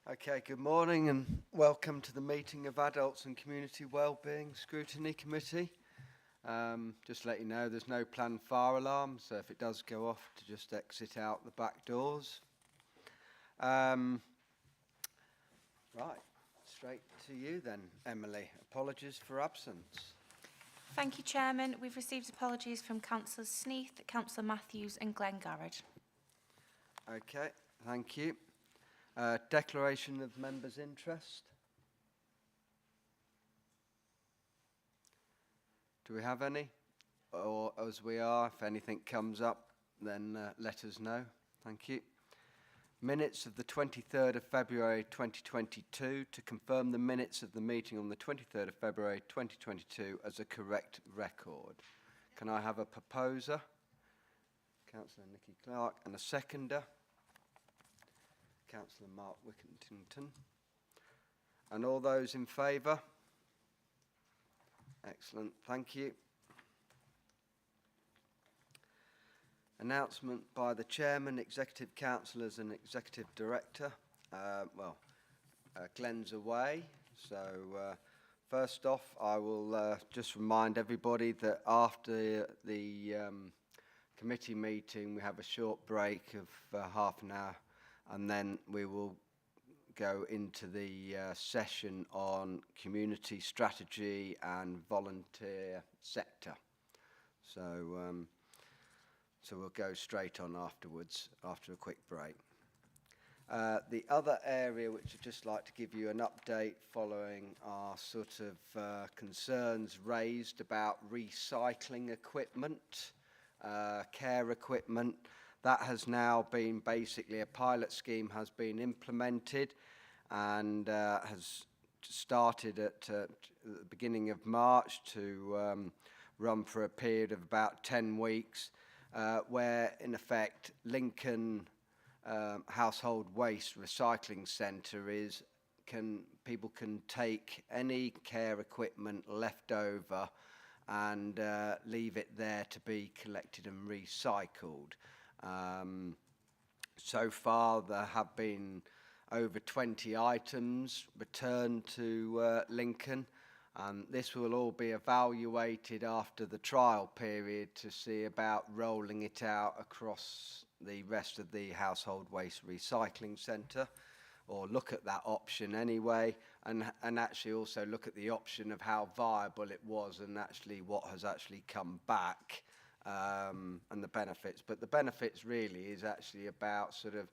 Okay, good morning and welcome to the meeting of Adults and Community Wellbeing Scrutiny Committee. Just to let you know, there's no planned fire alarm, so if it does go off, to just exit out the back doors. Right, straight to you then, Emily. Apologies for absence. Thank you, Chairman. We've received apologies from Councillors Sneath, Councillor Matthews and Glenn Garrett. Okay, thank you. Declaration of members' interest. Do we have any? Or as we are, if anything comes up, then let us know. Thank you. Minutes of the 23rd of February 2022 to confirm the minutes of the meeting on the 23rd of February 2022 as a correct record. Can I have a proposer? Councillor Nicky Clark, and a seconder? Councillor Mark Wickington. And all those in favour? Excellent, thank you. Announcement by the Chairman, Executive Councillors and Executive Director. Glenn's away, so first off I will just remind everybody that after the committee meeting we have a short break of half an hour, and then we will go into the session on community strategy and volunteer sector. So we'll go straight on afterwards, after a quick break. The other area which I'd just like to give you an update following are sort of concerns raised about recycling equipment, care equipment. That has now been basically, a pilot scheme has been implemented and has started at the beginning of March to run for a period of about 10 weeks. Where in effect Lincoln Household Waste Recycling Centre people can take any care equipment left over and leave it there to be collected and recycled. So far there have been over 20 items returned to Lincoln. This will all be evaluated after the trial period to see about rolling it out across the rest of the Household Waste Recycling Centre, or look at that option anyway, and actually also look at the option of how viable it was and actually what has actually come back, and the benefits. But the benefits really is actually about sort of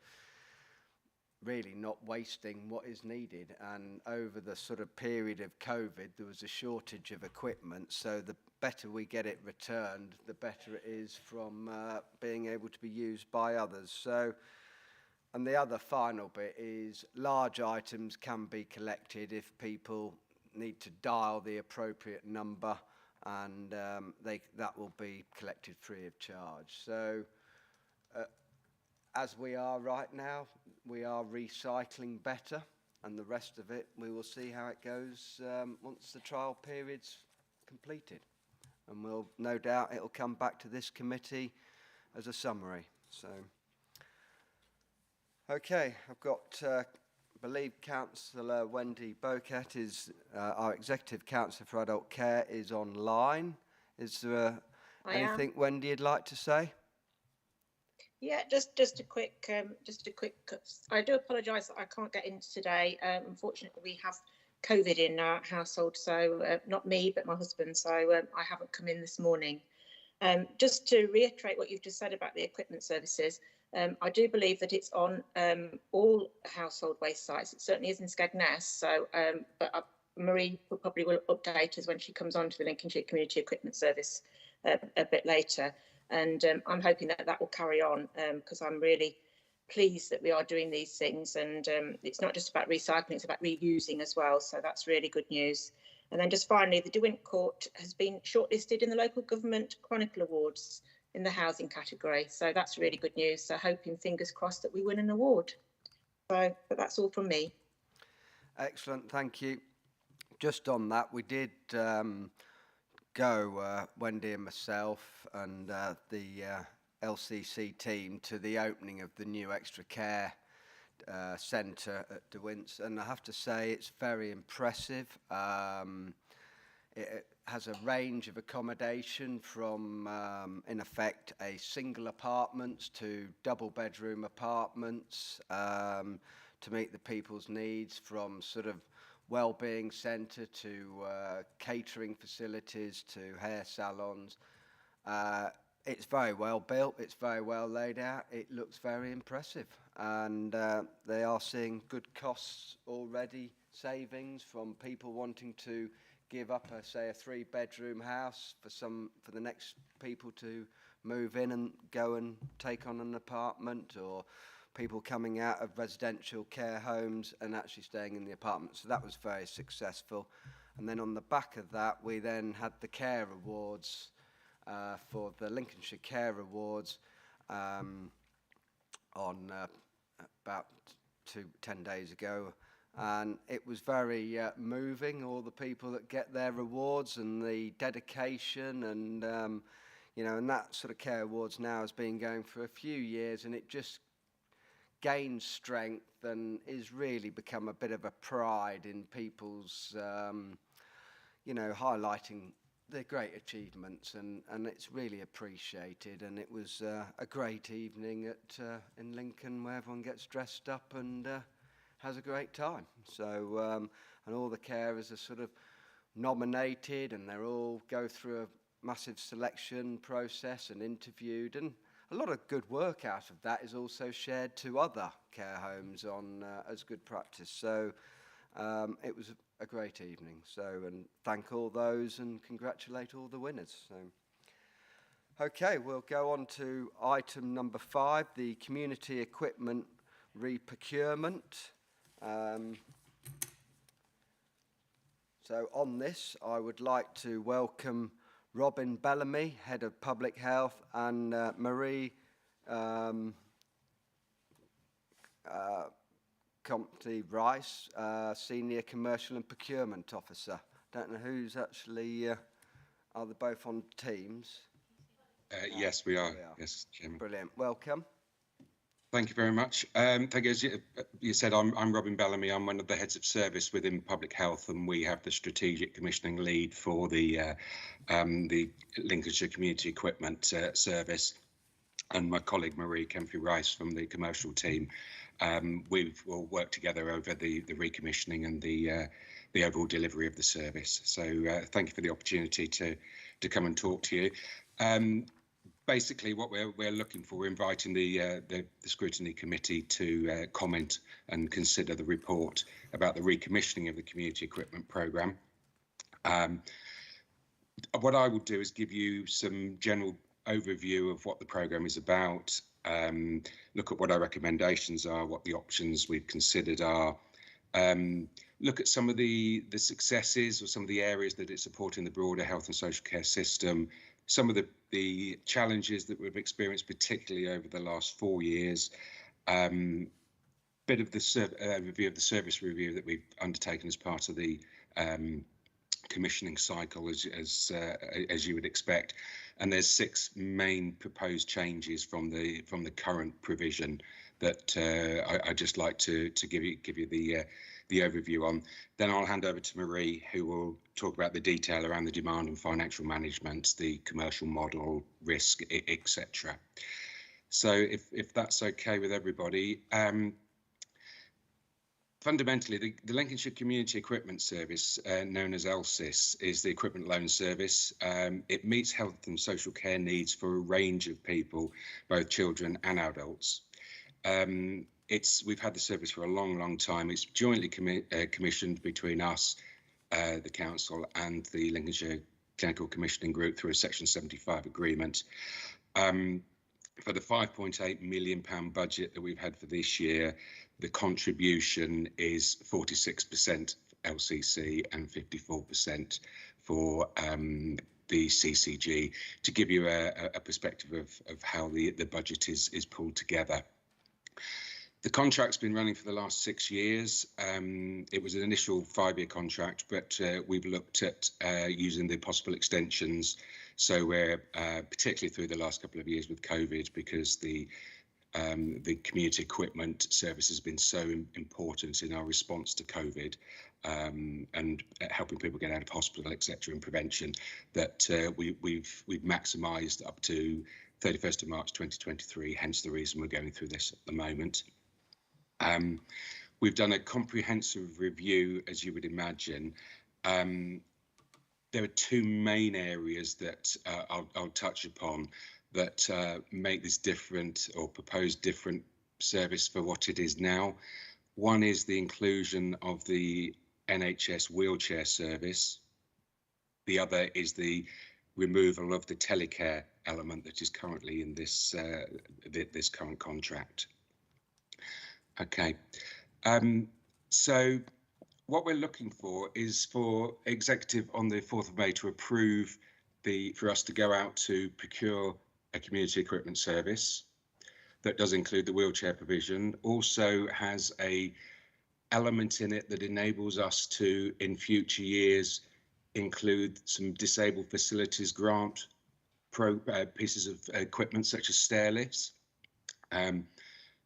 really not wasting what is needed, and over the sort of period of COVID there was a shortage of equipment, so the better we get it returned the better it is from being able to be used by others. So, and the other final bit is large items can be collected if people need to dial the appropriate number, and that will be collected free of charge. So as we are right now, we are recycling better, and the rest of it we will see how it goes once the trial period's completed, and we'll no doubt it'll come back to this committee as a summary. So okay, I've got I believe Councillor Wendy Boquet is our Executive Councillor for Adult Care is online. Is there anything Wendy you'd like to say? Yeah, just a quick. I do apologise that I can't get in today. Unfortunately, we have COVID in our household, so not me, but my husband. So I haven't come in this morning. Just to reiterate what you've just said about the equipment services, I do believe that it's on all household waste sites. It certainly is in Skegness. So, but Marie probably will update us when she comes on to the Lincolnshire Community Equipment Service a bit later. And I'm hoping that that will carry on, because I'm really pleased that we are doing these things. And it's not just about recycling, it's about reusing as well. So that's really good news. And then just finally, the DeWint Court has been shortlisted in the Local Government Chronicle Awards in the housing category. So that's really good news. So hoping, fingers crossed, that we win an award. So, but that's all from me. Excellent, thank you. Just on that, we did go, Wendy and myself and the LCC team, to the opening of the new extra care centre at De Wints, and I have to say it's very impressive. It has a range of accommodation from, in effect, a single apartments to double bedroom apartments to meet the people's needs, from sort of wellbeing centre to catering facilities to hair salons. It's very well built, it's very well laid out, it looks very impressive, and they are seeing good costs already, savings from people wanting to give up say a 3-bedroom house for the next people to move in and go and take on an apartment, or people coming out of residential care homes and actually staying in the apartment. So that was very successful. And then on the back of that, we then had the care awards for the Lincolnshire Care Awards on about 10 days ago, and it was very moving, all the people that get their awards and the dedication, and and that sort of care awards now has been going for a few years, and it just gains strength and is really become a bit of a pride in people's highlighting the great achievements, and it's really appreciated. And it was a great evening in Lincoln, where everyone gets dressed up and has a great time. So and all the carers are sort of nominated, and they all go through a massive selection process and interviewed, and a lot of good work out of that is also shared to other care homes on as good practice. So it was a great evening. So, and thank all those and congratulate all the winners. So, okay, we'll go on to item number 5, the community equipment reprocurement. So on this, I would like to welcome Robin Bellamy, Head of Public Health, and Marie Compty Rice, Senior Commercial and Procurement Officer. Don't know who's actually, are they both on teams? Yes, we are. Yes, Chairman. Brilliant. Welcome. Thank you very much. Thank you. As you said, I'm Robin Bellamy. I'm one of the heads of service within Public Health, and we have the strategic commissioning lead for the Lincolnshire Community Equipment Service. And my colleague Marie Kemphy Rice from the commercial team, we will work together over the recommissioning and the overall delivery of the service. So thank you for the opportunity to come and talk to you. Basically, what we're looking for, we're inviting the scrutiny committee to comment and consider the report about the recommissioning of the community equipment programme. What I will do is give you some general overview of what the programme is about, look at what our recommendations are, what the options we've considered are, look at some of the successes or some of the areas that it's supporting the broader health and social care system, some of the challenges that we've experienced, particularly over the last 4 years, bit of the review of the service review that we've undertaken as part of the commissioning cycle, as you would expect. And there's 6 main proposed changes from the current provision that I'd just like to give you the overview on. Then I'll hand over to Marie, who will talk about the detail around the demand and financial management, the commercial model, risk, etc. So if that's okay with everybody. Fundamentally, the Lincolnshire Community Equipment Service, known as LSIS, is the equipment loan service. It meets health and social care needs for a range of people, both children and adults. We've had the service for a long time. It's jointly commissioned between us, the council, and the Lincolnshire Clinical Commissioning Group through a Section 75 agreement. For the £5.8 million budget that we've had for this year, the contribution is 46% LCC and 54% for the CCG, to give you a perspective of how the budget is pulled together. The contract's been running for the last 6 years. It was an initial 5-year contract, but we've looked at using the possible extensions. So we're particularly through the last couple of years with COVID, because the the community equipment service has been so important in our response to COVID, and helping people get out of hospital, etc., and prevention, that we've maximised up to 31st of March 2023. Hence the reason we're going through this at the moment. We've done a comprehensive review, as you would imagine. There are two main areas that I'll touch upon that make this different, or propose different service for what it is now. One is the inclusion of the NHS wheelchair service. The other is the removal of the telecare element that is currently in this this current contract. Okay, so what we're looking for is for executive on the 4th of May to approve for us to go out to procure a community equipment service that does include the wheelchair provision, also has a element in it that enables us to, in future years, include some disabled facilities grant pieces of equipment such as stair lifts.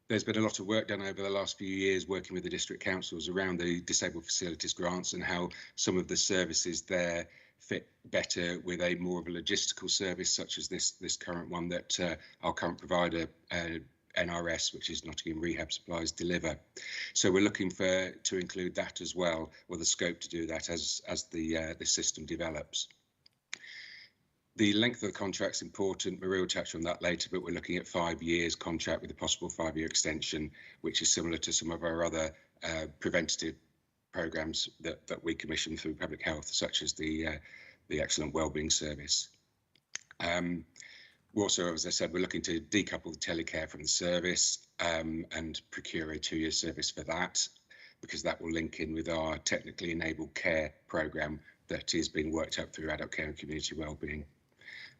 There's been a lot of work done over the last few years working with the district councils around the disabled facilities grants and how some of the services there fit better with a more of a logistical service such as this current one that our current provider, NRS, which is Nottingham Rehab Supplies, deliver. So we're looking to include that as well, or the scope to do that as the system develops. The length of the contract's important. Maria will touch on that later, but we're looking at 5 years contract with a possible 5-year extension, which is similar to some of our other preventative programs that we commission through public health, such as the excellent wellbeing service. We're also, as I said, we're looking to decouple the telecare from the service and procure a 2-year service for that, because that will link in with our technically enabled care programme that is being worked up through adult care and community wellbeing.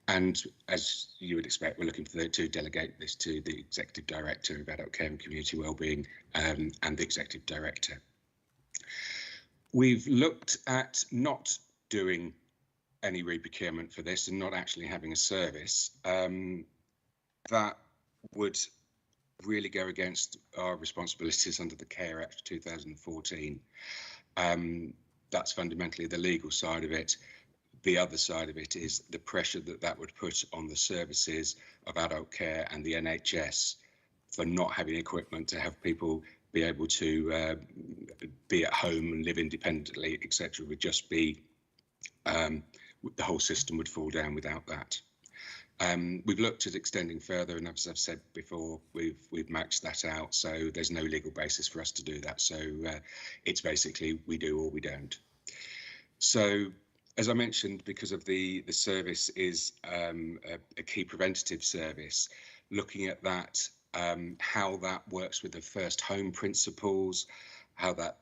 And as you would expect, we're looking to delegate this to the Executive Director of Adult Care and Community Wellbeing and the Executive Director. We've looked at not doing any reprocurement for this and not actually having a service. That would really go against our responsibilities under the Care Act 2014. That's fundamentally the legal side of it. The other side of it is the pressure that would put on the services of adult care and the NHS for not having equipment to have people be able to be at home and live independently, etc. would just be, the whole system would fall down without that. We've looked at extending further, and as I've said before, we've matched that out, so there's no legal basis for us to do that. So it's basically we do or we don't. So as I mentioned, because of the service is a key preventative service, looking at that, how that works with the first home principles, how that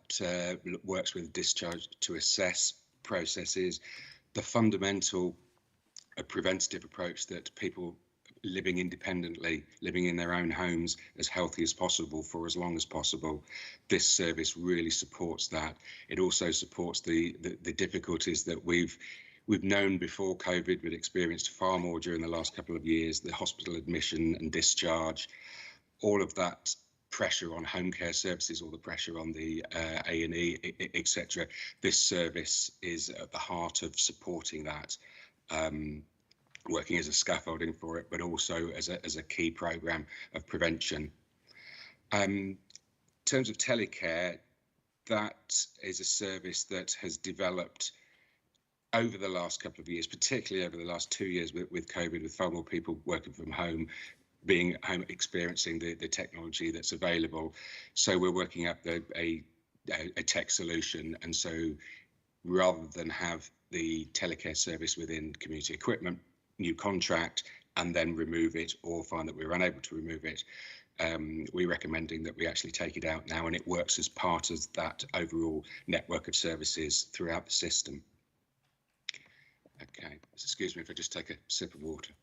works with discharge to assess processes, the fundamental preventative approach that people living independently, living in their own homes as healthy as possible for as long as possible. This service really supports that. It also supports the difficulties that we've known before COVID, but experienced far more during the last couple of years, the hospital admission and discharge, all of that pressure on home care services, all the pressure on the A&E, etc. This service is at the heart of supporting that. Working as a scaffolding for it, but also as a key programme of prevention. In terms of telecare, that is a service that has developed over the last couple of years, particularly over the last 2 years with COVID, with far more people working from home, being at home, experiencing the technology that's available. So we're working up a tech solution, and so rather than have the telecare service within community equipment, new contract, and then remove it or find that we're unable to remove it, we're recommending that we actually take it out now, and it works as part of that overall network of services throughout the system. Okay, excuse me if I just take a sip of water.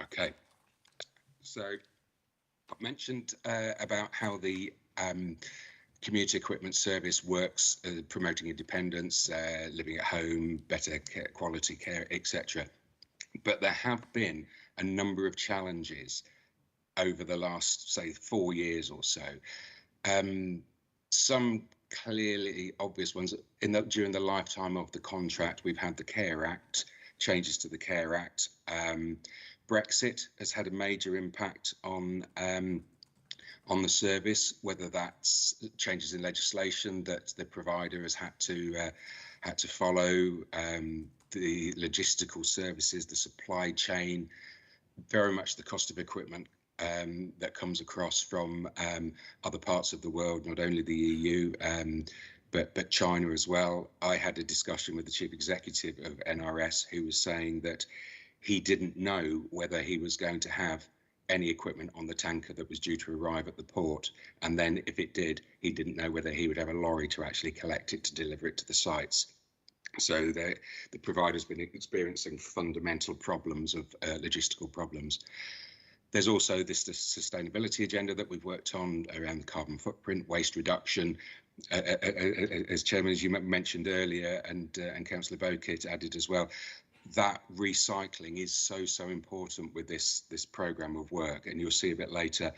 Okay, so I've mentioned about how the community equipment service works, promoting independence, living at home, better care, quality care, etc. But there have been a number of challenges over the last, say, 4 years or so. Some clearly obvious ones during the lifetime of the contract. We've had the Care Act, changes to the Care Act. Brexit has had a major impact on the service, whether that's changes in legislation that the provider has had to follow, the logistical services, the supply chain, very much the cost of equipment that comes across from other parts of the world, not only the EU, but China as well. I had a discussion with the chief executive of NRS, who was saying that he didn't know whether he was going to have any equipment on the tanker that was due to arrive at the port, and then if it did, he didn't know whether he would have a lorry to actually collect it to deliver it to the sites. So the provider's been experiencing fundamental problems of logistical problems. There's also this sustainability agenda that we've worked on around the carbon footprint, waste reduction. As Chairman, as you mentioned earlier, and Councillor Bowkett added as well, that recycling is so important with this programme of work, and you'll see a bit later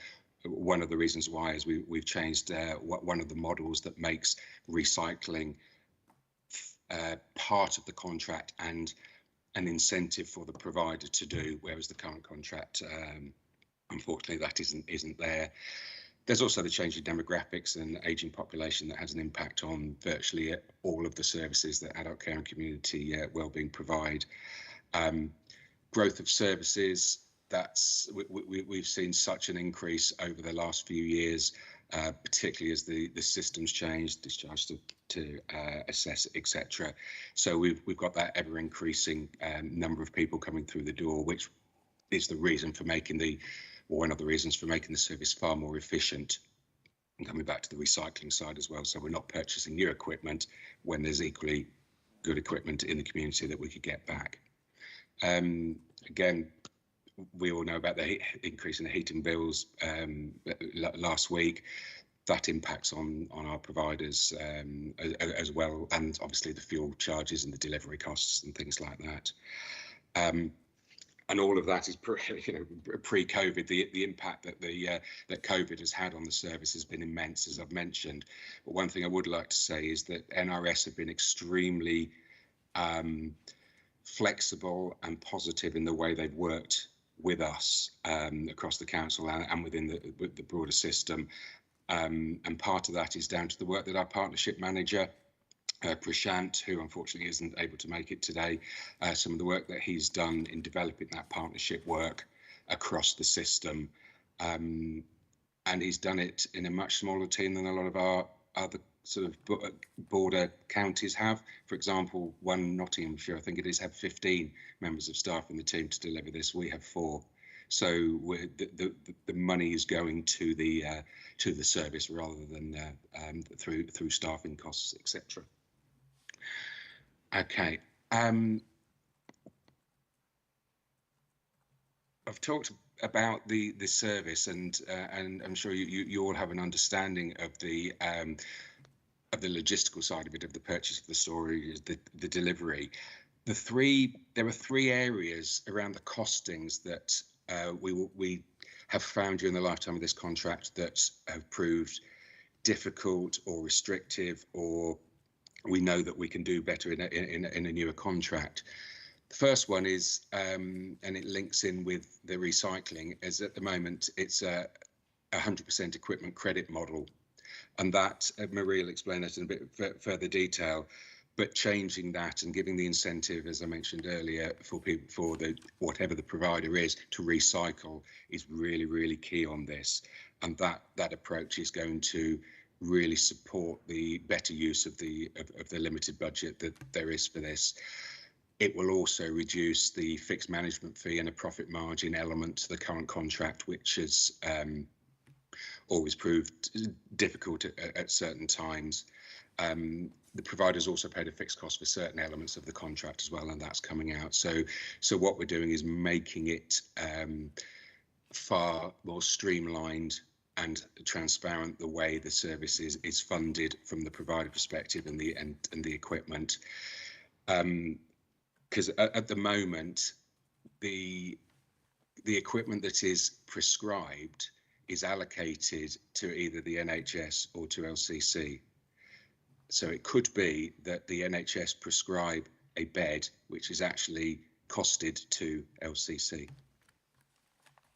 one of the reasons why is we've changed one of the models that makes recycling part of the contract and an incentive for the provider to do, whereas the current contract, unfortunately, that isn't there. There's also the change in demographics and ageing population that has an impact on virtually all of the services that adult care and community wellbeing provide. Growth of services, we've seen such an increase over the last few years, particularly as the systems change, discharge to assess, etc. So we've got that ever increasing number of people coming through the door, which is the reason for one of the reasons for making the service far more efficient. And coming back to the recycling side as well, so we're not purchasing new equipment when there's equally good equipment in the community that we could get back. Again, we all know about the increase in the heating bills last week. That impacts on our providers as well, and obviously the fuel charges and the delivery costs and things like that. And all of that is pre-COVID. The impact that COVID has had on the service has been immense, as I've mentioned. But one thing I would like to say is that NRS have been extremely flexible and positive in the way they've worked with us across the council and within the broader system. And part of that is down to the work that our partnership manager, Prashant, who unfortunately isn't able to make it today, some of the work that he's done in developing that partnership work across the system. And he's done it in a much smaller team than a lot of our other sort of border counties have. For example, one Nottinghamshire, I think it is, have 15 members of staff in the team to deliver this. We have 4. So the money is going to the service rather than through staffing costs, etc. Okay. I've talked about the service, and I'm sure you all have an understanding of the logistical side of it, of the purchase of the storage, the delivery. There are 3 areas around the costings that we have found during the lifetime of this contract that have proved difficult or restrictive, or we know that we can do better in a newer contract. The first one is, and it links in with the recycling, is at the moment it's a 100% equipment credit model, and that Marie will explain that in a bit further detail. But changing that and giving the incentive, as I mentioned earlier, for people, for whatever the provider is, to recycle is really key on this, and that approach is going to really support the better use of the limited budget that there is for this. It will also reduce the fixed management fee and a profit margin element to the current contract, which has always proved difficult at certain times. The providers also paid a fixed cost for certain elements of the contract as well, and that's coming out. So what we're doing is making it far more streamlined and transparent the way the service is funded from the provider perspective and the equipment. Because at the moment, the the equipment that is prescribed is allocated to either the NHS or to LCC. So it could be that the NHS prescribe a bed which is actually costed to LCC.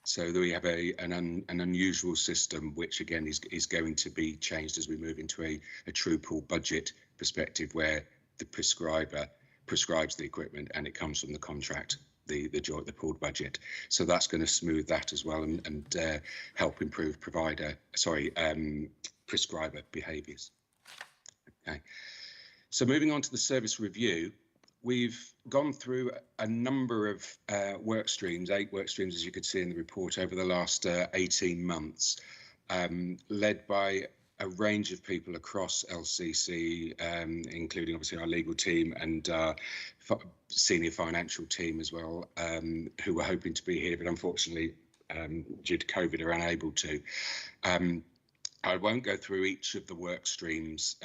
So we have an unusual system, which again is going to be changed as we move into a true pool budget perspective, where the prescriber prescribes the equipment and it comes from the contract, the pooled budget. So that's going to smooth that as well and help improve prescriber behaviours. Okay. So moving on to the service review, we've gone through a number of work streams, 8 work streams, as you could see in the report, over the last 18 months, led by a range of people across LCC, including obviously our legal team and senior financial team as well, who were hoping to be here, but unfortunately, due to COVID, are unable to. I won't go through each of the work streams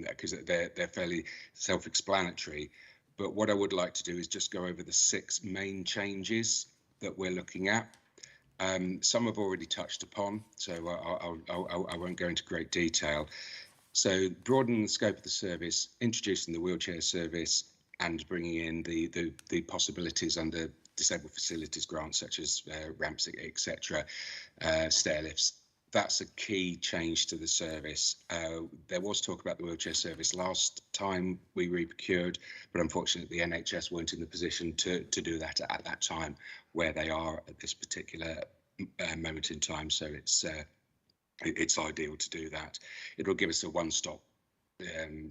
because they're fairly self-explanatory. But what I would like to do is just go over the 6 main changes that we're looking at. Some I've already touched upon, so I won't go into great detail. So broadening the scope of the service, introducing the wheelchair service, and bringing in the possibilities under disabled facilities grants such as ramps, etc., stair lifts. That's a key change to the service. There was talk about the wheelchair service last time we re-procured, but unfortunately the NHS weren't in the position to do that at that time, where they are at this particular moment in time. So it's ideal to do that. It will give us a one-stop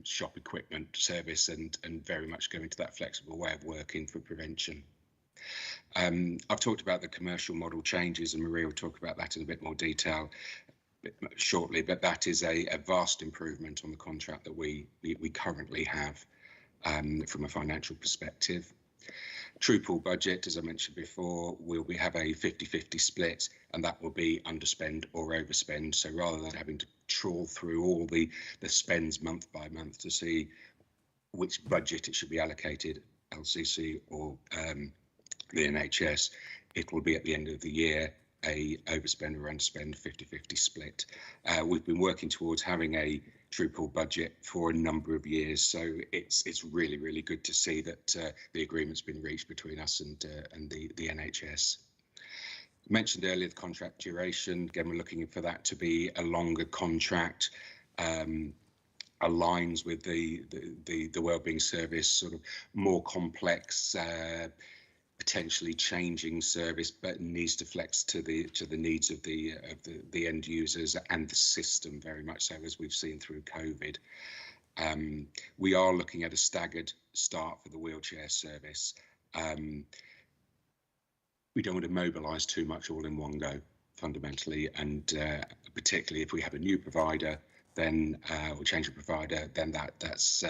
shop equipment service and very much go into that flexible way of working for prevention. I've talked about the commercial model changes, and Maria will talk about that in a bit more detail shortly, but that is a vast improvement on the contract that we currently have from a financial perspective. True pool budget, as I mentioned before, we have a 50-50 split, and that will be underspend or overspend. So rather than having to trawl through all the spends month by month to see which budget it should be allocated, LCC or the NHS, it will be at the end of the year a overspend or underspend 50-50 split. We've been working towards having a true pool budget for a number of years, so it's really good to see that the agreement's been reached between us and the NHS. Mentioned earlier the contract duration. Again, we're looking for that to be a longer contract. Aligns with the wellbeing service, sort of more complex, potentially changing service, but needs to flex to the needs of the end users and the system very much so, as we've seen through COVID. We are looking at a staggered start for the wheelchair service. We don't want to mobilise too much all in one go, fundamentally, and particularly if we have a new provider, then or change of provider, then that's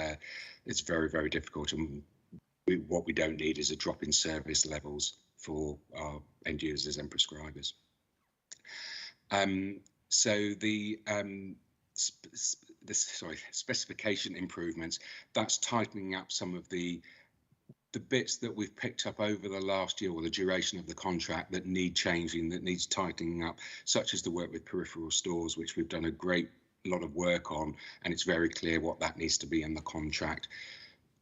it's very difficult. And what we don't need is a drop in service levels for our end users and prescribers. So the specification improvements, that's tightening up some of the bits that we've picked up over the last year, or the duration of the contract, that need changing, that needs tightening up, such as the work with peripheral stores, which we've done a great lot of work on, and it's very clear what that needs to be in the contract.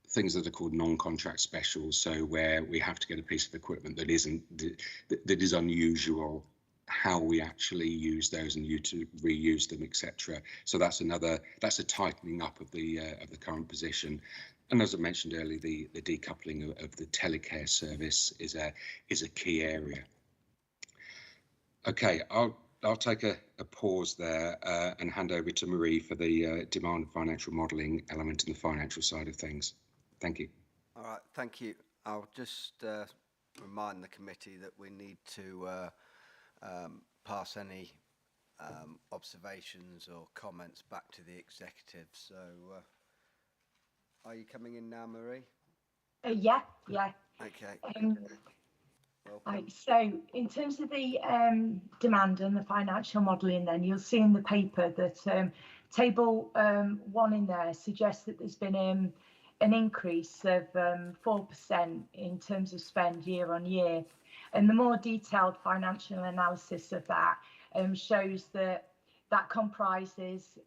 Things that are called non-contract specials, so where we have to get a piece of equipment that is unusual, how we actually use those and to reuse them, etc. So that's a tightening up of the current position. And as I mentioned earlier, the decoupling of the telecare service is a key area. Okay, I'll take a pause there and hand over to Marie for the demand and financial modelling element and the financial side of things. Thank you. All right, thank you. I'll just remind the committee that we need to pass any observations or comments back to the executive. So are you coming in now, Marie? Yeah. Okay. Right, so in terms of the demand and the financial modelling, then you'll see in the paper that table 1 in there suggests that there's been an increase of 4% in terms of spend year on year. And the more detailed financial analysis of that shows that that comprises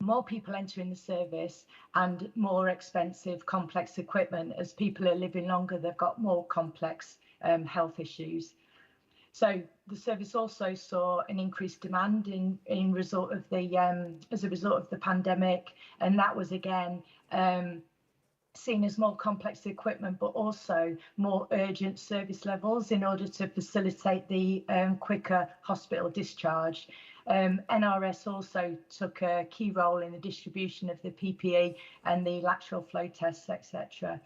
more people entering the service and more expensive, complex equipment. As people are living longer, they've got more complex health issues. So the service also saw an increased demand in result of the as a result of the pandemic, and that was again seen as more complex equipment, but also more urgent service levels in order to facilitate the quicker hospital discharge. NRS also took a key role in the distribution of the PPE and the lateral flow tests, etc.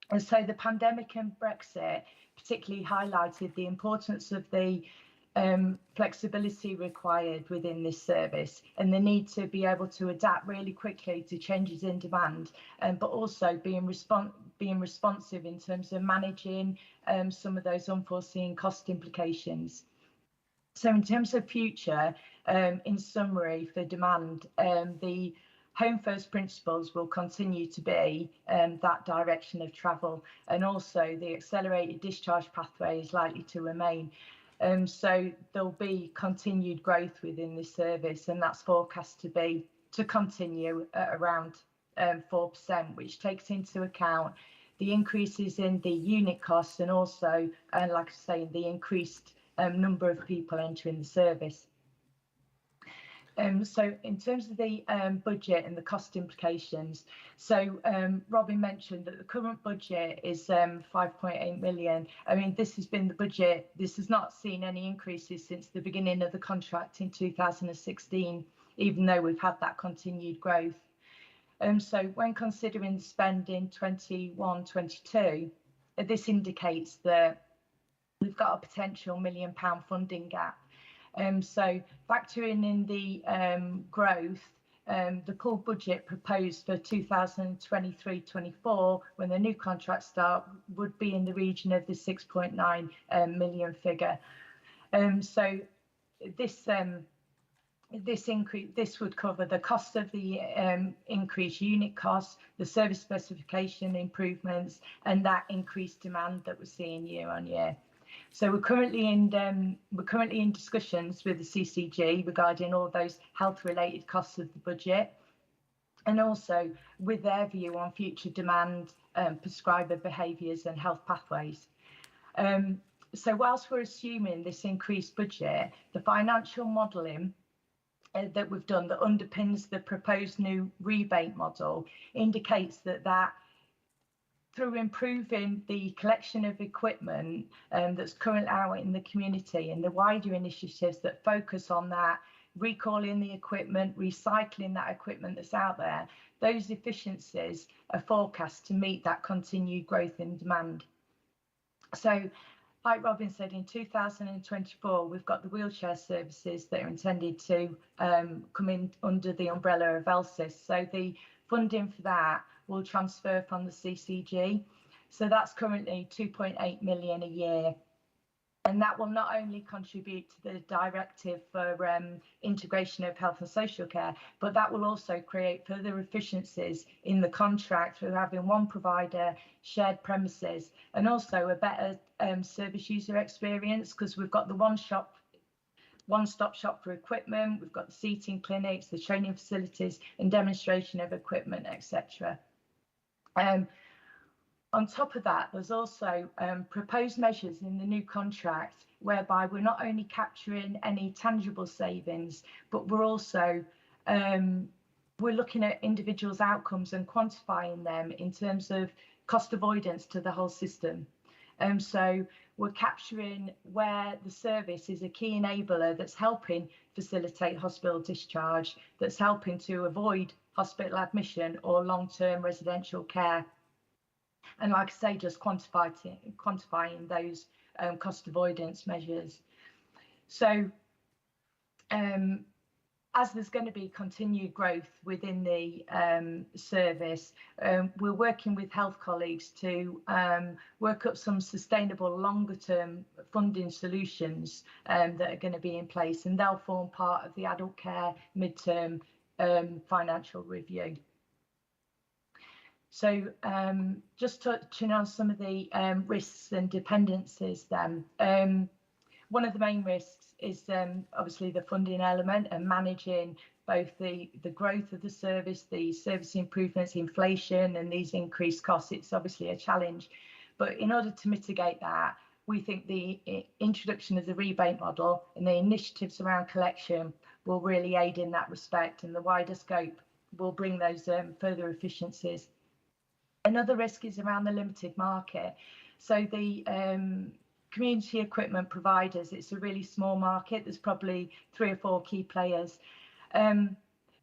And so the pandemic and Brexit particularly highlighted the importance of the flexibility required within this service and the need to be able to adapt really quickly to changes in demand, but also being responsive in terms of managing some of those unforeseen cost implications. So in terms of future, in summary for demand, the Home First principles will continue to be that direction of travel, and also the accelerated discharge pathway is likely to remain. So there'll be continued growth within this service, and that's forecast to continue at around 4%, which takes into account the increases in the unit costs and also, like I say, the increased number of people entering the service. So in terms of the budget and the cost implications, so Robin mentioned that the current budget is 5.8 million. I mean, this has been the budget. This has not seen any increases since the beginning of the contract in 2016, even though we've had that continued growth. So when considering the spend in 21-22, this indicates that we've got a potential £1 million funding gap. So factoring in the growth, the pool budget proposed for 2023-24, when the new contracts start, would be in the region of the 6.9 million figure. So this would cover the cost of the increased unit costs, the service specification improvements, and that increased demand that we're seeing year on year. So we're currently in discussions with the CCG regarding all those health-related costs of the budget, and also with their view on future demand, prescriber behaviours and health pathways. So whilst we're assuming this increased budget, the financial modelling that we've done that underpins the proposed new rebate model indicates that through improving the collection of equipment that's currently out in the community and the wider initiatives that focus on that, recalling the equipment, recycling that equipment that's out there, those efficiencies are forecast to meet that continued growth in demand. So, like Robin said, in 2024, we've got the wheelchair services that are intended to come in under the umbrella of ELSIS. So the funding for that will transfer from the CCG. So that's currently 2.8 million a year. And that will not only contribute to the directive for integration of health and social care, but that will also create further efficiencies in the contract through having one provider, shared premises, and also a better service user experience, because we've got the one-stop shop for equipment, we've got the seating clinics, the training facilities and demonstration of equipment, etc. On top of that, there's also proposed measures in the new contract whereby we're not only capturing any tangible savings, but we're also we're looking at individuals' outcomes and quantifying them in terms of cost avoidance to the whole system. So we're capturing where the service is a key enabler that's helping facilitate hospital discharge, that's helping to avoid hospital admission or long-term residential care. And like I say, just quantifying those cost avoidance measures. So as there's going to be continued growth within the service, we're working with health colleagues to work up some sustainable longer term funding solutions that are going to be in place, and they'll form part of the adult care midterm financial review. So just touching on some of the risks and dependencies then. One of the main risks is obviously the funding element and managing both the growth of the service, the service improvements, inflation, and these increased costs. It's obviously a challenge. But in order to mitigate that, we think the introduction of the rebate model and the initiatives around collection will really aid in that respect, and the wider scope will bring those further efficiencies. Another risk is around the limited market. So the community equipment providers, it's a really small market. There's probably 3 or 4 key players.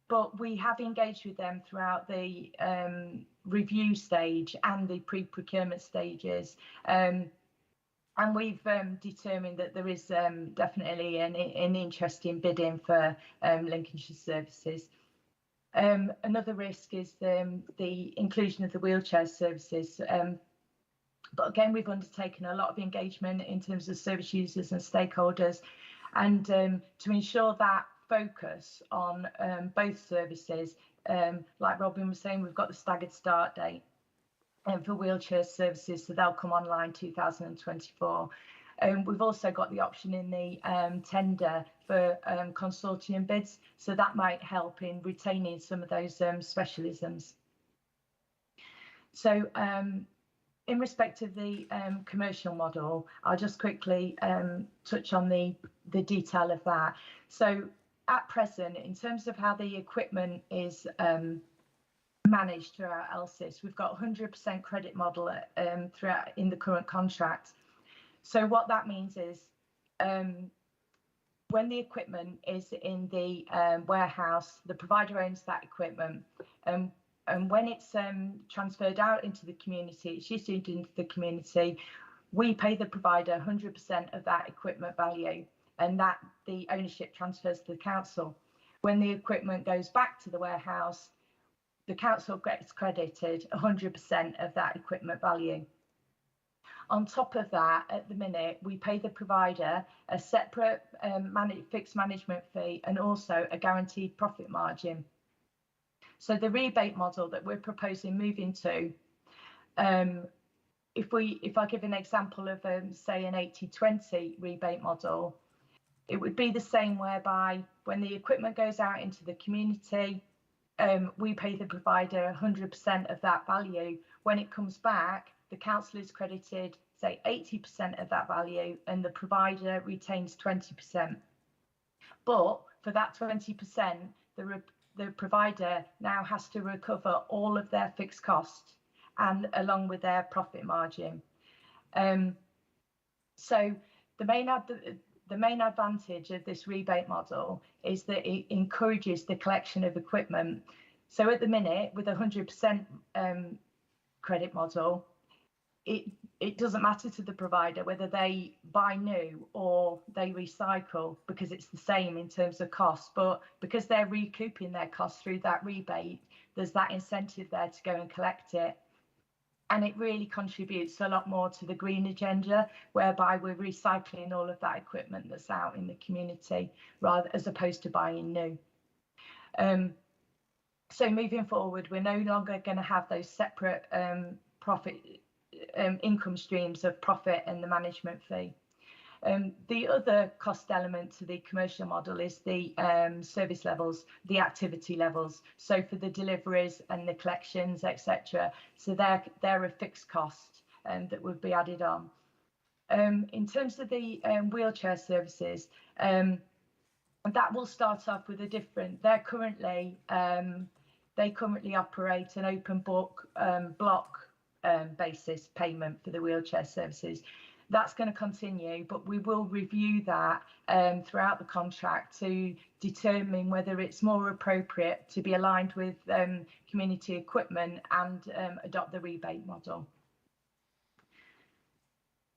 But we have engaged with them throughout the review stage and the pre-procurement stages. And we've determined that there is definitely an interest in bidding for Lincolnshire services. Another risk is the inclusion of the wheelchair services. But again, we've undertaken a lot of engagement in terms of service users and stakeholders, and to ensure that focus on both services, like Robin was saying, we've got the staggered start date for wheelchair services, so they'll come online 2024. We've also got the option in the tender for consortium bids, so that might help in retaining some of those specialisms. So in respect of the commercial model, I'll just quickly touch on the detail of that. So at present, in terms of how the equipment is managed through our LSIS, we've got 100% credit model throughout in the current contract. So what that means is when the equipment is in the warehouse, the provider owns that equipment, and when it's transferred out into the community, it's issued into the community, we pay the provider 100% of that equipment value, and that the ownership transfers to the council. When the equipment goes back to the warehouse, the council gets credited 100% of that equipment value. On top of that, at the minute, we pay the provider a separate fixed management fee and also a guaranteed profit margin. So the rebate model that we're proposing moving to, if I give an example of say an 80-20 rebate model, it would be the same whereby when the equipment goes out into the community, we pay the provider 100% of that value. When it comes back, the council is credited, say, 80% of that value, and the provider retains 20%. But for that 20%, the provider now has to recover all of their fixed costs and along with their profit margin. So the main advantage of this rebate model is that it encourages the collection of equipment. So at the minute, with a 100% credit model, it doesn't matter to the provider whether they buy new or they recycle, because it's the same in terms of cost. But because they're recouping their costs through that rebate, there's that incentive there to go and collect it. And it really contributes a lot more to the green agenda, whereby we're recycling all of that equipment that's out in the community, rather as opposed to buying new. So moving forward, we're no longer going to have those separate profit income streams of profit and the management fee. The other cost element to the commercial model is the service levels, the activity levels. So for the deliveries and the collections, etc. So they're a fixed cost that would be added on. In terms of the wheelchair services, that will start off with a different. They currently operate an open book block basis payment for the wheelchair services. That's going to continue, but we will review that throughout the contract to determine whether it's more appropriate to be aligned with community equipment and adopt the rebate model.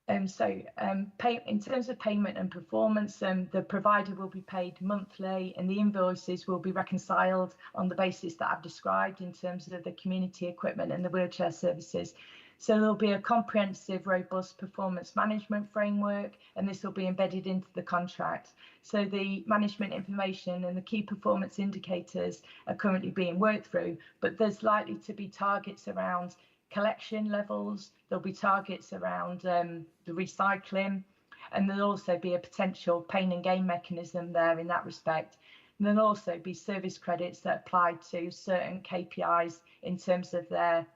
In terms of payment and performance, the provider will be paid monthly, and the invoices will be reconciled on the basis that I've described in terms of the community equipment and the wheelchair services. So there'll be a comprehensive, robust performance management framework, and this will be embedded into the contract. So the management information and the key performance indicators are currently being worked through, but there's likely to be targets around collection levels, there'll be targets around the recycling, and there'll also be a potential pain and gain mechanism there in that respect. And there'll also be service credits that apply to certain KPIs in terms of their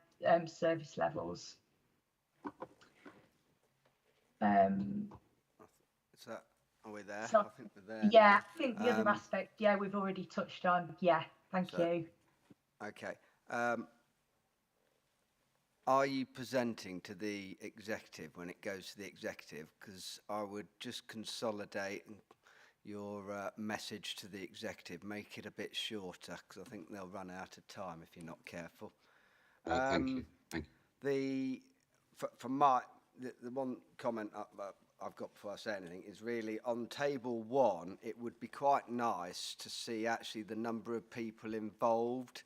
service levels. Is that, are we there? So, I think we're there. yeah, now. I think the other aspect, yeah, we've already touched on. Yeah, thank you. Okay. Are you presenting to the executive when it goes to the executive? Because I would just consolidate your message to the executive, make it a bit shorter, because I think they'll run out of time if you're not careful. Thank you. Thank you. The one comment I've got before I say anything is really on table 1, it would be quite nice to see actually the number of people involved,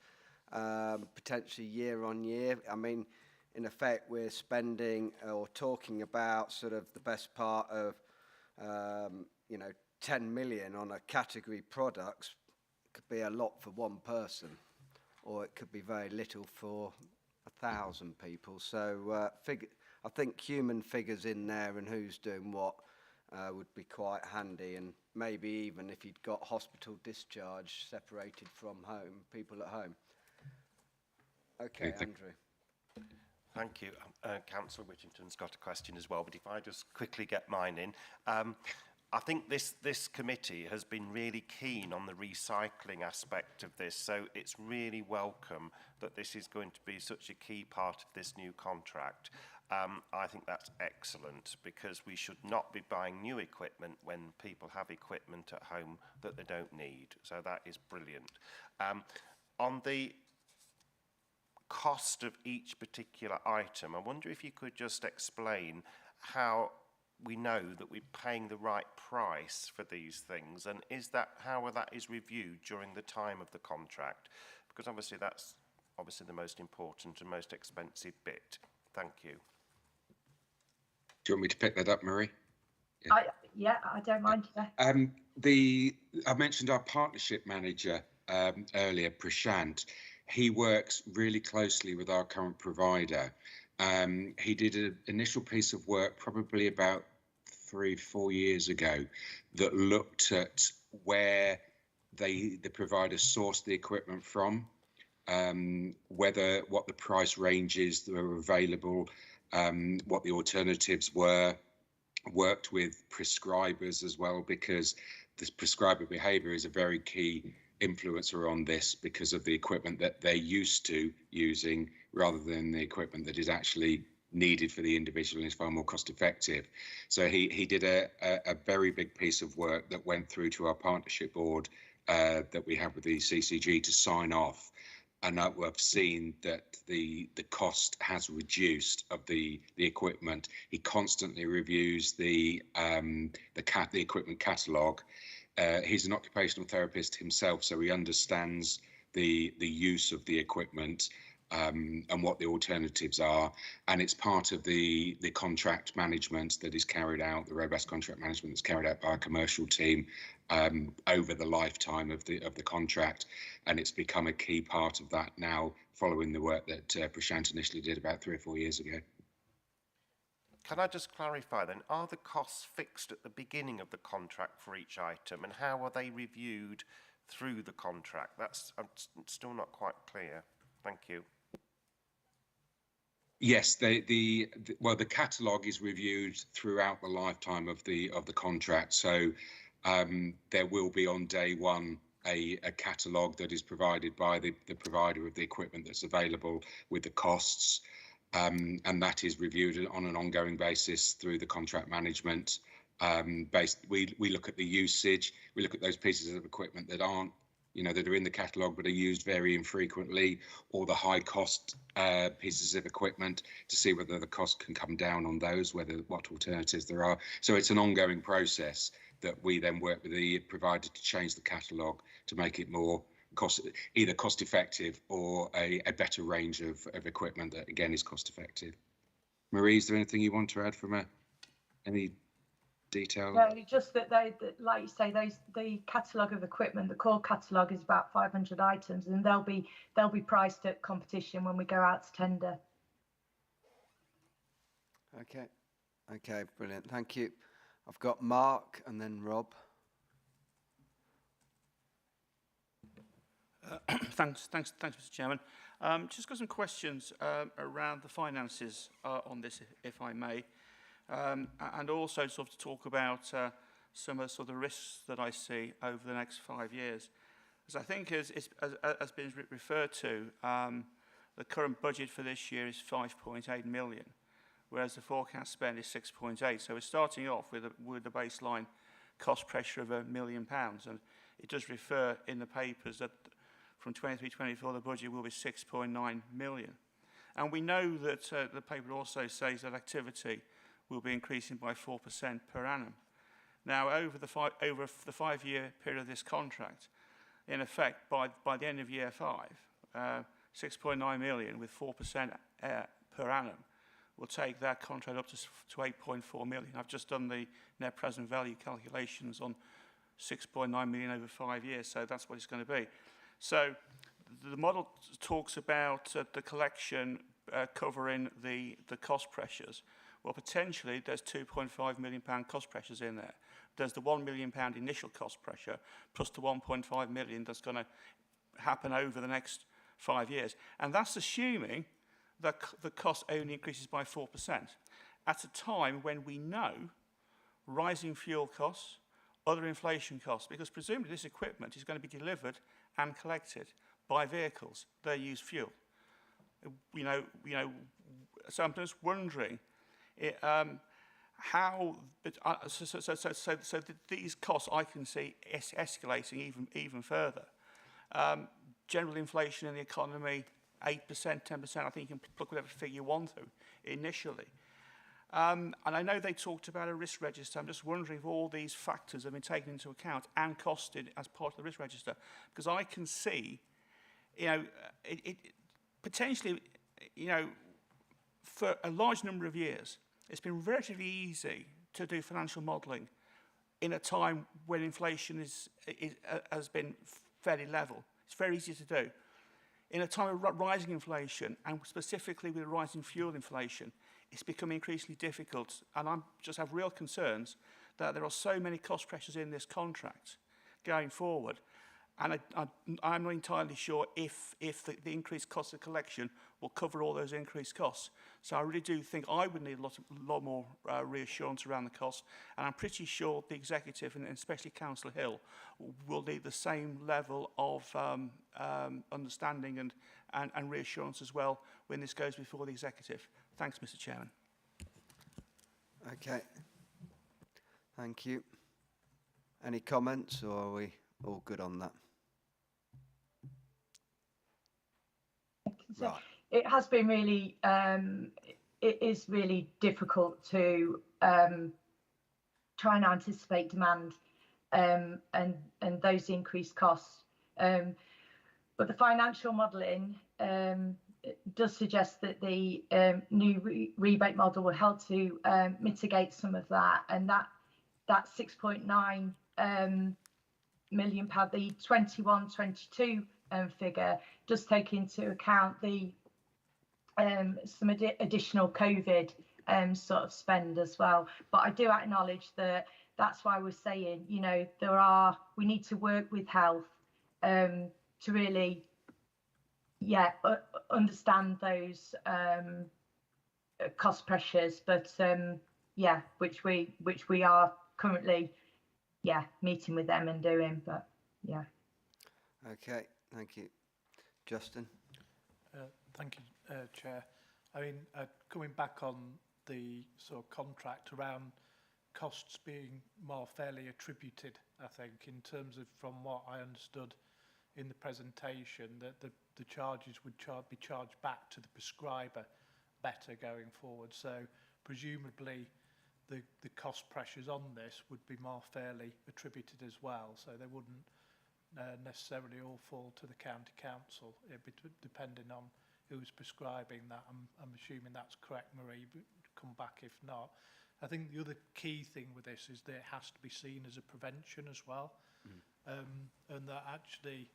potentially year on year. I mean, in effect, we're spending or talking about sort of the best part of, 10 million on a category products. It could be a lot for one person, or it could be very little for 1,000 people. So I think human figures in there and who's doing what would be quite handy, and maybe even if you'd got hospital discharge separated from home, people at home. Okay, Andrew. Thank you. Councillor Whittington's got a question as well, but if I just quickly get mine in. I think this committee has been really keen on the recycling aspect of this, so it's really welcome that this is going to be such a key part of this new contract. I think that's excellent, because we should not be buying new equipment when people have equipment at home that they don't need. So that is brilliant. On the cost of each particular item, I wonder if you could just explain how we know that we're paying the right price for these things, and how that is reviewed during the time of the contract, because obviously that's the most important and most expensive bit. Thank you. Do you want me to pick that up, Marie? Yeah, I don't mind. Yeah. I mentioned our partnership manager earlier, Prashant. He works really closely with our current provider. He did an initial piece of work probably about 3-4 years ago that looked at where the provider sourced the equipment from, what the price ranges that were available, what the alternatives were, worked with prescribers as well, because this prescriber behaviour is a very key influencer on this, because of the equipment that they're used to using rather than the equipment that is actually needed for the individual and is far more cost effective. So he did a very big piece of work that went through to our partnership board that we have with the CCG to sign off. And I've seen that the cost has reduced of the equipment. He constantly reviews the equipment catalogue. He's an occupational therapist himself, so he understands the use of the equipment and what the alternatives are. And it's part of the contract management that is carried out, the robust contract management that's carried out by our commercial team over the lifetime of the contract. And it's become a key part of that now, following the work that Prashant initially did about 3 or 4 years ago. Can I just clarify then, are the costs fixed at the beginning of the contract for each item, and how are they reviewed through the contract? I'm still not quite clear. Thank you. Yes, the catalogue is reviewed throughout the lifetime of the contract. So there will be on day one a catalogue that is provided by the provider of the equipment that's available with the costs. And that is reviewed on an ongoing basis through the contract management. We look at the usage. We look at those pieces of equipment that aren't, that are in the catalogue but are used very infrequently, or the high cost pieces of equipment, to see whether the cost can come down on those, what alternatives there are. So it's an ongoing process that we then work with the provider to change the catalogue to make it more either cost effective or a better range of equipment that again is cost effective. Marie, is there anything you want to add from any detail? No, just that that, like you say, the catalogue of equipment, the core catalogue is about 500 items, and they'll be priced at competition when we go out to tender. Okay, brilliant. Thank you. I've got Mark and then Rob. Thanks, Mr. Chairman. Just got some questions around the finances on this, if I may, and also sort of to talk about some of the sort of risks that I see over the next 5 years. As I think as been referred to, the current budget for this year is 5.8 million, whereas the forecast spend is 6.8. So we're starting off with a baseline cost pressure of £1 million, and it does refer in the papers that from 23-24 the budget will be 6.9 million. And we know that the paper also says that activity will be increasing by 4% per annum. Now, over the 5-year period of this contract, in effect, by the end of year 5, 6.9 million with 4% per annum will take that contract up to 8.4 million. I've just done the net present value calculations on 6.9 million over 5 years, so that's what it's going to be. So the model talks about the collection covering the cost pressures. Well, potentially there's £2.5 million cost pressures in there. There's the £1 million initial cost pressure plus the 1.5 million that's going to happen over the next 5 years. And that's assuming that the cost only increases by 4%. At a time when we know rising fuel costs, other inflation costs, because presumably this equipment is going to be delivered and collected by vehicles. They use fuel. So I'm just wondering how. So these costs I can see escalating even further. General inflation in the economy, 8%, 10%. I think you can plug whatever figure you want to initially. And I know they talked about a risk register. I'm just wondering if all these factors have been taken into account and costed as part of the risk register. Because I can see, potentially, for a large number of years, it's been relatively easy to do financial modelling in a time when inflation has been fairly level. It's very easy to do. In a time of rising inflation, and specifically with rising fuel inflation, it's becoming increasingly difficult, and I just have real concerns that there are so many cost pressures in this contract going forward, and I'm not entirely sure if the increased cost of collection will cover all those increased costs. So I really do think I would need a lot more reassurance around the costs, and I'm pretty sure the executive, and especially Councillor Hill, will need the same level of understanding and reassurance as well when this goes before the executive. Thanks, Mr. Chairman. Okay. Thank you. Any comments, or are we all good on that? So Right. it has been really, it is really difficult to try and anticipate demand and those increased costs. But the financial modelling does suggest that the new rebate model will help to mitigate some of that, and that £6.9 million, the 21-22 figure does take into account the some additional COVID sort of spend as well. But I do acknowledge that that's why we're saying, we need to work with health to really understand those cost pressures, but which we are currently meeting with them and doing, but Okay, thank you. Justin? Thank you, Chair. I mean, coming back on the sort of contract around costs being more fairly attributed, I think, in terms of from what I understood in the presentation, that the charges would be charged back to the prescriber better going forward. So presumably the cost pressures on this would be more fairly attributed as well. So they wouldn't necessarily all fall to the county council. It'd be depending on who's prescribing that. I'm assuming that's correct, Marie, but come back if not. I think the other key thing with this is that it has to be seen as a prevention as well, and that actually,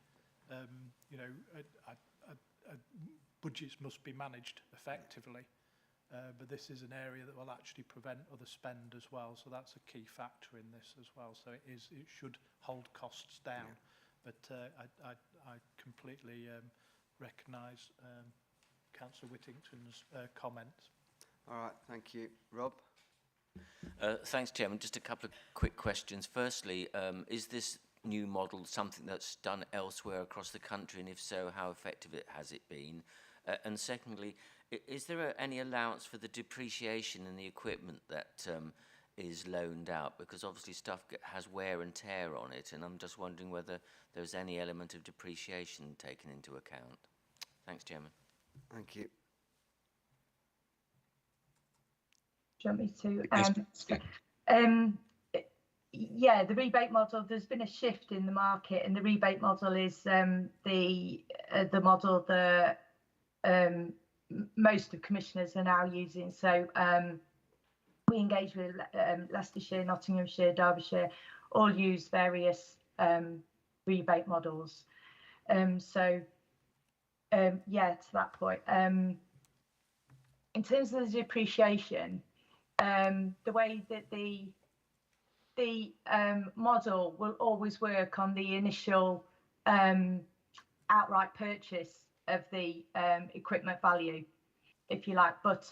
you know, budgets must be managed effectively. But this is an area that will actually prevent other spend as well, so that's a key factor in this as well. So it should hold costs down. But I completely recognise Councillor Whittington's comments. All right, thank you. Rob? Thanks, Chairman. Just a couple of quick questions. Firstly, is this new model something that's done elsewhere across the country, and if so, how effective has it been? And secondly, is there any allowance for the depreciation in the equipment that is loaned out? Because obviously stuff has wear and tear on it, and I'm just wondering whether there's any element of depreciation taken into account. Thanks, Chairman. Thank you. Do you want me to? Yes, Yeah, the rebate model, there's been a shift in the market, and the rebate model is the model that most of commissioners are now using. So we engage with Leicestershire, Nottinghamshire, Derbyshire, all use various rebate models. Yeah, to that point. In terms of the depreciation, the way that the model will always work on the initial outright purchase of the equipment value, if you like. But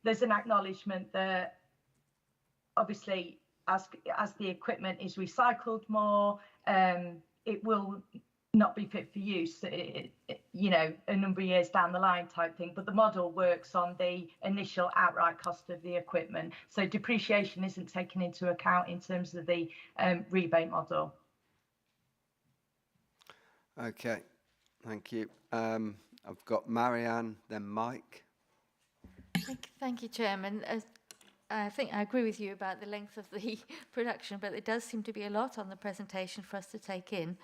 there's an acknowledgement that obviously as the equipment is recycled more, it will not be fit for use, you know, a number of years down the line type thing. But the model works on the initial outright cost of the equipment. So depreciation isn't taken into account in terms of the rebate model. Okay, thank you. I've got Marianne, then Mike. Thank you, Chairman. I think I agree with you about the length of the production, but it does seem to be a lot on the presentation for us to take in.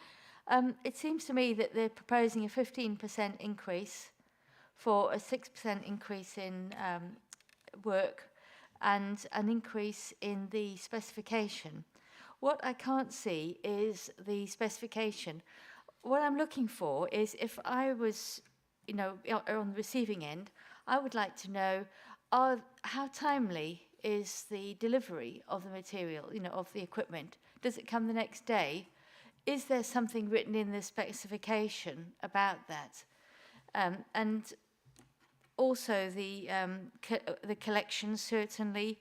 It seems to me that they're proposing a 15% increase for a 6% increase in work and an increase in the specification. What I can't see is the specification. What I'm looking for is, if I was, you know, on the receiving end, I would like to know how timely is the delivery of the material, you know, of the equipment. Does it come the next day? Is there something written in the specification about that? And also the collection, certainly.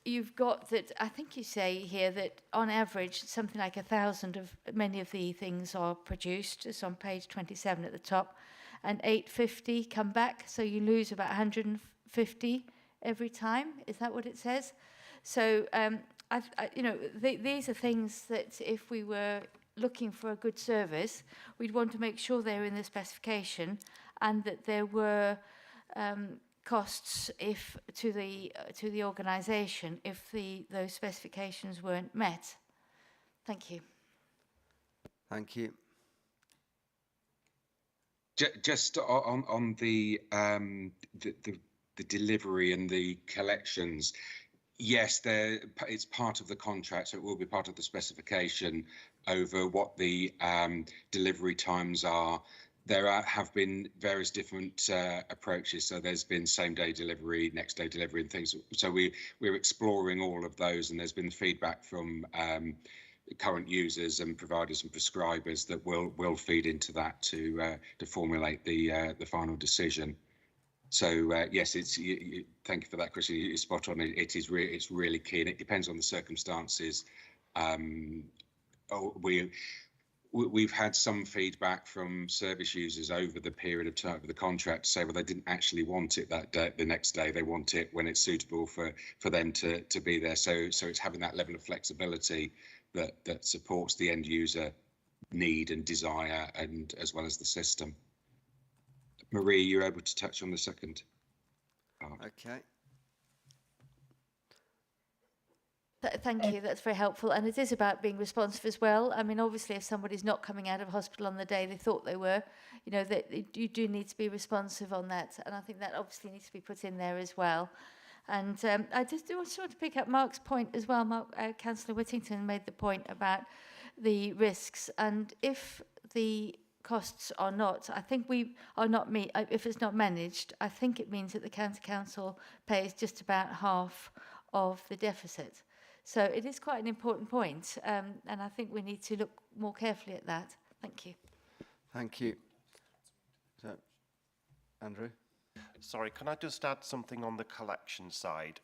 You've got that, I think you say here that on average something like 1,000 of many of the things are produced. It's on page 27 at the top, and 850 come back, so you lose about 150 every time. Is that what it says? So you know, these are things that if we were looking for a good service, we'd want to make sure they're in the specification, and that there were costs to the organisation if those specifications weren't met. Thank you. Thank you. Just on the delivery and the collections, yes, it's part of the contract, so it will be part of the specification over what the delivery times are. There have been various different approaches. So there's been same-day delivery, next-day delivery, and things. So we're exploring all of those, and there's been feedback from current users and providers and prescribers that will feed into that to formulate the final decision. So yes, thank you for that, Chris. You're spot on. It's really key, and it depends on the circumstances. We've had some feedback from service users over the period of time of the contract to say, well, they didn't actually want it that day, the next day. They want it when it's suitable for them to be there. So it's having that level of flexibility that supports the end user need and desire, and as well as the system. Marie, you're able to touch on the second part. Okay. Thank you, that's very helpful. And it is about being responsive as well. I mean, obviously, if somebody's not coming out of hospital on the day they thought they were, you know, that you do need to be responsive on that. And I think that obviously needs to be put in there as well. And I just want to pick up Mark's point as well. Councillor Whittington made the point about the risks. And if the costs are not, I think we are not, if it's not managed, I think it means that the county council pays just about half of the deficit. So it is quite an important point, and I think we need to look more carefully at that. Thank you. Thank you. So, Andrew? Sorry, can I just add something on the collection side?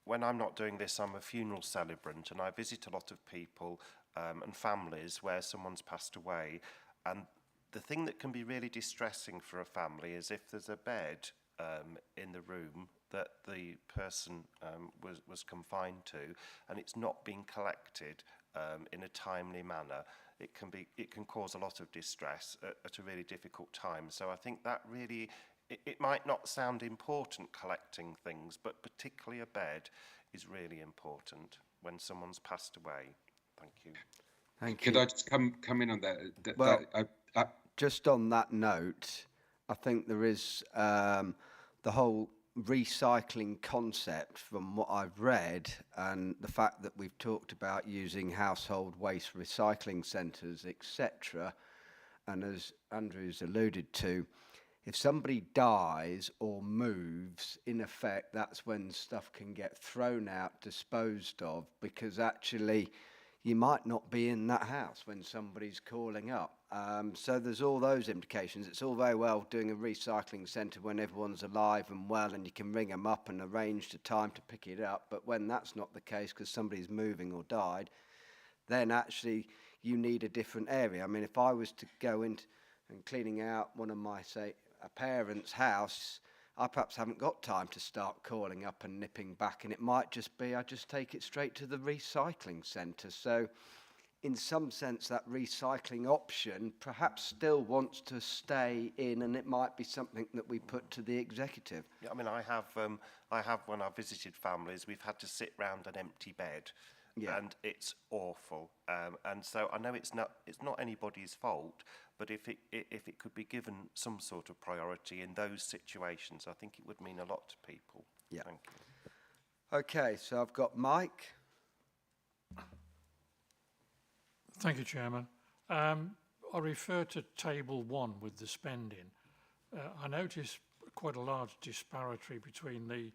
When I'm not doing this, I'm a funeral celebrant, and I visit a lot of people and families where someone's passed away. And the thing that can be really distressing for a family is if there's a bed in the room that the person was confined to, and it's not being collected in a timely manner. It can cause a lot of distress at a really difficult time. So I think that really, it might not sound important collecting things, but particularly a bed is really important when someone's passed away. Thank you. Thank you. Could I just come in on that? Well, just on that note, I think there is the whole recycling concept from what I've read, and the fact that we've talked about using household waste recycling centres, etc. And as Andrew's alluded to, if somebody dies or moves, in effect, that's when stuff can get thrown out, disposed of, because actually you might not be in that house when somebody's calling up. So there's all those implications. It's all very well doing a recycling centre when everyone's alive and well and you can ring them up and arrange the time to pick it up. But when that's not the case because somebody's moving or died, then actually you need a different area. I mean, if I was to go in and cleaning out one of my, say, a parent's house, I perhaps haven't got time to start calling up and nipping back, and it might just be I just take it straight to the recycling centre. So in some sense, that recycling option perhaps still wants to stay in, and it might be something that we put to the executive. Yeah, I mean, I have when I've visited families, we've had to sit round an empty bed, and it's awful. And so I know it's not anybody's fault, but if it could be given some sort of priority in those situations, I think it would mean a lot to people. Yeah. Thank you. Okay, so I've got Mike. Thank you, Chairman. I refer to Table 1 with the spending. I notice quite a large disparity between the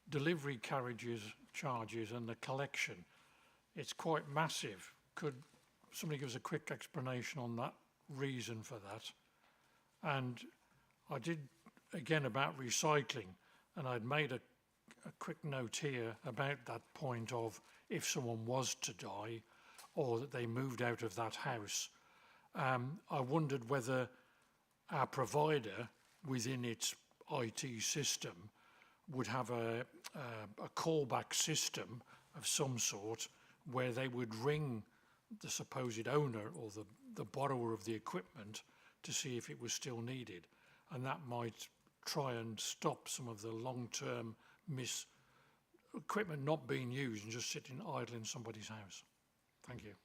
delivery carriages charges and the collection. It's quite massive. Could somebody give us a quick explanation on that reason for that? And I did, again, about recycling, and I'd made a quick note here about that point of if someone was to die, or that they moved out of that house. I wondered whether our provider within its IT system would have a callback system of some sort where they would ring the supposed owner or the borrower of the equipment to see if it was still needed. And that might try and stop some of the long-term equipment not being used and just sitting idle in somebody's house. Thank you.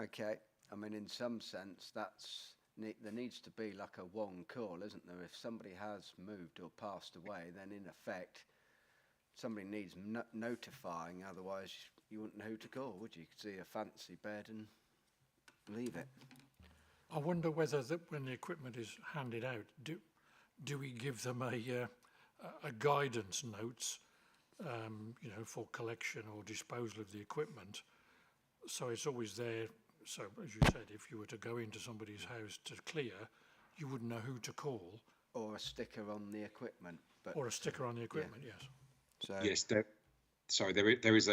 Okay, I mean, in some sense, there needs to be like a one call, isn't there? If somebody has moved or passed away, then in effect, somebody needs notifying, otherwise you wouldn't know who to call, would you? You could see a fancy bed and leave it. I wonder whether that when the equipment is handed out, do we give them a guidance notes, for collection or disposal of the equipment? So it's always there. So as you said, if you were to go into somebody's house to clear, you wouldn't know who to call. Or a sticker on the equipment. Or a sticker on the equipment, yes. So yes, there is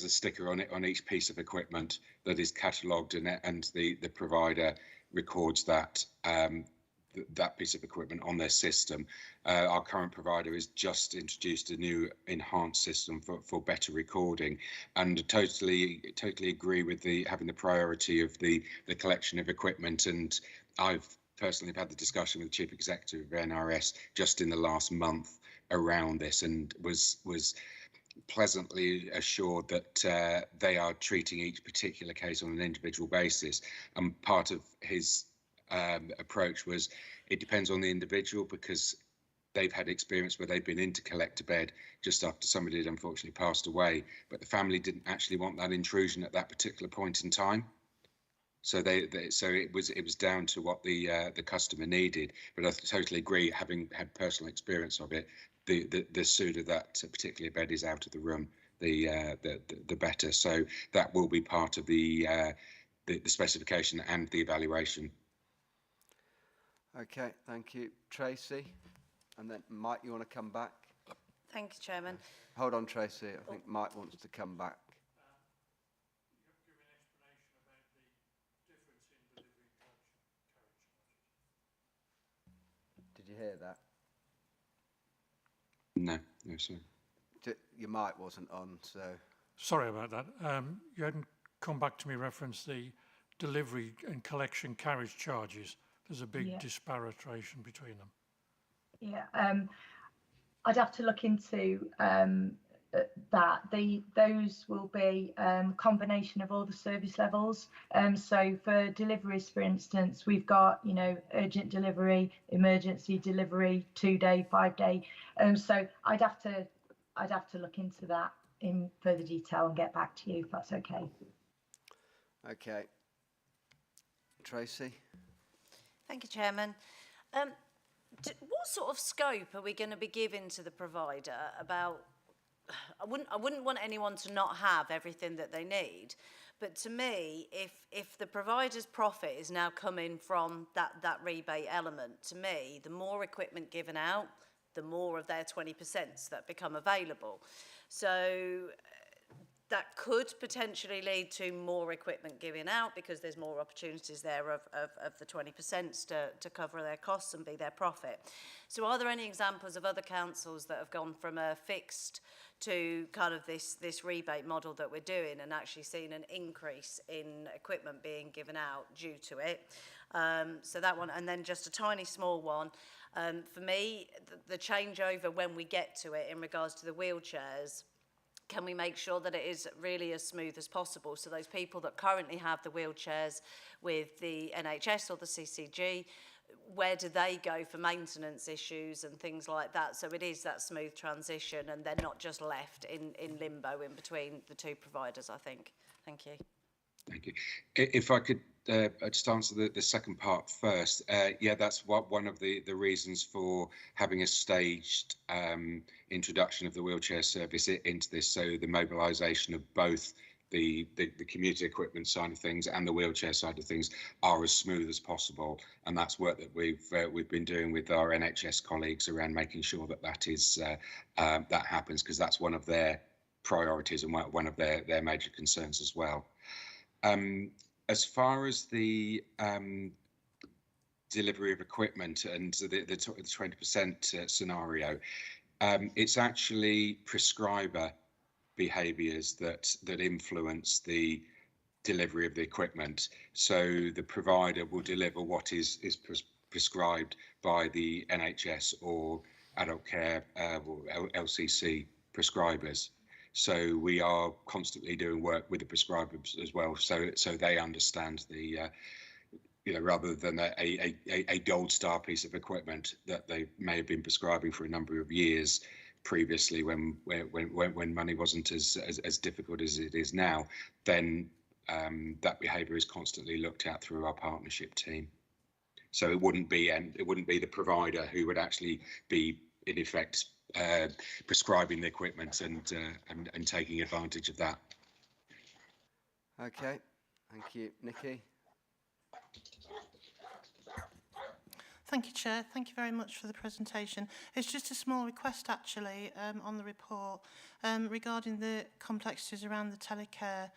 a sticker on it on each piece of equipment that is catalogued, and the provider records that that piece of equipment on their system. Our current provider has just introduced a new enhanced system for better recording, and totally agree with having the priority of the collection of equipment. And I've personally had the discussion with the Chief Executive of NRS just in the last month around this, and was pleasantly assured that they are treating each particular case on an individual basis. And part of his approach was it depends on the individual, because they've had experience where they've been in to collect a bed just after somebody had unfortunately passed away, but the family didn't actually want that intrusion at that particular point in time. So so it was down to what the customer needed. But I totally agree, having had personal experience of it, the sooner that particular bed is out of the room, the better. So that will be part of the specification and the evaluation. Okay, thank you. Tracy, and then Mike, you want to come back? Thank you, Chairman. Hold on, Tracy. I think Mike wants to come back. Did you hear that? No, sir. Your mic wasn't on, so... Sorry about that. You hadn't come back to me reference the delivery and collection carriage charges. There's a big disparation between them. Yeah, I'd have to look into that. Those will be combination of all the service levels. So for deliveries, for instance, we've got, you know, urgent delivery, emergency delivery, 2-day, 5-day. So I'd have to look into that in further detail and get back to you if that's okay. Okay. Tracy? Thank you, Chairman. What sort of scope are we going to be giving to the provider about? I wouldn't want anyone to not have everything that they need, but to me, if the provider's profit is now coming from that rebate element, to me, the more equipment given out, the more of their 20% that become available. So that could potentially lead to more equipment given out because there's more opportunities there of the 20% to cover their costs and be their profit. So are there any examples of other councils that have gone from a fixed to kind of this rebate model that we're doing and actually seen an increase in equipment being given out due to it? So that one, and then just a tiny small one. For me, the changeover when we get to it in regards to the wheelchairs, can we make sure that it is really as smooth as possible? So those people that currently have the wheelchairs with the NHS or the CCG, where do they go for maintenance issues and things like that? So it is that smooth transition and they're not just left in limbo in between the two providers, I think. Thank you. Thank you. If I could just answer the second part first. Yeah, that's one of the reasons for having a staged introduction of the wheelchair service into this. So the mobilisation of both the commuter equipment side of things and the wheelchair side of things are as smooth as possible. And that's work that we've been doing with our NHS colleagues around making sure that is that happens, because that's one of their priorities and one of their major concerns as well. As far as the delivery of equipment and the 20% scenario, it's actually prescriber behaviours that influence the delivery of the equipment. So the provider will deliver what is prescribed by the NHS or adult care or LCC prescribers. So we are constantly doing work with the prescribers as well, so they understand the, you know, rather than a gold star piece of equipment that they may have been prescribing for a number of years previously, when money wasn't as difficult as it is now, then that behaviour is constantly looked at through our partnership team. So it wouldn't be the provider who would actually be in effect prescribing the equipment and taking advantage of that. Okay, thank you. Nikki? Thank you, Chair. Thank you very much for the presentation. It's just a small request, actually, on the report regarding the complexities around the telecare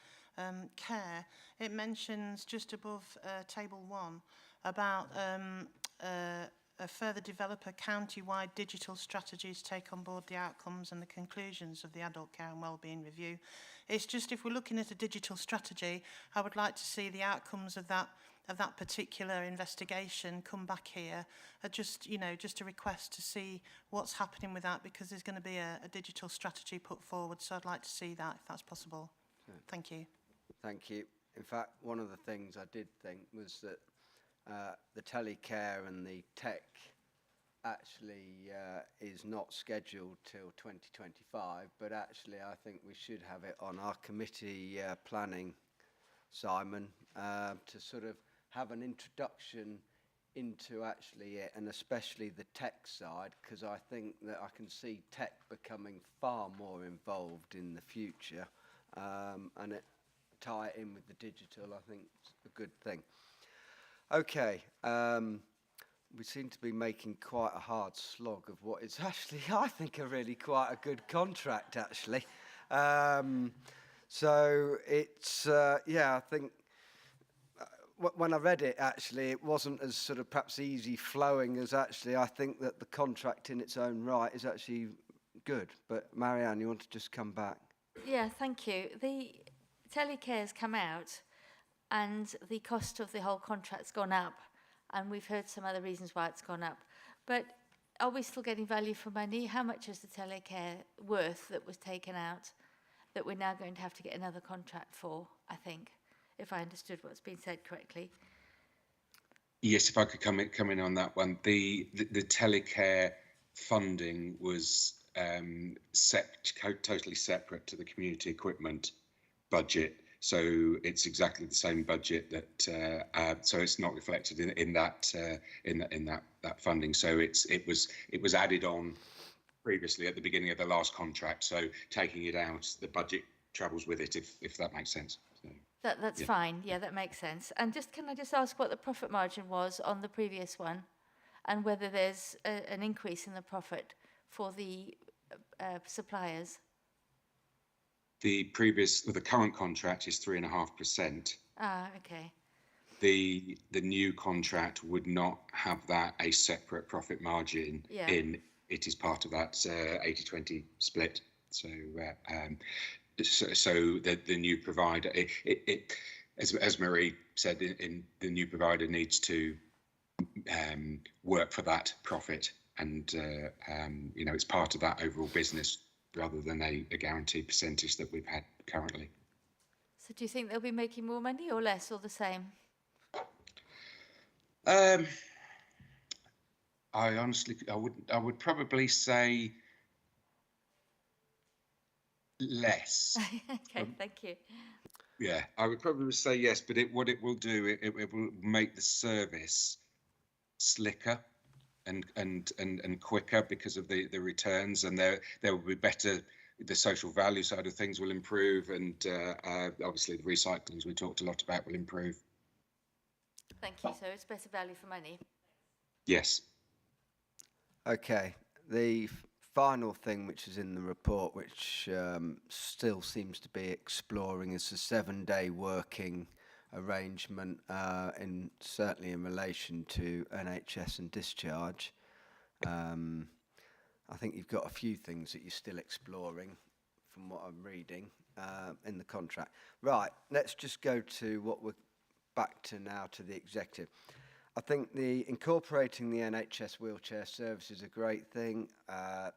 care. It mentions just above Table 1 about further develop a county-wide digital strategies, take on board the outcomes and the conclusions of the adult care and wellbeing review. It's just, if we're looking at a digital strategy, I would like to see the outcomes of that that particular investigation come back here. Just, you know, just a request to see what's happening with that, because there's going to be a digital strategy put forward. So I'd like to see that if that's possible. Thank you. Thank you. In fact, one of the things I did think was that the telecare and the tech actually is not scheduled till 2025, but actually I think we should have it on our committee planning, Simon, to sort of have an introduction into actually it, and especially the tech side, because I think that I can see tech becoming far more involved in the future, and it tie it in with the digital, I think it's a good thing. Okay, we seem to be making quite a hard slog of what is actually, I think, a really quite a good contract, actually. So it's, yeah, I think when I read it, actually, it wasn't as sort of perhaps easy flowing as actually I think that the contract in its own right is actually good. But Marianne, you want to just come back? Yeah, thank you. The telecare's come out and the cost of the whole contract's gone up, and we've heard some other reasons why it's gone up. But are we still getting value for money? How much is the telecare worth that was taken out that we're now going to have to get another contract for, I think, if I understood what's been said correctly? Yes, if I could come in on that one. The telecare funding was totally separate to the community equipment budget. So it's exactly the same budget that, so it's not reflected in that funding. So it was added on previously at the beginning of the last contract. So taking it out, the budget travels with it, if that makes sense. So, That's fine. Yeah, that makes sense. And can I just ask what the profit margin was on the previous one, and whether there's an increase in the profit for the suppliers? The current contract is 3.5%. Ah, okay. The new contract would not have that a separate profit margin in. It is part of that 80-20 split. So the new provider, as Marie said, the new provider needs to work for that profit, and you know, it's part of that overall business rather than a guaranteed percentage that we've had currently. So do you think they'll be making more money or less or the same? I would probably say less. Okay, thank you. Yeah, I would probably say yes, but what it will do, it will make the service slicker and quicker because of the returns, and there will be better. The social value side of things will improve, and obviously the recycling, as we talked a lot about, will improve. Thank you. So it's better value for money. Yes. Okay, the final thing which is in the report, which still seems to be exploring, is the 7-day working arrangement, certainly in relation to NHS and discharge. I think you've got a few things that you're still exploring from what I'm reading in the contract. Right, let's just go to what we're back to now, to the executive. I think incorporating the NHS wheelchair service is a great thing.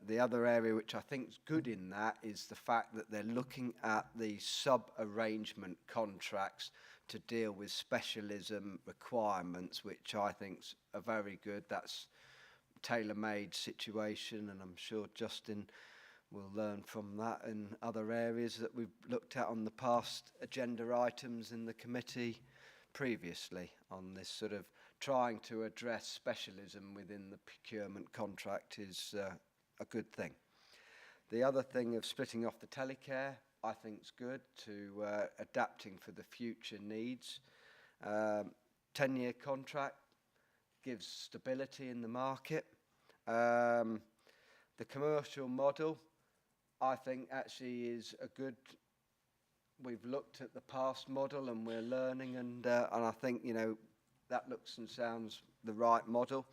The other area which I think is good in that is the fact that they're looking at the sub-arrangement contracts to deal with specialism requirements, which I think are very good. That's tailor-made situation, and I'm sure Justin will learn from that in other areas that we've looked at on the past agenda items in the committee previously, on this sort of trying to address specialism within the procurement contract is a good thing. The other thing of splitting off the telecare, I think is good, to adapting for the future needs. 10-year contract gives stability in the market. The commercial model, I think, actually is a good. We've looked at the past model and we're learning, and I think, you know, that looks and sounds the right model,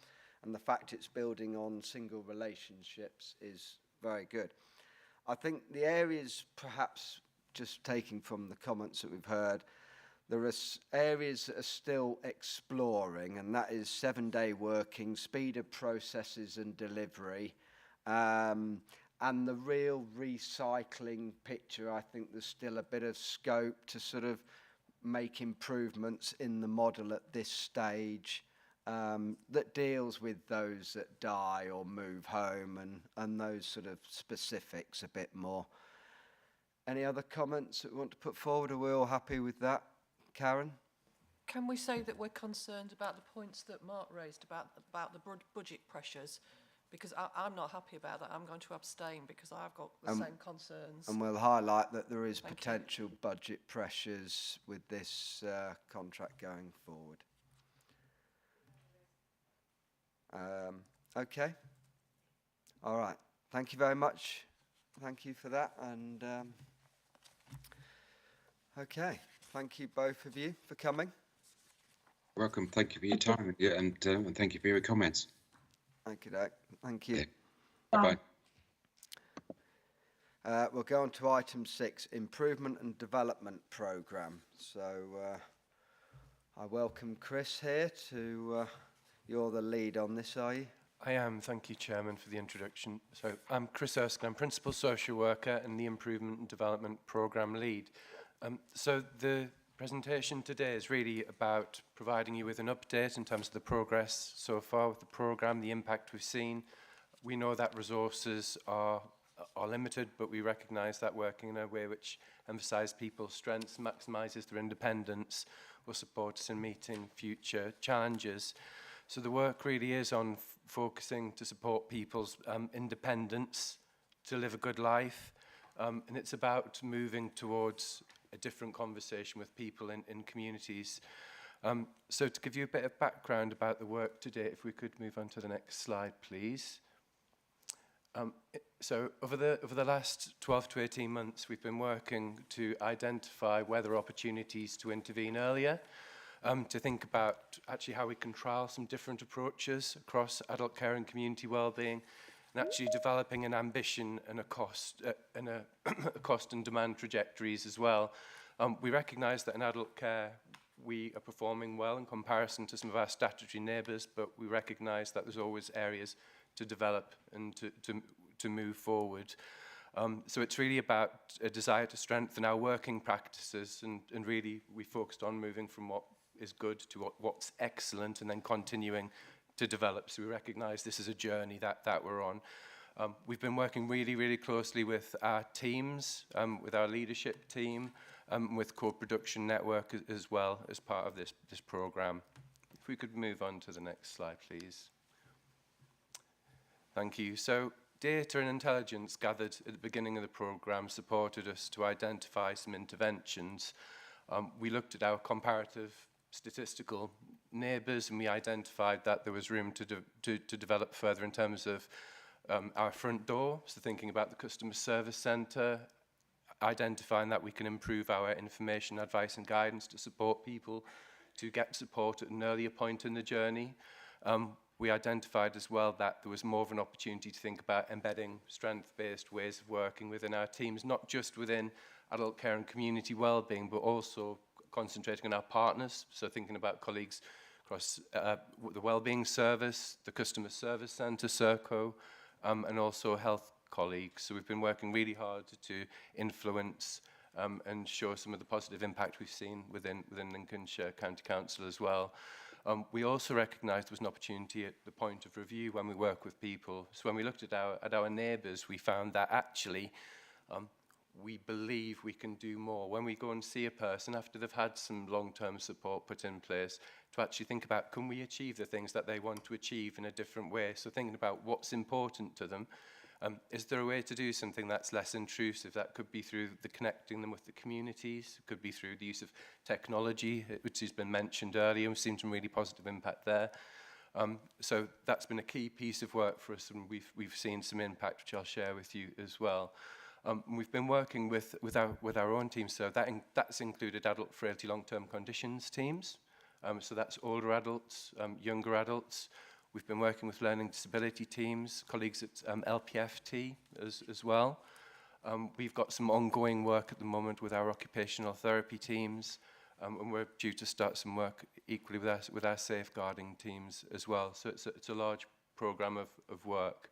and the fact it's building on single relationships is very good. I think the areas, perhaps just taking from the comments that we've heard, There are areas that are still exploring, and that is 7-day working, speed of processes and delivery, and the real recycling picture. I think there's still a bit of scope to sort of make improvements in the model at this stage, that deals with those that die or move home and those sort of specifics a bit more. Any other comments that we want to put forward? Are we all happy with that? Karen? Can we say that we're concerned about the points that Mark raised about the budget pressures? Because I'm not happy about that. I'm going to abstain because I've got the same concerns. And we'll highlight that there is potential budget pressures with this contract going forward. Okay. All right. Thank you very much. Thank you for that. And okay. Thank you, both of you, for coming. Welcome. Thank you for your time, and thank you for your comments. Thank you, Doc. Thank you. Yeah. Bye-bye. We'll go on to item 6, Improvement and Development Programme. So I welcome Chris here to, you're the lead on this, are you? I am. Thank you, Chairman, for the introduction. So I'm Chris Erskine. I'm Principal Social Worker and the Improvement and Development Programme Lead. So the presentation today is really about providing you with an update in terms of the progress so far with the programme, the impact we've seen. We know that resources are limited, but we recognise that working in a way which emphasises people's strengths, maximises their independence, will support us in meeting future challenges. So the work really is on focusing to support people's independence, to live a good life, and it's about moving towards a different conversation with people in communities. So to give you a bit of background about the work today, if we could move on to the next slide, please. So over the last 12 to 18 months, we've been working to identify where there are opportunities to intervene earlier, to think about actually how we can trial some different approaches across adult care and community wellbeing, and actually developing an ambition and a cost and demand trajectories as well. We recognise that in adult care we are performing well in comparison to some of our statutory neighbours, but we recognise that there's always areas to develop and to move forward. So it's really about a desire to strengthen our working practices, and really we focused on moving from what is good to what's excellent, and then continuing to develop. So we recognise this is a journey that we're on. We've been working really, really closely with our teams, with our leadership team, with co-production network as well as part of this programme. If we could move on to the next slide, please. Thank you. So data and intelligence gathered at the beginning of the programme supported us to identify some interventions. We looked at our comparative statistical neighbours, and we identified that there was room to develop further in terms of our front door, so thinking about the customer service centre, identifying that we can improve our information, advice and guidance to support people to get support at an earlier point in the journey. We identified as well that there was more of an opportunity to think about embedding strength-based ways of working within our teams, not just within adult care and community wellbeing, but also concentrating on our partners, so thinking about colleagues across the Wellbeing Service, the Customer Service Centre, Serco, and also health colleagues. So we've been working really hard to influence and show some of the positive impact we've seen within Lincolnshire County Council as well. We also recognised there was an opportunity at the point of review when we work with people. So when we looked at our neighbours, we found that actually we believe we can do more. When we go and see a person after they've had some long-term support put in place, to actually think about, can we achieve the things that they want to achieve in a different way? So thinking about what's important to them. Is there a way to do something that's less intrusive? That could be through the connecting them with the communities. It could be through the use of technology, which has been mentioned earlier. We've seen some really positive impact there. So that's been a key piece of work for us, and we've seen some impact, which I'll share with you as well. We've been working with our own teams, so that's included adult frailty long-term conditions teams. So that's older adults, younger adults. We've been working with learning disability teams, colleagues at LPFT as well. We've got some ongoing work at the moment with our occupational therapy teams, and we're due to start some work equally with our safeguarding teams as well. So it's a large programme of work.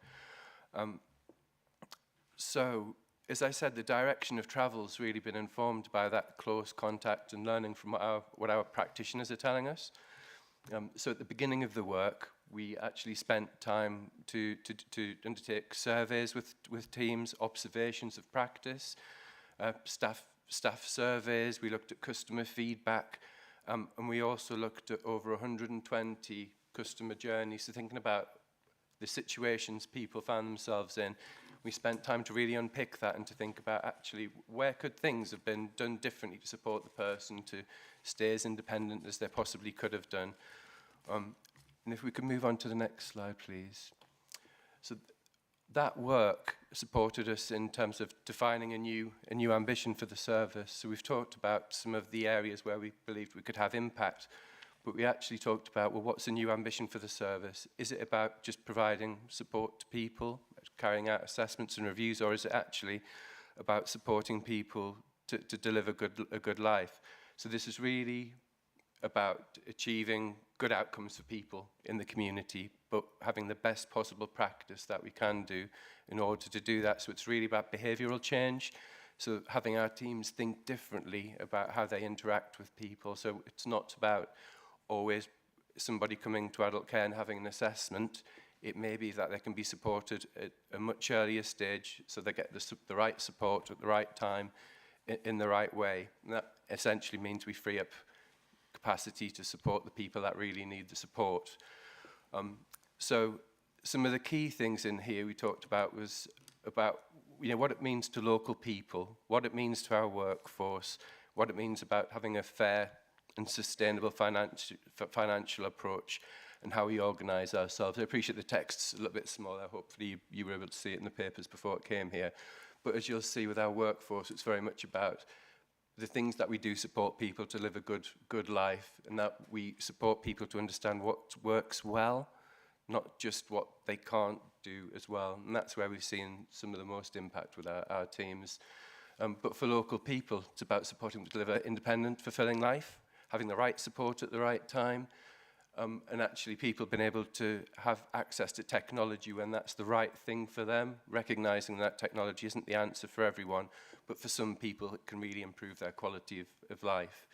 So, as I said, the direction of travel's really been informed by that close contact and learning from what our practitioners are telling us. So at the beginning of the work, we actually spent time to undertake surveys with teams, observations of practice, staff surveys. We looked at customer feedback, and we also looked at over 120 customer journeys. So thinking about the situations people found themselves in, we spent time to really unpick that and to think about actually where could things have been done differently to support the person to stay as independent as they possibly could have done. And if we could move on to the next slide, please. So that work supported us in terms of defining a new ambition for the service. So we've talked about some of the areas where we believed we could have impact, but we actually talked about, well, what's a new ambition for the service? Is it about just providing support to people, carrying out assessments and reviews, or is it actually about supporting people to deliver a good life? So this is really about achieving good outcomes for people in the community, but having the best possible practice that we can do in order to do that. So it's really about behavioural change. So having our teams think differently about how they interact with people. So it's not about always somebody coming to adult care and having an assessment. It may be that they can be supported at a much earlier stage so they get the right support at the right time in the right way. And that essentially means we free up capacity to support the people that really need the support. So some of the key things in here we talked about was about what it means to local people, what it means to our workforce, what it means about having a fair and sustainable financial approach, and how we organise ourselves. I appreciate the text's a little bit smaller. Hopefully you were able to see it in the papers before it came here. But as you'll see with our workforce, it's very much about the things that we do support people to live a good life, and that we support people to understand what works well, not just what they can't do as well. And that's where we've seen some of the most impact with our teams. But for local people, it's about supporting them to live an independent, fulfilling life, having the right support at the right time, and actually people being able to have access to technology when that's the right thing for them, recognising that technology isn't the answer for everyone, but for some people it can really improve their quality of life.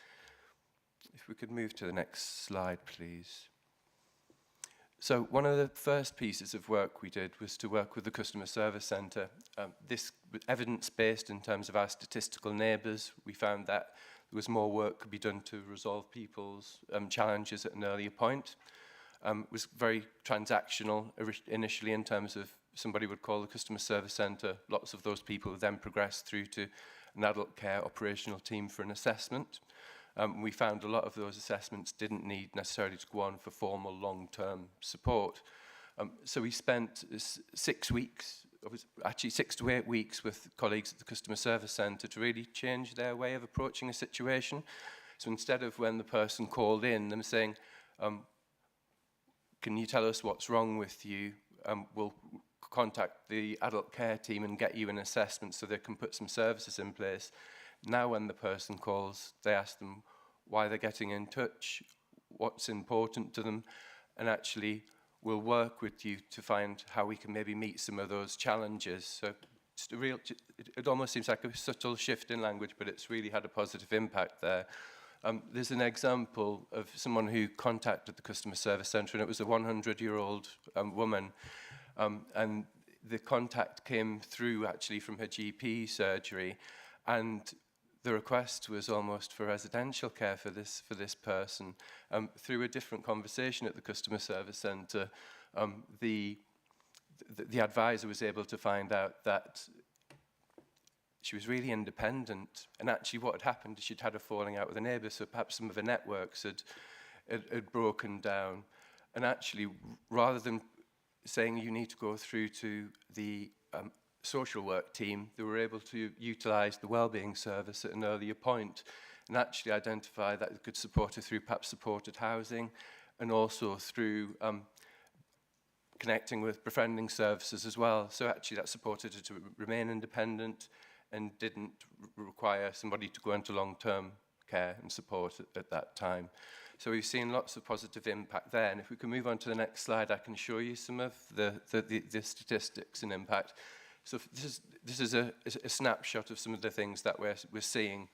If we could move to the next slide, please. So one of the first pieces of work we did was to work with the Customer Service Centre. This was evidence-based in terms of our statistical neighbours. We found that there was more work could be done to resolve people's challenges at an earlier point. It was very transactional initially in terms of somebody would call the Customer Service Centre. Lots of those people would then progress through to an adult care operational team for an assessment. We found a lot of those assessments didn't need necessarily to go on for formal long-term support. So we spent 6 weeks, actually 6 to 8 weeks with colleagues at the Customer Service Centre to really change their way of approaching a situation. So instead of when the person called in, them saying, can you tell us what's wrong with you? We'll contact the adult care team and get you an assessment so they can put some services in place. Now when the person calls, they ask them why they're getting in touch, what's important to them, and actually we'll work with you to find how we can maybe meet some of those challenges. So just it almost seems like a subtle shift in language, but it's really had a positive impact there. There's an example of someone who contacted the Customer Service Centre, and it was a 100-year-old woman, and the contact came through actually from her GP surgery, and the request was almost for residential care for this person. Through a different conversation at the Customer Service Centre, the advisor was able to find out that she was really independent, and actually what had happened is she'd had a falling out with a neighbour, so perhaps some of her networks had broken down. And actually, rather than saying you need to go through to the social work team, they were able to utilise the wellbeing service at an earlier point and actually identify that it could support her through perhaps supported housing, and also through connecting with befriending services as well. So actually that supported her to remain independent and didn't require somebody to go into long-term care and support at that time. So we've seen lots of positive impact there. And if we can move on to the next slide, I can show you some of the statistics and impact. So this is a snapshot of some of the things that we're seeing.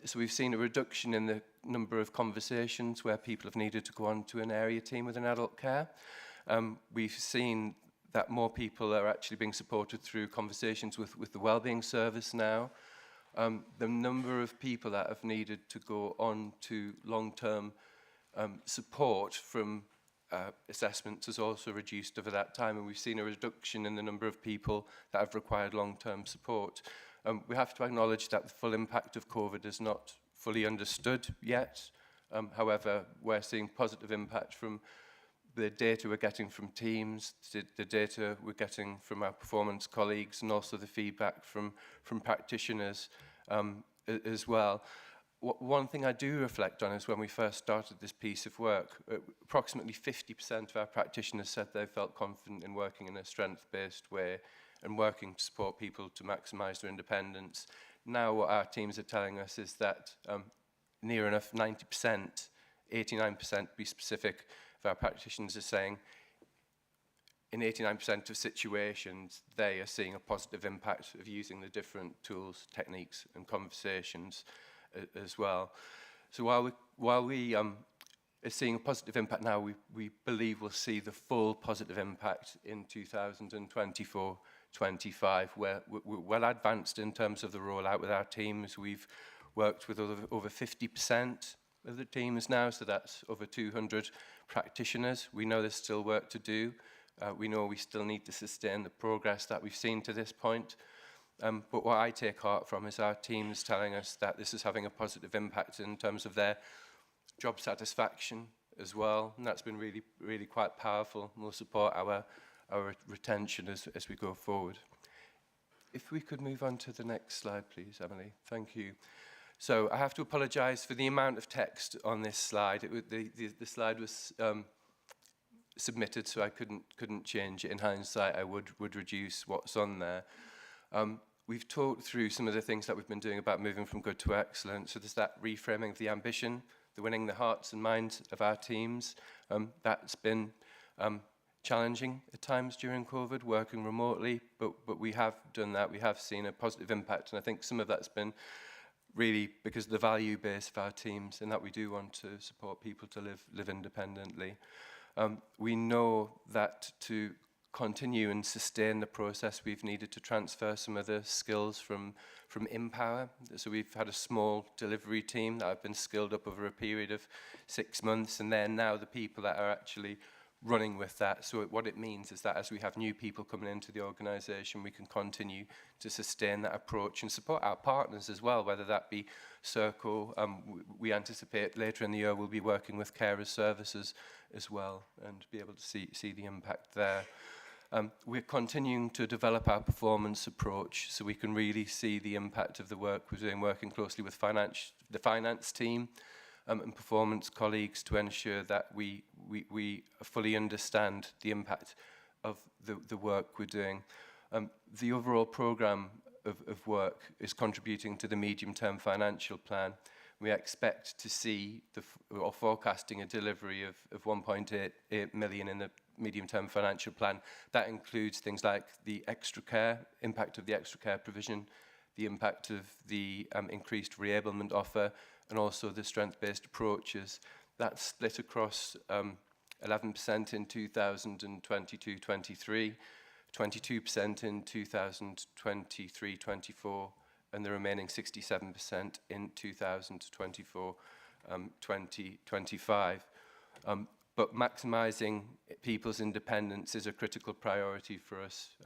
So we've seen a reduction in the number of conversations where people have needed to go on to an area team within adult care. We've seen that more people are actually being supported through conversations with the Wellbeing Service now. The number of people that have needed to go on to long-term support from assessments has also reduced over that time, and we've seen a reduction in the number of people that have required long-term support. We have to acknowledge that the full impact of COVID is not fully understood yet. However, we're seeing positive impact from the data we're getting from teams, the data we're getting from our performance colleagues, and also the feedback from practitioners as well. One thing I do reflect on is when we first started this piece of work, approximately 50% of our practitioners said they felt confident in working in a strength-based way and working to support people to maximise their independence. Now what our teams are telling us is that near enough 90%, 89% to be specific, of our practitioners are saying in 89% of situations they are seeing a positive impact of using the different tools, techniques and conversations as well. So while we are seeing a positive impact now, we believe we'll see the full positive impact in 2024-25, where we're well advanced in terms of the rollout with our teams. We've worked with over 50% of the teams now, so that's over 200 practitioners. We know there's still work to do. We know we still need to sustain the progress that we've seen to this point. But what I take heart from is our teams telling us that this is having a positive impact in terms of their job satisfaction as well. And that's been really, really quite powerful. And will support our retention as we go forward. If we could move on to the next slide, please, Emily. Thank you. So I have to apologise for the amount of text on this slide. The slide was submitted, so I couldn't change it. In hindsight, I would reduce what's on there. We've talked through some of the things that we've been doing about moving from good to excellent. So there's that reframing of the ambition, the winning the hearts and minds of our teams. That's been challenging at times during COVID, working remotely, but we have done that. We have seen a positive impact, and I think some of that's been really because of the value base of our teams, and that we do want to support people to live independently. We know that to continue and sustain the process, we've needed to transfer some of the skills from Empower. So we've had a small delivery team that have been skilled up over a period of 6 months, and they're now the people that are actually running with that. So what it means is that as we have new people coming into the organisation, we can continue to sustain that approach and support our partners as well, whether that be Serco. We anticipate later in the year we'll be working with carers services as well and be able to see the impact there. We're continuing to develop our performance approach so we can really see the impact of the work we're doing, working closely with the finance team and performance colleagues to ensure that we fully understand the impact of the work we're doing. The overall programme of work is contributing to the medium-term financial plan. We expect to see or forecasting a delivery of 1.8 million in the medium-term financial plan. That includes things like the extra care, impact of the extra care provision, the impact of the increased reablement offer, and also the strength-based approaches. That's split across 11% in 2022-23, 22% in 2023-24, and the remaining 67% in 2024-2025. But maximising people's independence is a critical priority for us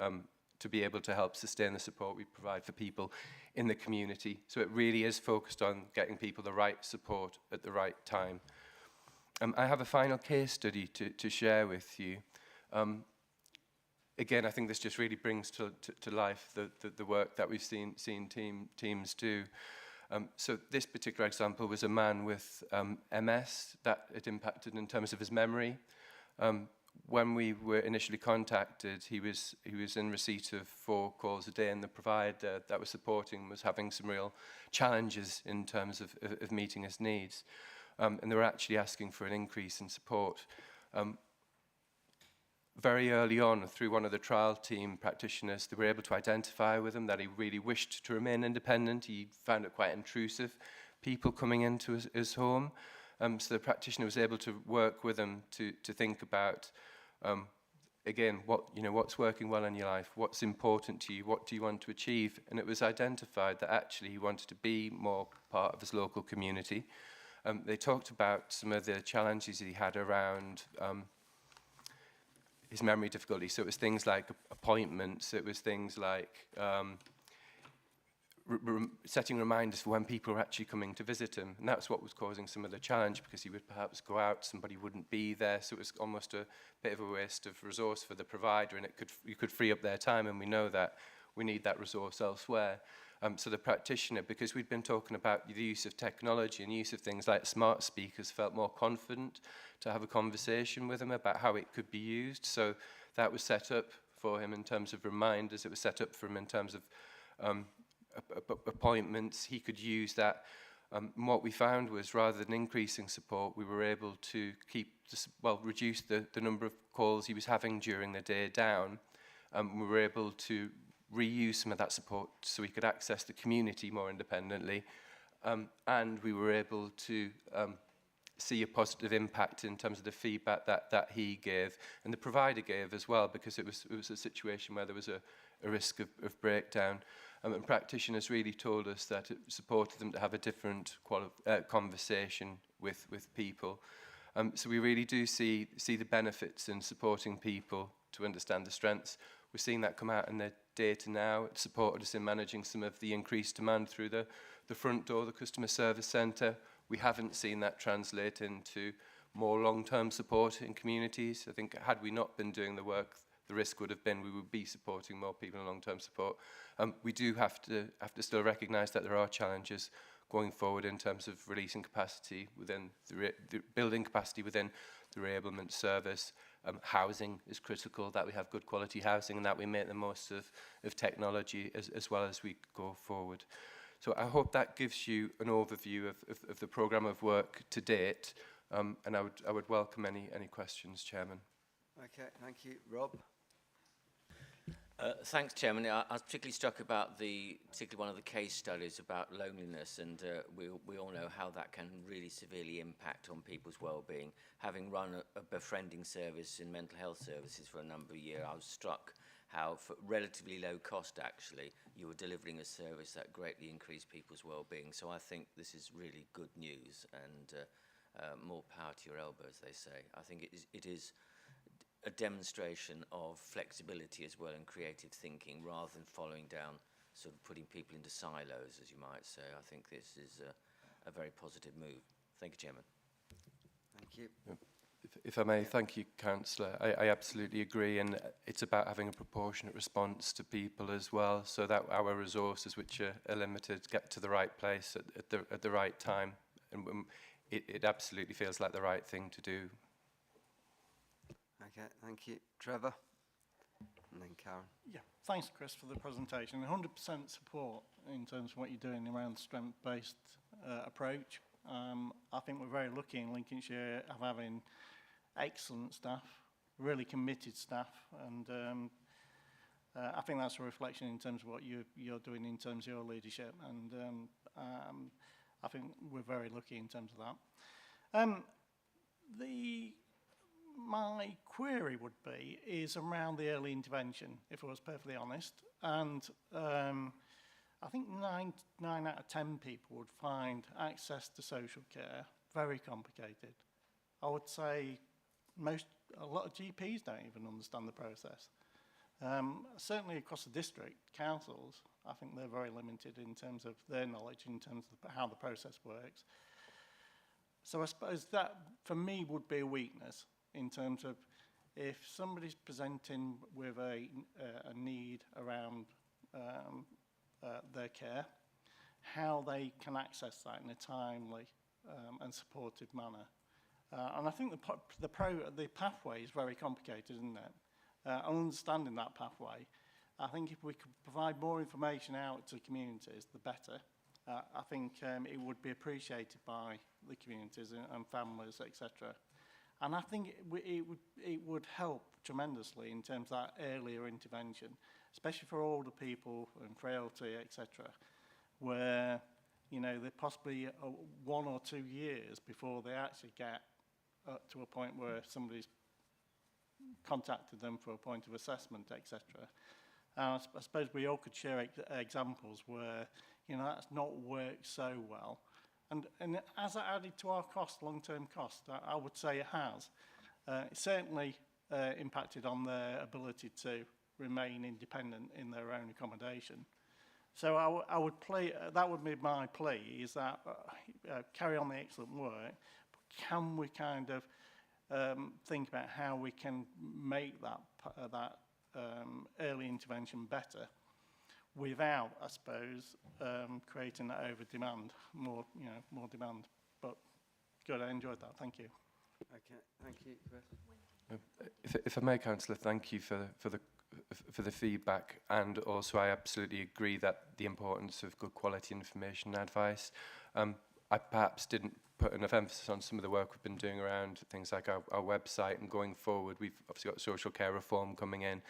to be able to help sustain the support we provide for people in the community. So it really is focused on getting people the right support at the right time. I have a final case study to share with you. Again, I think this just really brings to life the work that we've seen teams do. So this particular example was a man with MS that it impacted in terms of his memory. when we were initially contacted, he was in receipt of 4 calls a day, and the provider that was supporting was having some real challenges in terms of meeting his needs. And they were actually asking for an increase in support. Very early on, through one of the trial team practitioners, they were able to identify with him that he really wished to remain independent. He found it quite intrusive, people coming into his home. So the practitioner was able to work with him to think about, again, what's working well in your life, what's important to you, what do you want to achieve? And it was identified that actually he wanted to be more part of his local community. They talked about some of the challenges he had around his memory difficulty. So it was things like appointments, it was things like setting reminders for when people were actually coming to visit him. And that's what was causing some of the challenge, because he would perhaps go out, somebody wouldn't be there, so it was almost a bit of a waste of resource for the provider, and you could free up their time, and we know that we need that resource elsewhere. So the practitioner, because we'd been talking about the use of technology and use of things like smart speakers, felt more confident to have a conversation with him about how it could be used. So that was set up for him in terms of reminders. It was set up for him in terms of appointments. He could use that. And what we found was, rather than increasing support, we were able to reduce the number of calls he was having during the day down. We were able to reuse some of that support so we could access the community more independently, and we were able to see a positive impact in terms of the feedback that he gave and the provider gave as well, because it was a situation where there was a risk of breakdown, and practitioners really told us that it supported them to have a different conversation with people. So we really do see the benefits in supporting people to understand the strengths. We're seeing that come out in the data now. It supported us in managing some of the increased demand through the front door, the customer service centre. We haven't seen that translate into more long-term support in communities. I think had we not been doing the work, the risk would have been we would be supporting more people in long-term support. We do have to still recognise that there are challenges going forward in terms of releasing capacity within the building capacity within the reablement service. Housing is critical, that we have good quality housing and that we make the most of technology as well as we go forward. So I hope that gives you an overview of the programme of work to date, and I would welcome any questions, Chairman. Okay, thank you. Rob? Thanks, Chairman. I was particularly struck about particularly one of the case studies about loneliness, and we all know how that can really severely impact on people's well-being. Having run a befriending service in mental health services for a number of years, I was struck how, for relatively low cost, actually, you were delivering a service that greatly increased people's well-being. So I think this is really good news, and more power to your elbow, as they say. I think it is a demonstration of flexibility as well and creative thinking, rather than following down, sort of putting people into silos, as you might say. I think this is a very positive move. Thank you, Chairman. Thank you. If I may, thank you, Councillor. I absolutely agree, and it's about having a proportionate response to people as well, so that our resources, which are limited, get to the right place at the right time. And it absolutely feels like the right thing to do. Okay, thank you. Trevor? And then Karen. Yeah, thanks, Chris, for the presentation. 100% support in terms of what you're doing around the strength-based approach. I think we're very lucky in Lincolnshire of having excellent staff, really committed staff, and I think that's a reflection in terms of what you're doing in terms of your leadership, and I think we're very lucky in terms of that. My query would be is around the early intervention, if I was perfectly honest, and I think 9 out of 10 people would find access to social care very complicated. I would say a lot of GPs don't even understand the process. Certainly across the district councils, I think they're very limited in terms of their knowledge, in terms of how the process works. So I suppose that, for me, would be a weakness in terms of if somebody's presenting with a need around their care, how they can access that in a timely and supportive manner. And I think the pathway is very complicated, isn't it? Understanding that pathway, I think if we could provide more information out to communities, the better. I think it would be appreciated by the communities and families, etc. And I think it would help tremendously in terms of that earlier intervention, especially for older people and frailty, etc., where, you know, they're possibly 1 or 2 years before they actually get up to a point where somebody's contacted them for a point of assessment, etc. I suppose we all could share examples where, you know, that's not worked so well. And has that added to our cost, long-term cost? I would say it has. It certainly impacted on their ability to remain independent in their own accommodation. So I would play, that would be my plea, is that carry on the excellent work, but can we kind of think about how we can make that early intervention better without, I suppose, creating that over demand, more demand. But good, I enjoyed that. Thank you. Okay, thank you, Chris. If I may, Councillor, thank you for the feedback, and also I absolutely agree that the importance of good quality information and advice. I perhaps didn't put enough emphasis on some of the work we've been doing around things like our website, and going forward we've obviously got social care reform coming in.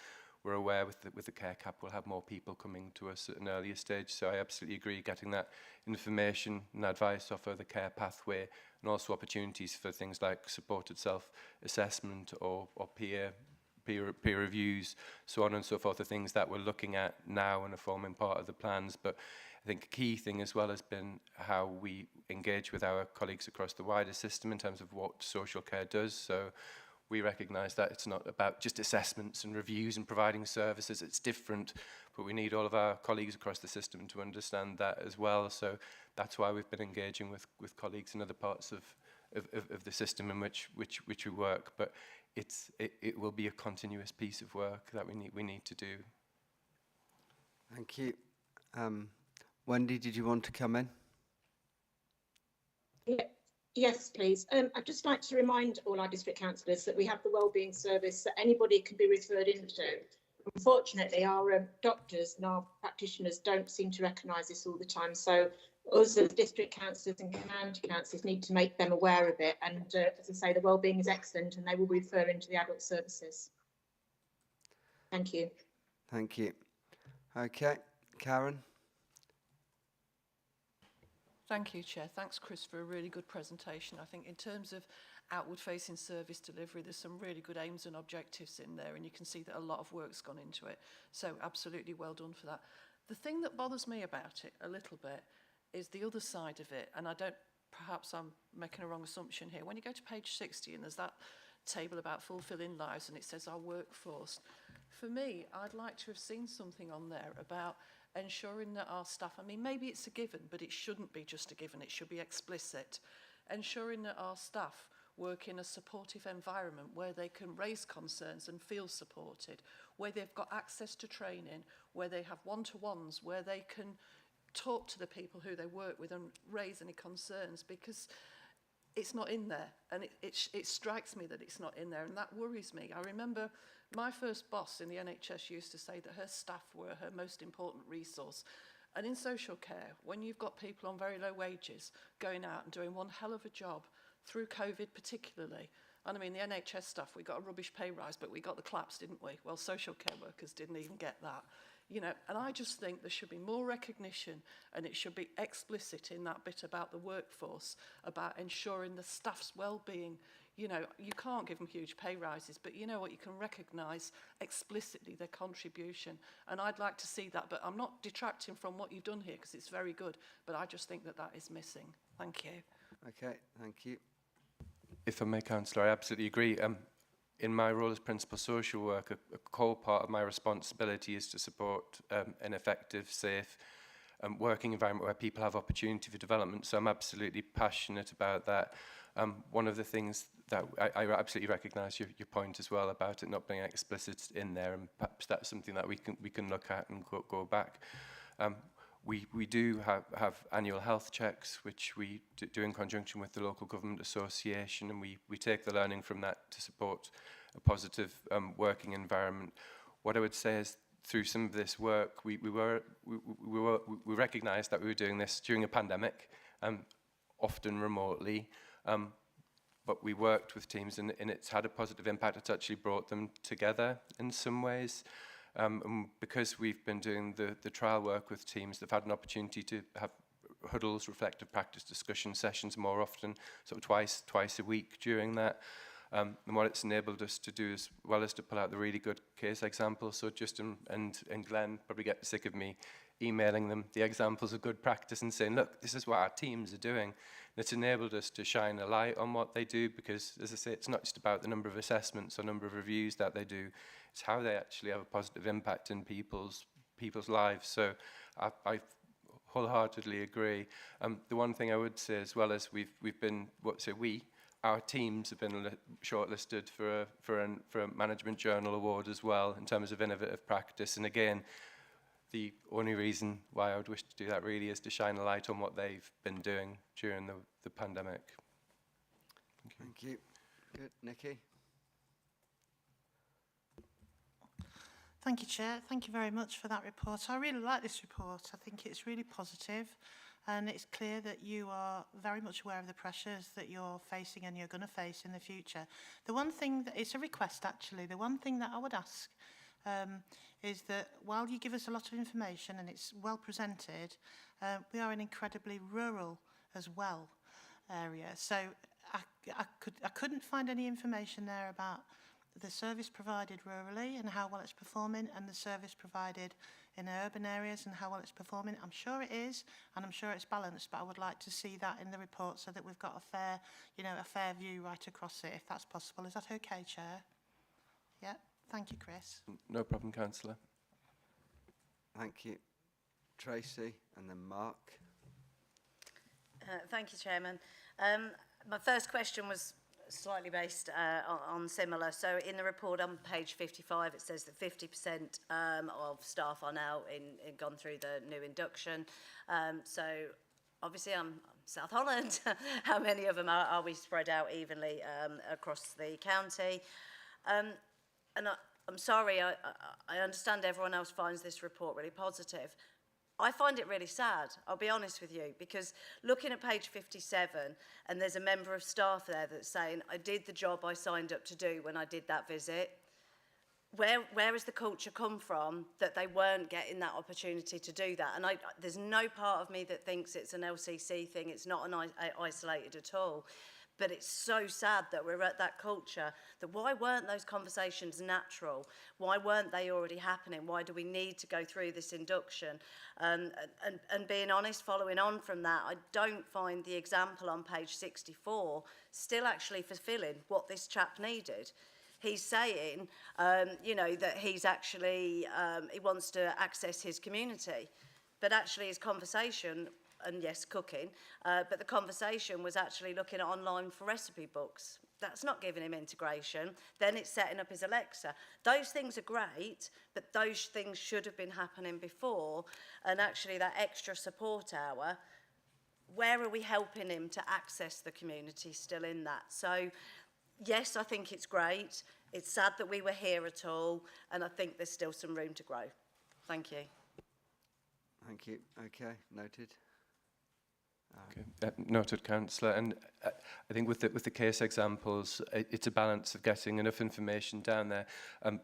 We're aware with the care cap we'll have more people coming to us at an earlier stage, so I absolutely agree getting that information and advice off of the care pathway, and also opportunities for things like supported self-assessment or peer reviews, so on and so forth, the things that we're looking at now and are forming part of the plans. But I think a key thing as well has been how we engage with our colleagues across the wider system in terms of what social care does. So we recognise that it's not about just assessments and reviews and providing services, it's different, but we need all of our colleagues across the system to understand that as well. So that's why we've been engaging with colleagues in other parts of the system in which we work. But it will be a continuous piece of work that we need to do. Thank you. Wendy, did you want to come in? Yeah. Yes, please. I'd just like to remind all our district councillors that we have the wellbeing service that anybody can be referred into. Unfortunately, our doctors and our practitioners don't seem to recognise this all the time. So us as district councillors and county councillors need to make them aware of it. And as I say, the wellbeing is excellent and they will refer into the adult services. Thank you. Thank you. Okay, Karen. Thank you, Chair. Thanks, Chris, for a really good presentation. I think in terms of outward-facing service delivery, there's some really good aims and objectives in there, and you can see that a lot of work's gone into it. So absolutely well done for that. The thing that bothers me about it a little bit is the other side of it, and perhaps I'm making a wrong assumption here. When you go to page 60 and there's that table about fulfilling lives and it says our workforce, for me, I'd like to have seen something on there about ensuring that our staff, I mean, maybe it's a given, but it shouldn't be just a given, it should be explicit. Ensuring that our staff work in a supportive environment where they can raise concerns and feel supported, where they've got access to training, where they have one-to-ones, where they can talk to the people who they work with and raise any concerns, because it's not in there, and it strikes me that it's not in there, and that worries me. I remember my first boss in the NHS used to say that her staff were her most important resource. And in social care, when you've got people on very low wages going out and doing one hell of a job, through COVID particularly, and I mean the NHS staff, we got a rubbish pay rise, but we got the claps, didn't we? Well, social care workers didn't even get that. You know, and I just think there should be more recognition, and it should be explicit in that bit about the workforce, about ensuring the staff's well-being. You know, you can't give them huge pay rises, but you know what, you can recognise explicitly their contribution. And I'd like to see that, but I'm not detracting from what you've done here because it's very good, but I just think that that is missing. Thank you. Okay, thank you. If I may, Councillor, I absolutely agree. In my role as principal social worker, a core part of my responsibility is to support an effective, safe working environment where people have opportunity for development. So I'm absolutely passionate about that. One of the things that I absolutely recognise your point as well about it not being explicit in there, and perhaps that's something that we can look at and go back. We do have annual health checks, which we do in conjunction with the local government association, and we take the learning from that to support a positive working environment. What I would say is, through some of this work, we recognised that we were doing this during a pandemic, often remotely, but we worked with teams, and it's had a positive impact. It's actually brought them together in some ways. And because we've been doing the trial work with teams, they've had an opportunity to have huddles, reflective practice discussion sessions more often, sort of twice a week during that. And what it's enabled us to do, as well as to pull out the really good case examples. So Justin and Glenn probably get sick of me emailing them the examples of good practice and saying, look, this is what our teams are doing. And it's enabled us to shine a light on what they do, because, as I say, it's not just about the number of assessments or number of reviews that they do. It's how they actually have a positive impact in people's lives. So I wholeheartedly agree. The one thing I would say, as well, as we've been, our teams have been shortlisted for a management journal award as well in terms of innovative practice. And again, the only reason why I would wish to do that really is to shine a light on what they've been doing during the pandemic. Thank you. Good. Nikki? Thank you, Chair. Thank you very much for that report. I really like this report. I think it's really positive, and it's clear that you are very much aware of the pressures that you're facing and you're going to face in the future. The one thing that, it's a request actually, the one thing that I would ask is that while you give us a lot of information and it's well presented, we are an incredibly rural as well area. So I couldn't find any information there about the service provided rurally and how well it's performing, and the service provided in urban areas and how well it's performing. I'm sure it is, and I'm sure it's balanced, but I would like to see that in the report so that we've got a fair view right across it, if that's possible. Is that okay, Chair? Yeah. Thank you, Chris. No problem, Councillor. Thank you. Tracy, and then Mark. Thank you, Chairman. My first question was slightly based on similar. So in the report on page 55, it says that 50% of staff are now gone through the new induction. So obviously I'm South Holland. How many of them are we spread out evenly across the county? And I'm sorry, I understand everyone else finds this report really positive. I find it really sad, I'll be honest with you, because looking at page 57, and there's a member of staff there that's saying, I did the job I signed up to do when I did that visit. Where has the culture come from that they weren't getting that opportunity to do that? And there's no part of me that thinks it's an LCC thing, it's not isolated at all. But it's so sad that we're at that culture, that why weren't those conversations natural? Why weren't they already happening? Why do we need to go through this induction? And being honest, following on from that, I don't find the example on page 64 still actually fulfilling what this chap needed. He's saying, that he's actually, he wants to access his community, but actually his conversation, and yes, cooking, but the conversation was actually looking at online for recipe books. That's not giving him integration. Then it's setting up his Alexa. Those things are great, but those things should have been happening before. And actually that extra support hour, where are we helping him to access the community still in that? So yes, I think it's great. It's sad that we were here at all, and I think there's still some room to grow. Thank you. Thank you. Okay, noted. Okay. Noted, Councillor. And I think with the case examples, it's a balance of getting enough information down there.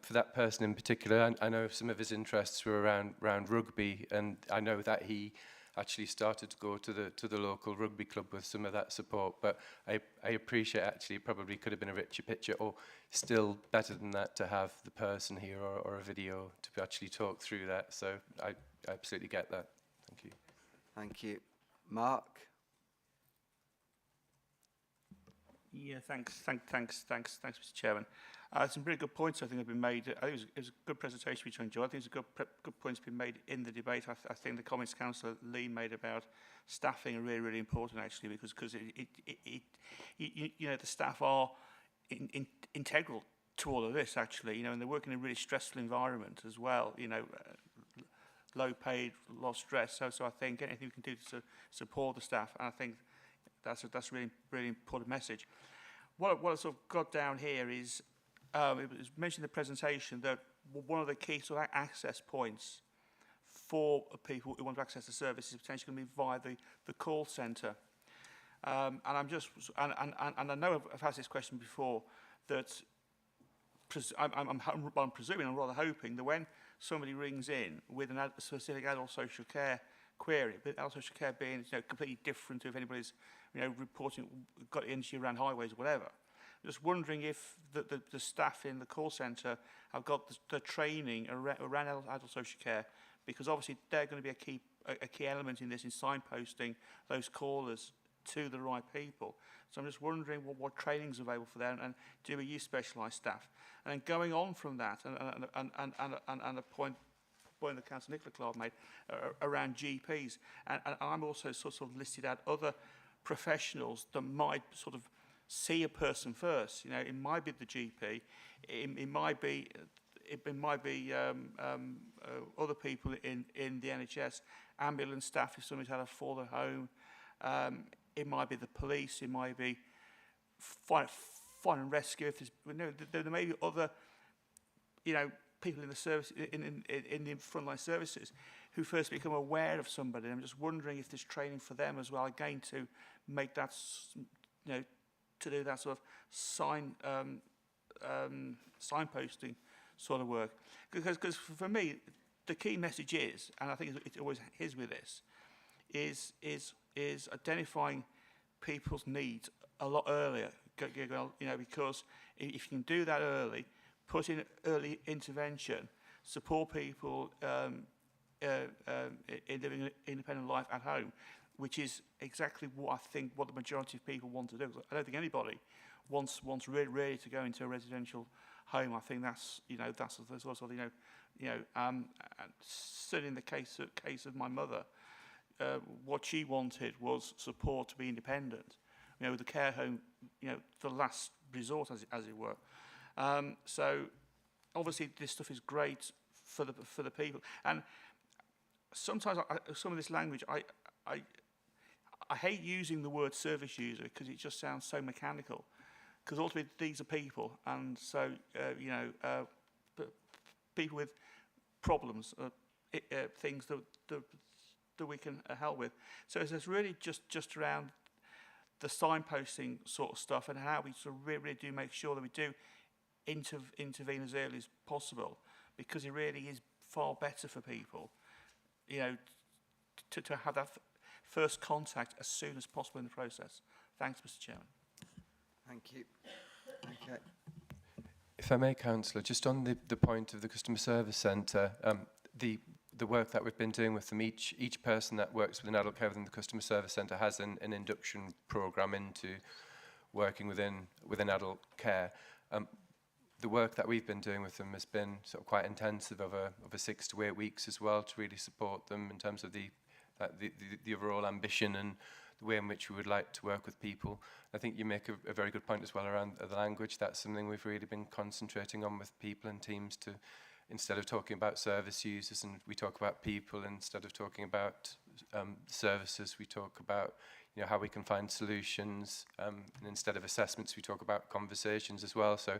For that person in particular, I know some of his interests were around rugby, and I know that he actually started to go to the local rugby club with some of that support. But I appreciate actually it probably could have been a richer picture, or still better than that, to have the person here or a video to actually talk through that. So I absolutely get that. Thank you. Thank you. Mark? Yeah, thanks, Mr. Chairman. Some really good points I think have been made. I think it was a good presentation which I enjoyed. I think there's good points been made in the debate. I think the comments Councillor Lee made about staffing are really, really important actually, because the staff are integral to all of this actually, and they work in a really stressful environment as well. low paid, a lot of stress. So I think anything we can do to support the staff, and I think that's a really, really important message. What I sort of got down here is, it was mentioned in the presentation that one of the key sort of access points for people who want to access the service is potentially going to be via the call centre. And I'm just, and I know I've asked this question before, that I'm presuming, I'm rather hoping that when somebody rings in with a specific adult social care query, but adult social care being completely different to if anybody's reporting got injury around highways or whatever. I'm just wondering if the staff in the call centre have got the training around adult social care, because obviously they're going to be a key element in this, in signposting those callers to the right people. So I'm just wondering what training is available for them, and do we use specialised staff? And then going on from that, and a point that Councillor Nicola Clark made around GPs, and I'm also sort of listed out other professionals that might sort of see a person first. It might be the GP, it might be other people in the NHS, ambulance staff if somebody's had a fall at home. It might be the police. It might be fire and rescue. If there may be other, people in the service in the frontline services who first become aware of somebody. I'm just wondering if there's training for them as well, again, to make that, to do that sort of signposting sort of work. Because for me, the key message is, and I think it always is with this, is identifying people's needs a lot earlier. Because if you can do that early, put in early intervention, support people in living an independent life at home, which is exactly what the majority of people want to do. I don't think anybody wants really to go into a residential home. I think that's also certainly in the case of my mother. What she wanted was support to be independent. The care home, the last resort, as it were. So obviously this stuff is great for the people. And sometimes some of this language, I hate using the word service user because it just sounds so mechanical. Because ultimately these are people, and so people with problems, things that we can help with. So it's really just around the signposting sort of stuff, and how we sort of really do make sure that we do intervene as early as possible, because it really is far better for people, to have that first contact as soon as possible in the process. Thanks, Mr. Chairman. Thank you. Okay. If I may, Councillor, just on the point of the customer service centre, the work that we've been doing with them, each person that works within adult care within the customer service centre has an induction programme into working within adult care. The work that we've been doing with them has been sort of quite intensive over 6 to 8 weeks as well, to really support them in terms of the overall ambition and the way in which we would like to work with people. I think you make a very good point as well around the language. That's something we've really been concentrating on with people and teams, to instead of talking about service users, and we talk about people, instead of talking about services, we talk about how we can find solutions, and instead of assessments, we talk about conversations as well. So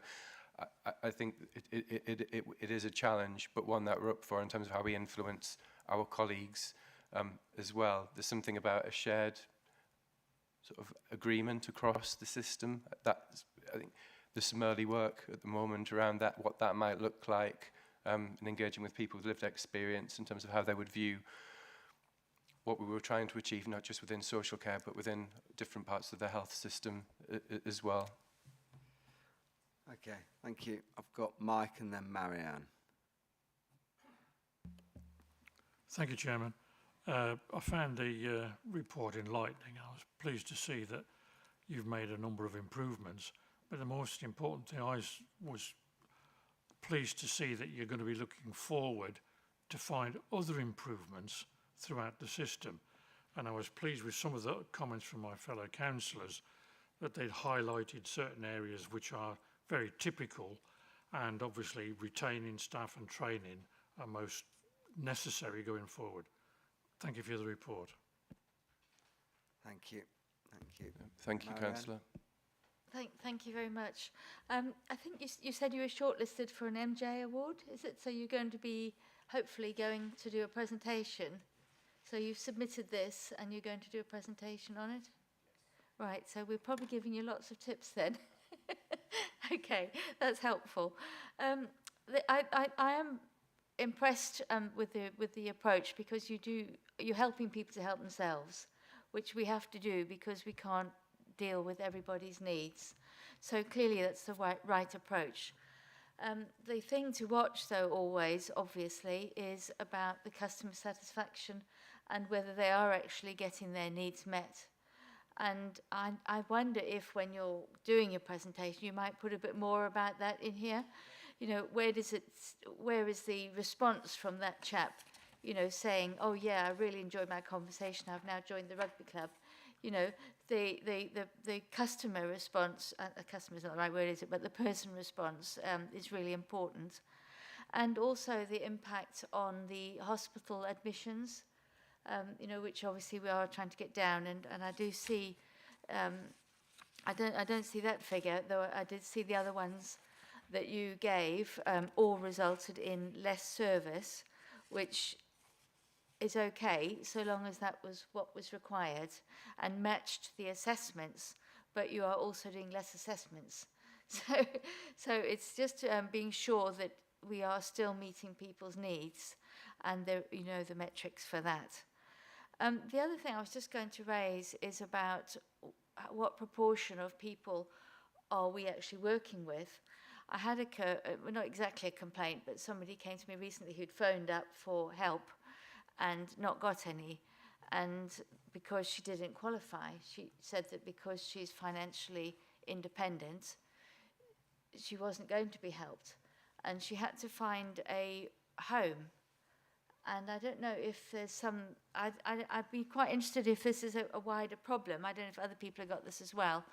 I think it is a challenge, but one that we're up for in terms of how we influence our colleagues as well. There's something about a shared sort of agreement across the system. I think there's some early work at the moment around that, what that might look like, and engaging with people with lived experience in terms of how they would view what we were trying to achieve, not just within social care, but within different parts of the health system as well. Okay, thank you. I've got Mike and then Marianne. Thank you, Chairman. I found the report enlightening. I was pleased to see that you've made a number of improvements, but the most important thing I was pleased to see that you're going to be looking forward to find other improvements throughout the system. And I was pleased with some of the comments from my fellow councillors that they'd highlighted certain areas which are very typical, and obviously retaining staff and training are most necessary going forward. Thank you for the report. Thank you. Thank you. Thank you, Marianne? Councillor. Thank you very much. I think you said you were shortlisted for an MJ award, is it? So you're going to be hopefully going to do a presentation. So you've submitted this and you're going to do a presentation on it? Right, so we're probably giving you lots of tips then. Okay, that's helpful. I am impressed with the approach, because you're helping people to help themselves, which we have to do because we can't deal with everybody's needs. So clearly that's the right approach. The thing to watch, though, always, obviously, is about the customer satisfaction and whether they are actually getting their needs met. And I wonder if, when you're doing your presentation, you might put a bit more about that in here. You know, where is the response from that chap, you know, saying, oh yeah, I really enjoyed my conversation, I've now joined the rugby club. You know, the customer response, customer's not the right word, is it, but the person response is really important. And also the impact on the hospital admissions, you know, which obviously we are trying to get down, and I do see, I don't see that figure, though I did see the other ones that you gave, all resulted in less service, which is okay, so long as that was what was required and matched the assessments, but you are also doing less assessments. So it's just being sure that we are still meeting people's needs, and you know, the metrics for that. The other thing I was just going to raise is about what proportion of people are we actually working with. I had well, not exactly a complaint, but somebody came to me recently who'd phoned up for help and not got any, and because she didn't qualify. She said that because she's financially independent, she wasn't going to be helped, and she had to find a home. And I don't know if there's some, I'd be quite interested if this is a wider problem. I don't know if other people have got this as well.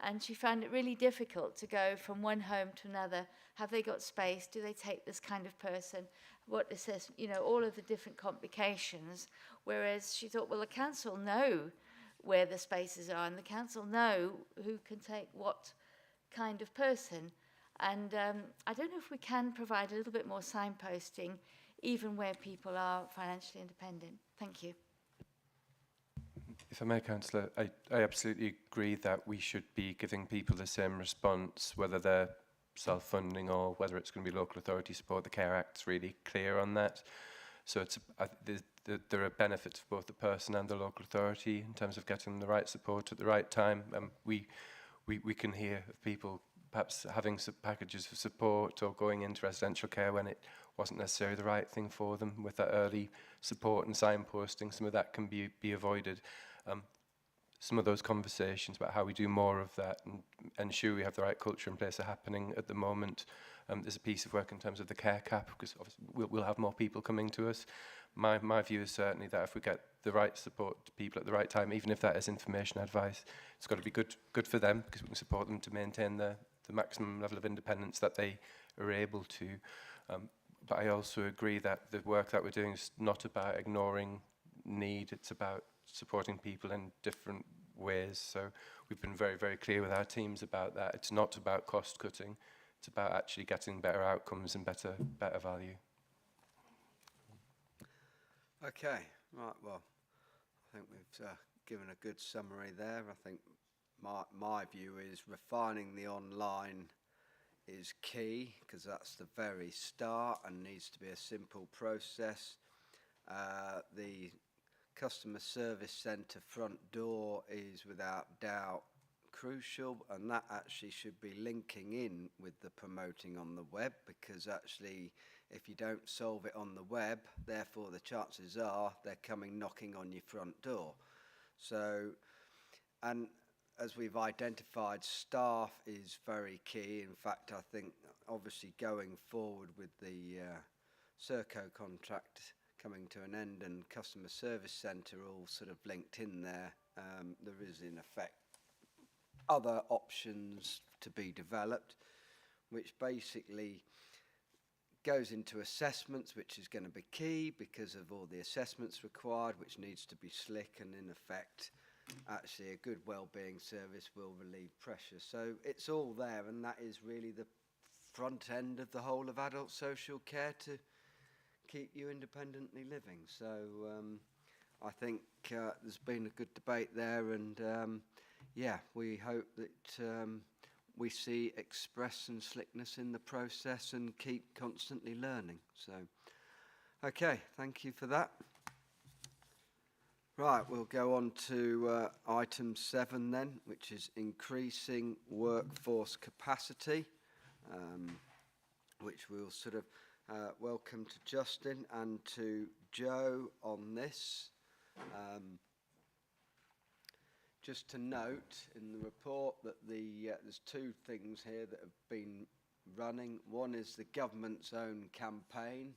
And she found it really difficult to go from one home to another. Have they got space? Do they take this kind of person? What assessment, you know, all of the different complications. Whereas she thought, well, the council know where the spaces are, and the council know who can take what kind of person. And I don't know if we can provide a little bit more signposting, even where people are financially independent. Thank you. If I may, Councillor, I absolutely agree that we should be giving people the same response, whether they're self-funding or whether it's going to be local authority support. The Care Act's really clear on that. So there are benefits for both the person and the local authority in terms of getting the right support at the right time. We can hear of people perhaps having some packages of support or going into residential care when it wasn't necessarily the right thing for them. With that early support and signposting, some of that can be avoided. Some of those conversations about how we do more of that and ensure we have the right culture in place are happening at the moment. There's a piece of work in terms of the care cap, because obviously we'll have more people coming to us. My view is certainly that if we get the right support to people at the right time, even if that is information advice, it's got to be good for them, because we can support them to maintain the maximum level of independence that they are able to. But I also agree that the work that we're doing is not about ignoring need, it's about supporting people in different ways. So we've been very, very clear with our teams about that. It's not about cost cutting, it's about actually getting better outcomes and better value. Okay, right, well, I think we've given a good summary there. I think my view is refining the online is key, because that's the very start and needs to be a simple process. The customer service centre front door is without doubt crucial, and that actually should be linking in with the promoting on the web, because actually if you don't solve it on the web, therefore the chances are they're coming knocking on your front door. So, and as we've identified, staff is very key. In fact, I think obviously going forward with the Serco contract coming to an end and customer service centre all sort of linked in there, there is in effect other options to be developed, which basically goes into assessments, which is going to be key because of all the assessments required, which needs to be slick, and in effect, actually a good wellbeing service will relieve pressure. So it's all there, and that is really the front end of the whole of adult social care to keep you independently living. So I think there's been a good debate there, and yeah, we hope that we see express and slickness in the process and keep constantly learning. So, okay, thank you for that. Right, we'll go on to item 7 then, which is increasing workforce capacity, which we'll sort of welcome to Justin and to Joe on this. Just to note in the report that there's 2 things here that have been running. One is the government's own campaign,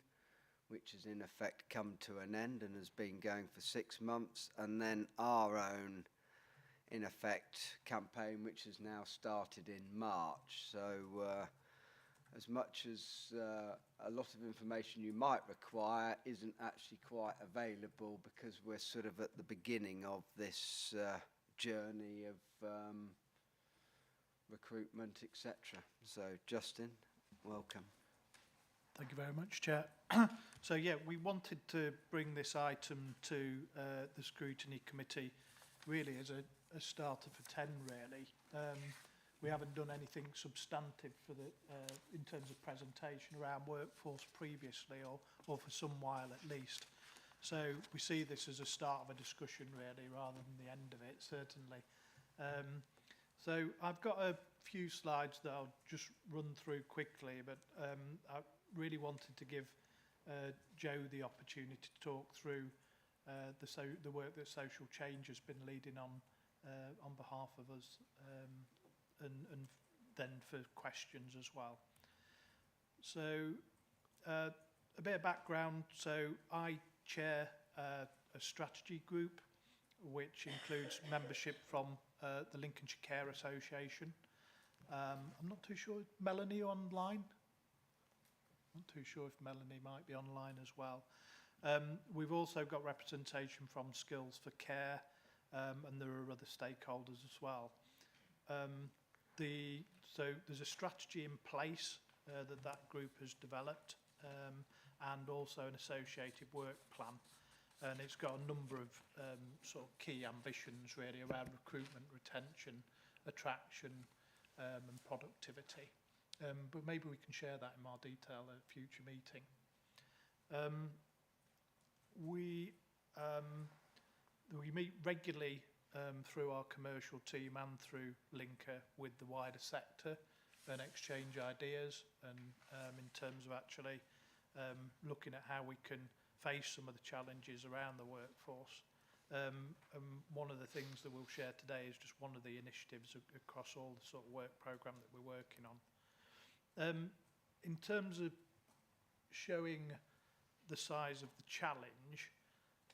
which has in effect come to an end and has been going for 6 months, and then our own, in effect, campaign, which has now started in March. So as much as a lot of information you might require isn't actually quite available because we're sort of at the beginning of this journey of recruitment, etc. So, Justin, welcome. Thank you very much, Chair. So, yeah, we wanted to bring this item to the Scrutiny Committee really as a starter for 10, really. We haven't done anything substantive for the in terms of presentation around workforce previously, or for some while at least. So we see this as a start of a discussion really, rather than the end of it, certainly. So I've got a few slides that I'll just run through quickly, but I really wanted to give Joe the opportunity to talk through the work that Social Change has been leading on behalf of us, and then for questions as well. So a bit of background. So I chair a strategy group which includes membership from the Lincolnshire Care Association. I'm not too sure, Melanie online? I'm not too sure if Melanie might be online as well. We've also got representation from Skills for Care, and there are other stakeholders as well. So there's a strategy in place that group has developed, and also an associated work plan, and it's got a number of sort of key ambitions really around recruitment, retention, attraction, and productivity. But maybe we can share that in more detail at a future meeting. We meet regularly through our commercial team and through Linker with the wider sector and exchange ideas, and in terms of actually looking at how we can face some of the challenges around the workforce. And one of the things that we'll share today is just one of the initiatives across all the sort of work programme that we're working on. In terms of showing the size of the challenge,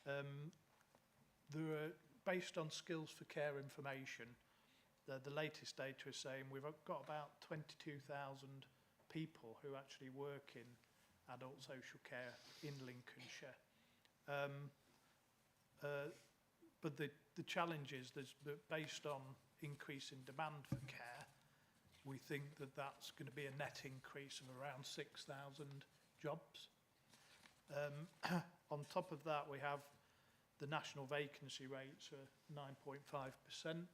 there are, based on Skills for Care information, the latest data is saying we've got about 22,000 people who actually work in adult social care in Lincolnshire. But the challenge is that based on increase in demand for care, we think that that's going to be a net increase of around 6,000 jobs. On top of that, we have the national vacancy rates are 9.5%,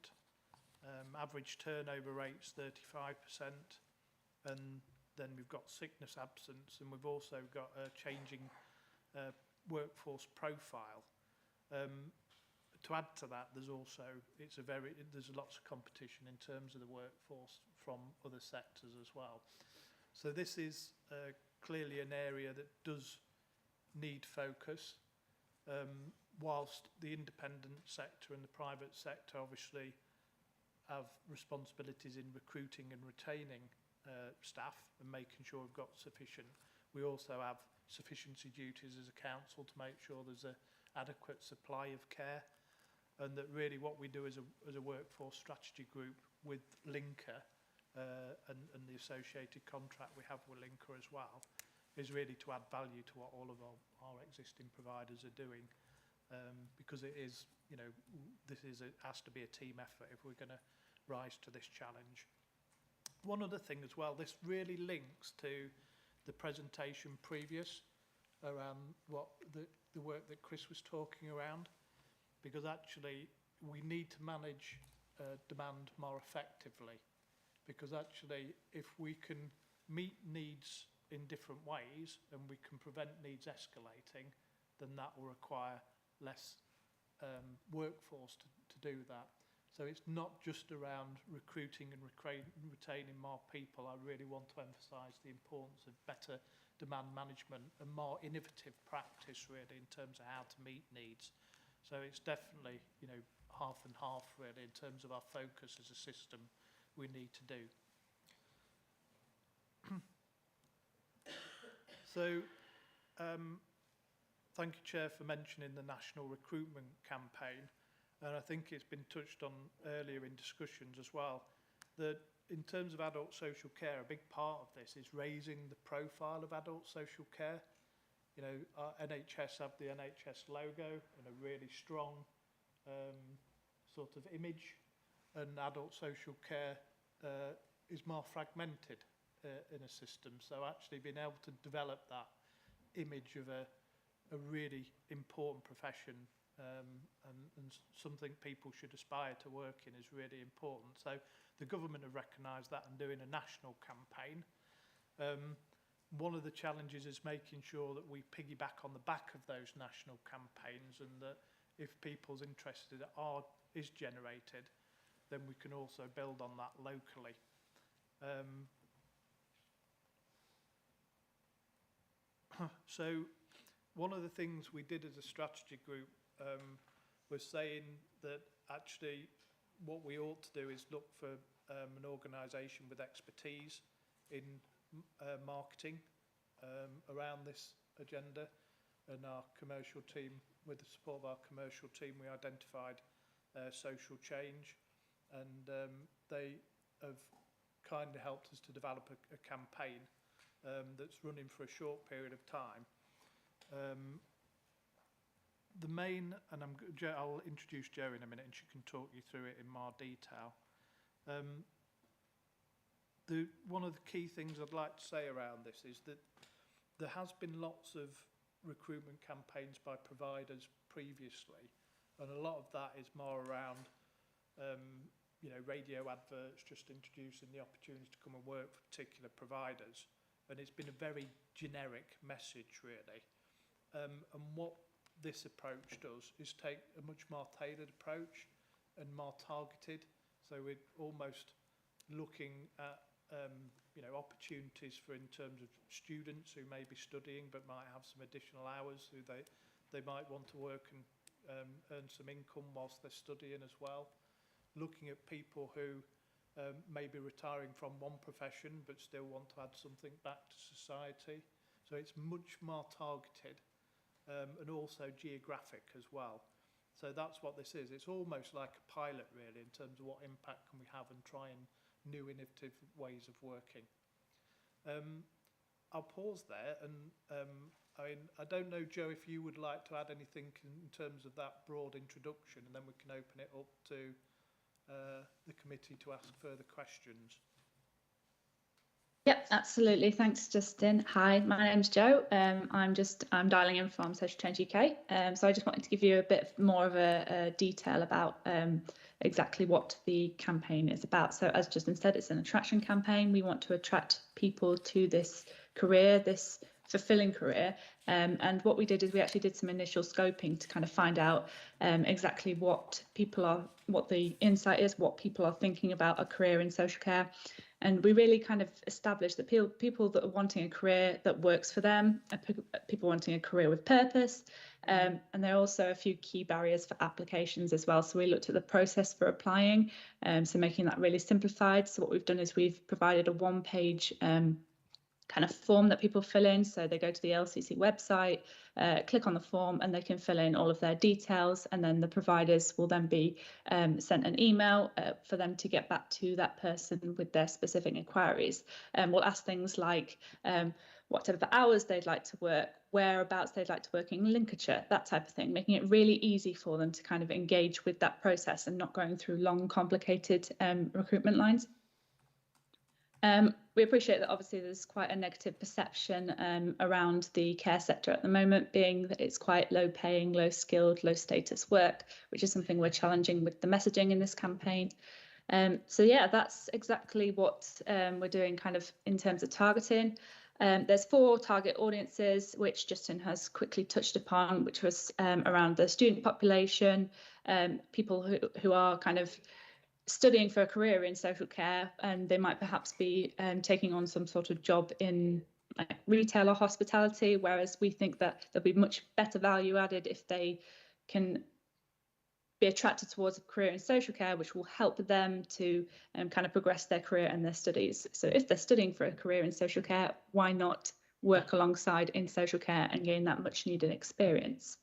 average turnover rates 35%, and then we've got sickness absence, and we've also got a changing workforce profile. To add to that, there's also there's lots of competition in terms of the workforce from other sectors as well. So this is clearly an area that does need focus. Whilst the independent sector and the private sector obviously have responsibilities in recruiting and retaining staff and making sure we've got sufficient, we also have sufficiency duties as a council to make sure there's an adequate supply of care, and that really what we do as a workforce strategy group with Linker and the associated contract we have with Linker as well, is really to add value to what all of our existing providers are doing, because it is, you know, has to be a team effort if we're going to rise to this challenge. One other thing as well, this really links to the presentation previous around what the work that Chris was talking around, because actually we need to manage demand more effectively, because actually if we can meet needs in different ways and we can prevent needs escalating, then that will require less workforce to do that. So it's not just around recruiting and retaining more people. I really want to emphasise the importance of better demand management and more innovative practice really in terms of how to meet needs. So it's definitely, you know, half and half really in terms of our focus as a system we need to do. So thank you, Chair, for mentioning the national recruitment campaign. And I think it's been touched on earlier in discussions as well, that in terms of adult social care, a big part of this is raising the profile of adult social care. You know, our NHS have the NHS logo and a really strong sort of image, and adult social care is more fragmented in a system. So actually being able to develop that image of a really important profession and something people should aspire to work in is really important. So the government have recognised that and doing a national campaign. One of the challenges is making sure that we piggyback on the back of those national campaigns, and that if people's interest is generated, then we can also build on that locally. So one of the things we did as a strategy group was saying that actually what we ought to do is look for an organisation with expertise in marketing around this agenda, and our commercial team, with the support of our commercial team, we identified social change, and they have kindly helped us to develop a campaign that's running for a short period of time. The main, and I'll introduce Jo in a minute and she can talk you through it in more detail. One of the key things I'd like to say around this is that there has been lots of recruitment campaigns by providers previously, and a lot of that is more around you know, radio adverts just introducing the opportunity to come and work for particular providers, and it's been a very generic message really. And what this approach does is take a much more tailored approach and more targeted. So we're almost looking at you know, opportunities for in terms of students who may be studying but might have some additional hours, who they might want to work and earn some income whilst they're studying as well. Looking at people who may be retiring from one profession but still want to add something back to society. So it's much more targeted. And also geographic as well. So that's what this is. It's almost like a pilot really in terms of what impact can we have and trying new innovative ways of working. I'll pause there, and I don't know, Jo, if you would like to add anything in terms of that broad introduction, and then we can open it up to the committee to ask further questions. Yep, absolutely. Thanks, Justin. Hi, my name's Jo. I'm dialing in from Social Change UK. So I just wanted to give you a bit more of a detail about exactly what the campaign is about. So as Justin said, it's an attraction campaign. We want to attract people to this career, this fulfilling career. And what we did is we actually did some initial scoping to kind of find out exactly what the insight is, what people are thinking about a career in social care. And we really kind of established that people that are wanting a career that works for them, people wanting a career with purpose, and there are also a few key barriers for applications as well. So we looked at the process for applying, so making that really simplified. So what we've done is we've provided a one-page kind of form that people fill in. So they go to the LCC website, click on the form, and they can fill in all of their details, and then the providers will then be sent an email for them to get back to that person with their specific inquiries. We'll ask things like, what type of hours they'd like to work, whereabouts they'd like to work in Lincolnshire, that type of thing, making it really easy for them to kind of engage with that process and not going through long, complicated recruitment lines. We appreciate that obviously there's quite a negative perception around the care sector at the moment, being that it's quite low paying, low skilled, low status work, which is something we're challenging with the messaging in this campaign. So yeah, that's exactly what we're doing kind of in terms of targeting. There's 4 target audiences, which Justin has quickly touched upon, which was around the student population, people who are kind of studying for a career in social care, and they might perhaps be taking on some sort of job in like retail or hospitality, whereas we think that there'll be much better value added if they can be attracted towards a career in social care, which will help them to kind of progress their career and their studies. So if they're studying for a career in social care, why not work alongside in social care and gain that much needed experience?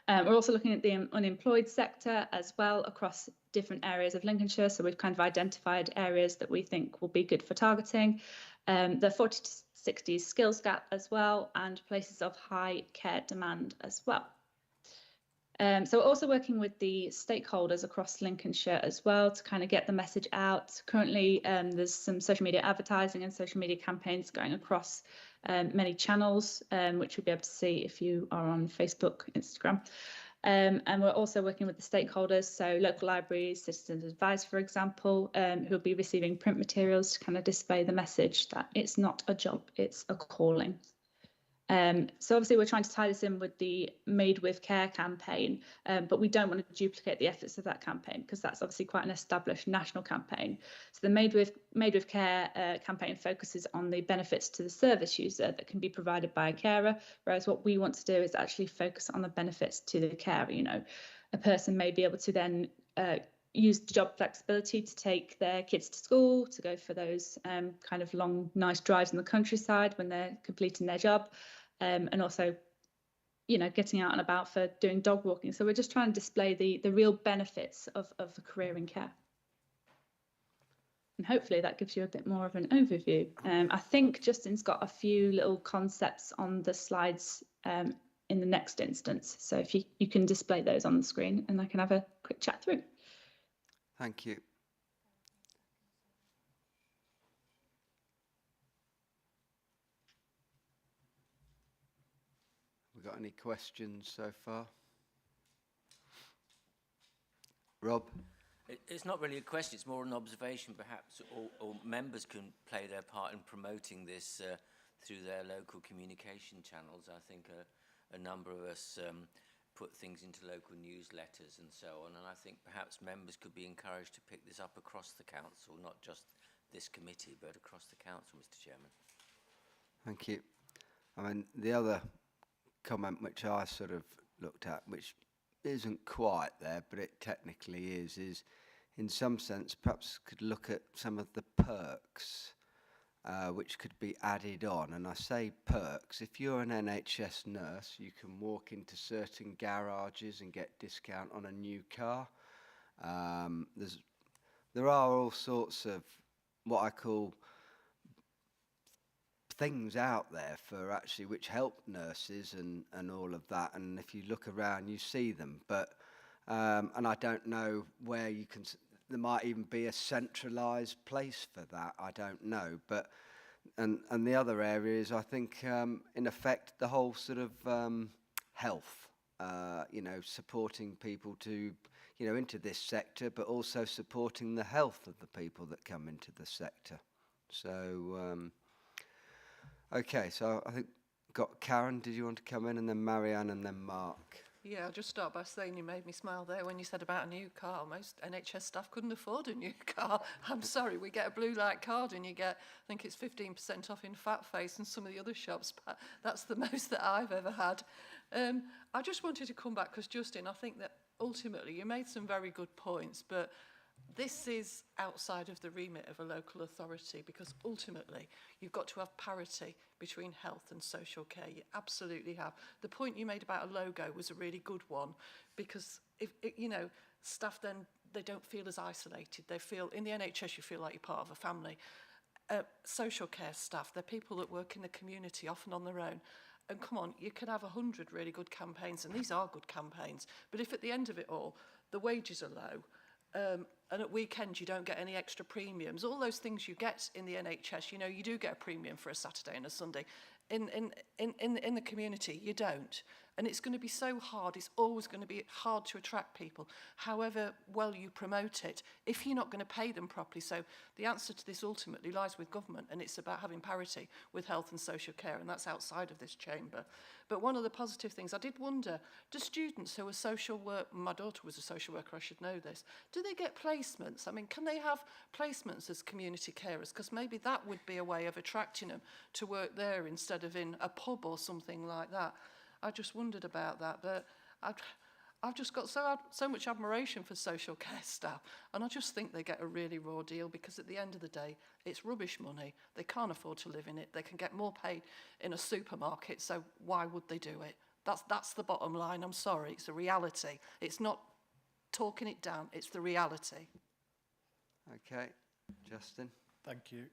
We're also looking at the unemployed sector as well across different areas of Lincolnshire. So we've kind of identified areas that we think will be good for targeting. The 40 to 60s skills gap as well, and places of high care demand as well. So we're also working with the stakeholders across Lincolnshire as well to kind of get the message out. Currently, there's some social media advertising and social media campaigns going across many channels, which you'll be able to see if you are on Facebook, Instagram. And we're also working with the stakeholders, so local libraries, citizens' advice, for example, who'll be receiving print materials to kind of display the message that it's not a job, it's a calling. So obviously we're trying to tie this in with the Made with Care campaign, but we don't want to duplicate the efforts of that campaign because that's obviously quite an established national campaign. So the Made with Care campaign focuses on the benefits to the service user that can be provided by a carer, whereas what we want to do is actually focus on the benefits to the carer. You know, a person may be able to then use the job flexibility to take their kids to school, to go for those kind of long, nice drives in the countryside when they're completing their job, and also, you know, getting out and about for doing dog walking. So we're just trying to display the real benefits of a career in care. And hopefully that gives you a bit more of an overview. I think Justin's got a few little concepts on the slides in the next instance. So if you can display those on the screen and I can have a quick chat through. Thank you. We got any questions so far? Rob? It's not really a question, it's more an observation perhaps, or members can play their part in promoting this through their local communication channels. I think a number of us put things into local newsletters and so on, and I think perhaps members could be encouraged to pick this up across the council, not just this committee, but across the council, Mr. Chairman. Thank you. I mean, the other comment which I sort of looked at, which isn't quite there, but it technically is in some sense perhaps could look at some of the perks which could be added on. And I say perks, if you're an NHS nurse, you can walk into certain garages and get discount on a new car. There are all sorts of what I call things out there for actually which help nurses and all of that, and if you look around you see them, but and I don't know where you can, there might even be a centralized place for that, I don't know, but and the other area is I think in effect the whole sort of health, you know, supporting people to, you know, into this sector, but also supporting the health of the people that come into the sector. So okay, so I think got Karen, did you want to come in, and then Marianne and then Mark? Yeah, I'll just start by saying you made me smile there when you said about a new car. Most NHS staff couldn't afford a new car. I'm sorry, we get a blue light card and you get, I think it's 15% off in Fat Face and some of the other shops, but that's the most that I've ever had. I just wanted to come back because, Justin, I think that ultimately you made some very good points, but this is outside of the remit of a local authority because ultimately you've got to have parity between health and social care. You absolutely have. The point you made about a logo was a really good one because, if you know, staff then, they don't feel as isolated. They feel, in the NHS, you feel like you're part of a family. Social care staff, they're people that work in the community, often on their own. And come on, you can have 100 really good campaigns, and these are good campaigns. But if at the end of it all, the wages are low, and at weekends you don't get any extra premiums, all those things you get in the NHS, you know, you do get a premium for a Saturday and a Sunday. In the community, you don't. And it's going to be so hard. It's always going to be hard to attract people, however well you promote it, if you're not going to pay them properly. So the answer to this ultimately lies with government, and it's about having parity with health and social care, and that's outside of this chamber. But one of the positive things, I did wonder, do students who are social work, my daughter was a social worker, I should know this, do they get placements? I mean, can they have placements as community carers? Because maybe that would be a way of attracting them to work there instead of in a pub or something like that. I just wondered about that, but I've just got so much admiration for social care staff, and I just think they get a really raw deal, because at the end of the day, it's rubbish money. They can't afford to live in it. They can get more paid in a supermarket, so why would they do it? That's the bottom line. I'm sorry, it's a reality. It's not talking it down, it's the reality. Okay, Justin. Thank you.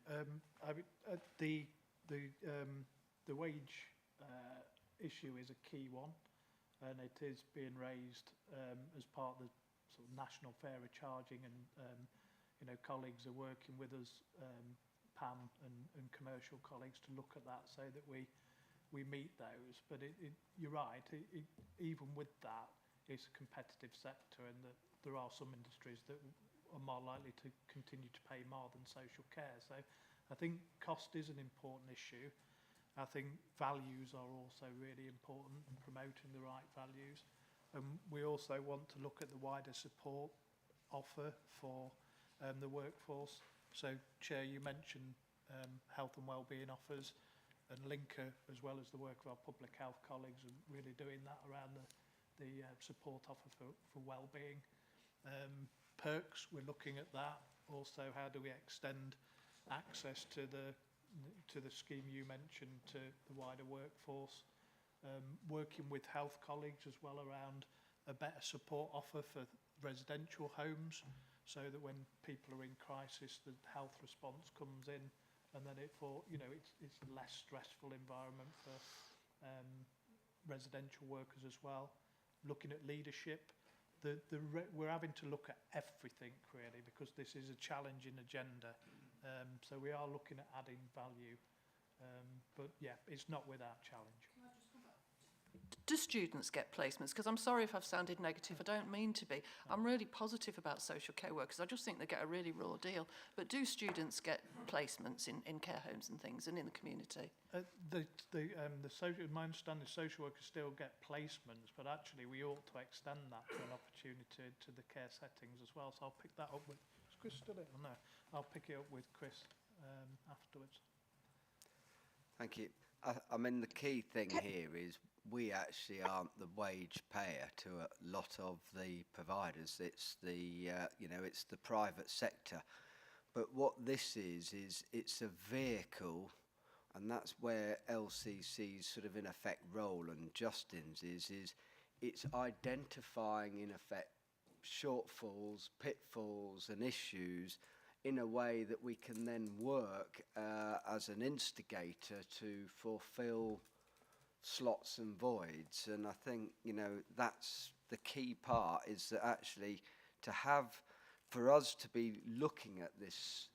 The wage issue is a key one, and it is being raised as part of the sort of national fairer charging, and you know, colleagues are working with us, Pam and commercial colleagues, to look at that so that we meet those. But you're right, even with that, it's a competitive sector, and that there are some industries that are more likely to continue to pay more than social care. So I think cost is an important issue. I think values are also really important, and promoting the right values. And we also want to look at the wider support offer for the workforce. So, Chair, you mentioned health and wellbeing offers, and Lincolnshire, as well as the work of our public health colleagues, are really doing that around the support offer for wellbeing. Perks, we're looking at that. Also, how do we extend access to the scheme you mentioned to the wider workforce, working with health colleagues as well around a better support offer for residential homes, so that when people are in crisis, the health response comes in, and then it's a less stressful environment for residential workers as well. Looking at leadership, we're having to look at everything really, because this is a challenging agenda. So we are looking at adding value, but yeah, it's not without challenge. Do students get placements? Because I'm sorry if I've sounded negative, I don't mean to be. I'm really positive about social care workers. I just think they get a really raw deal. But do students get placements in care homes and things, and in the community? My understanding is social workers still get placements, but actually we ought to extend that to an opportunity to the care settings as well. So I'll pick that up with... Is Chris still in? Oh, no. I'll pick it up with Chris afterwards. Thank you. I mean, the key thing here is we actually aren't the wage payer to a lot of the providers. It's the it's the private sector. But what this is it's a vehicle, and that's where LCC's sort of in effect role and Justin's is it's identifying in effect shortfalls, pitfalls and issues in a way that we can then work as an instigator to fulfill slots and voids. And I think, that's the key part, is that actually for us to be looking at this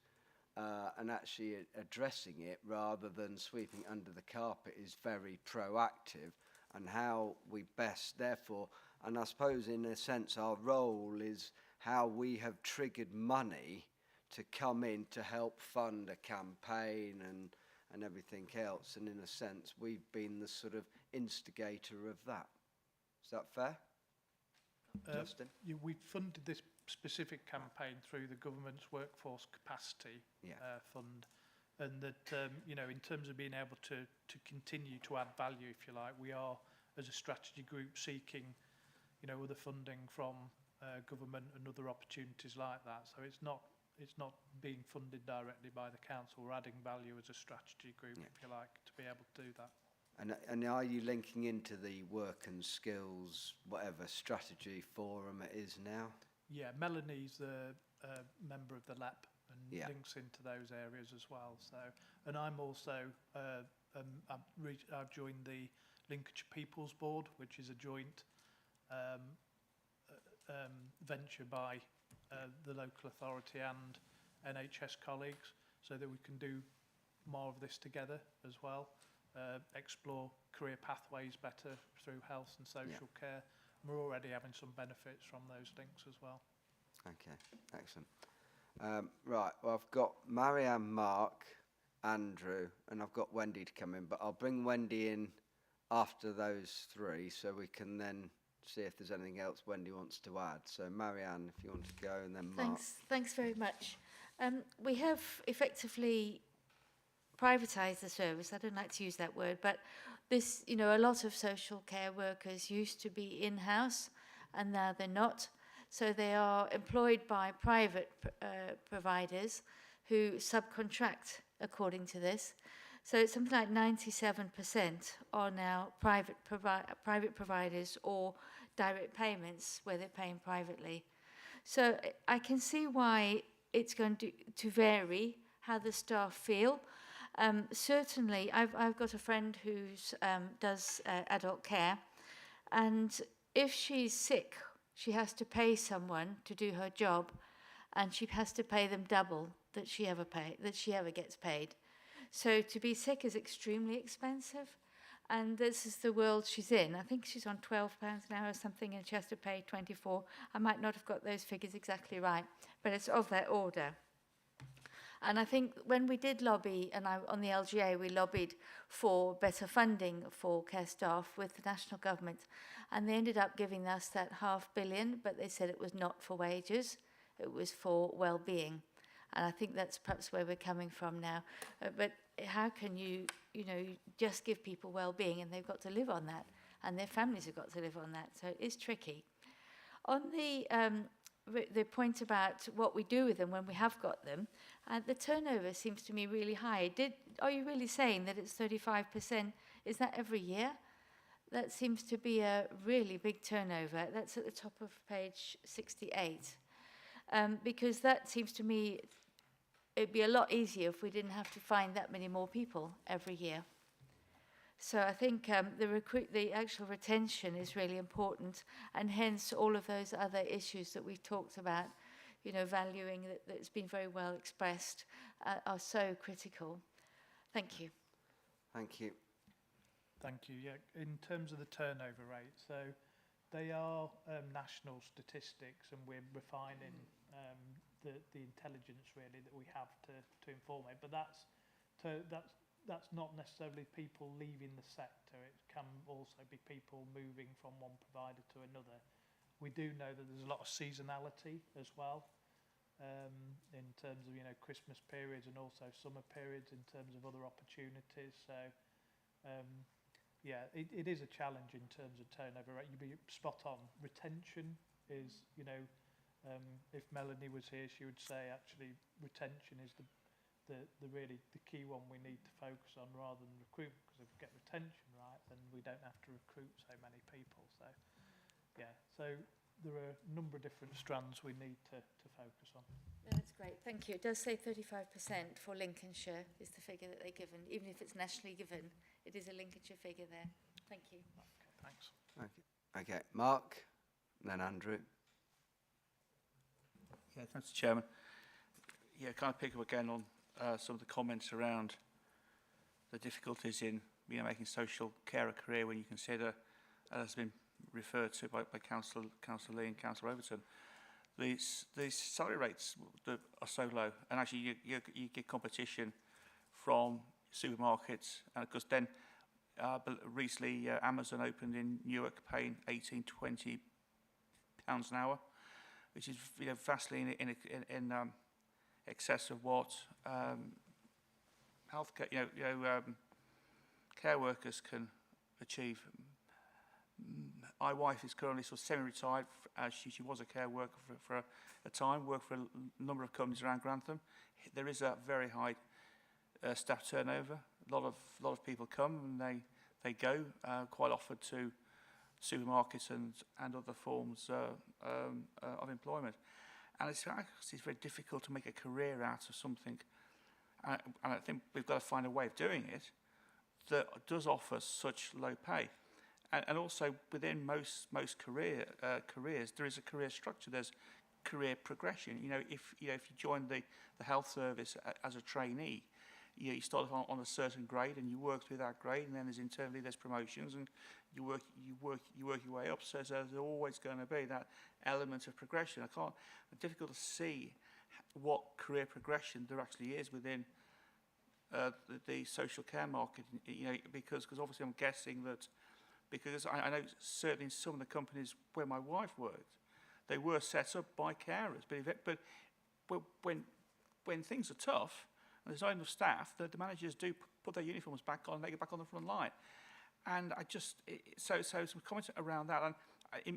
and actually addressing it rather than sweeping under the carpet is very proactive, and how we best, therefore, and I suppose in a sense our role is how we have triggered money to come in to help fund a campaign and everything else, and in a sense we've been the sort of instigator of that. Is that fair? Justin? We funded this specific campaign through the government's workforce capacity fund, and that in terms of being able to continue to add value, if you like, we are as a strategy group seeking other funding from government and other opportunities like that. So it's not being funded directly by the council. We're adding value as a strategy group, if you like, to be able to do that. And are you linking into the work and skills, whatever strategy forum it is now? Yeah, Melanie's the member of the LEP, and links into those areas as well. So, and I'm also I've joined the Lincolnshire People's Board, which is a joint venture by the local authority and NHS colleagues, so that we can do more of this together as well, explore career pathways better through health and social care. We're already having some benefits from those links as well. Okay, excellent. Right, well, I've got Marianne, Mark, Andrew, and I've got Wendy to come in, but I'll bring Wendy in after those three so we can then see if there's anything else Wendy wants to add. So Marianne, if you want to go, and then Mark. Thanks very much. We have effectively privatised the service. I don't like to use that word, but this, you know, a lot of social care workers used to be in-house and now they're not. So they are employed by private providers who subcontract according to this. So it's something like 97% are now private providers or direct payments where they're paying privately. So I can see why it's going to vary how the staff feel. Certainly, I've got a friend who does adult care, and if she's sick, she has to pay someone to do her job, and she has to pay them double that she ever gets paid. So to be sick is extremely expensive, and this is the world she's in. I think she's on £12 an hour or something, and she has to pay 24. I might not have got those figures exactly right, but it's of that order. And I think when we did lobby, and on the LGA, we lobbied for better funding for care staff with the national government, and they ended up giving us that £500 million, but they said it was not for wages, it was for well-being. And I think that's perhaps where we're coming from now. But how can you just give people well-being, and they've got to live on that, and their families have got to live on that, so it is tricky. On the point about what we do with them when we have got them, the turnover seems to me really high. Are you really saying that it's 35%? Is that every year? That seems to be a really big turnover. That's at the top of page 68. Because that seems to me it'd be a lot easier if we didn't have to find that many more people every year. So I think the actual retention is really important, and hence all of those other issues that we've talked about, you know, valuing that's been very well expressed, are so critical. Thank you. Thank you. Thank you. Yeah, in terms of the turnover rate, so they are national statistics, and we're refining the intelligence really that we have to inform it. But that's not necessarily people leaving the sector. It can also be people moving from one provider to another. We do know that there's a lot of seasonality as well, in terms of, you know, Christmas periods and also summer periods in terms of other opportunities. So yeah, it is a challenge in terms of turnover rate. You'd be spot on. Retention is, you know, if Melanie was here, she would say actually retention is the really the key one we need to focus on rather than recruitment, because if we get retention right, then we don't have to recruit so many people. So yeah, so there are a number of different strands we need to focus on. Yeah, that's great, thank you. It does say 35% for Lincolnshire is the figure that they're given. Even if it's nationally given, it is a Lincolnshire figure there. Thank you. Okay, thanks. Okay, Mark, then Andrew. Yeah, thanks, Chairman. Yeah, kind of pick up again on some of the comments around the difficulties in, you know, making social care a career when you consider, as has been referred to by Councillor Lee and Councillor Overton, these salary rates that are so low, and actually you get competition from supermarkets, and of course then recently Amazon opened in Newark, paying £18-20 an hour, which is, you know, vastly in excess of what healthcare, care workers can achieve. My wife is currently sort of semi-retired. She was a care worker for a time, worked for a number of companies around Grantham. There is a very high staff turnover. A lot of people come and they go quite often to supermarkets and other forms of employment. And it's very difficult to make a career out of something. And I think we've got to find a way of doing it that does offer such low pay. And also within most careers, there is a career structure. There's career progression. If you join the health service as a trainee, you start on a certain grade and you work through that grade, and then there's promotions, and you work your way up. So there's always going to be that element of progression. It's difficult to see what career progression there actually is within the social care market. Because obviously I'm guessing that, because I know certainly in some of the companies where my wife worked, they were set up by carers. But when things are tough and there's not enough staff, the managers do put their uniforms back on and they get back on the front line. And so some comments around that. And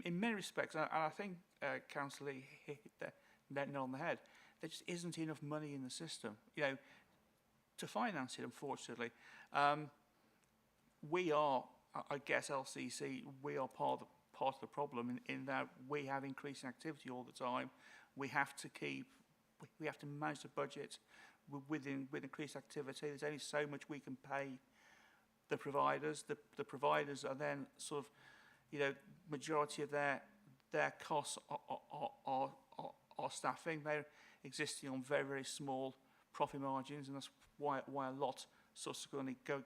in many respects, and I think Councillor Lee hit the nail on the head, there just isn't enough money in the system, to finance it, unfortunately. We are, I guess, LCC, we are part of the problem in that we have increasing activity all the time. We have to manage the budget with increased activity. There's only so much we can pay the providers. The providers are then sort of, majority of their costs are staffing. They're existing on very, very small profit margins, and that's why a lot subsequently can't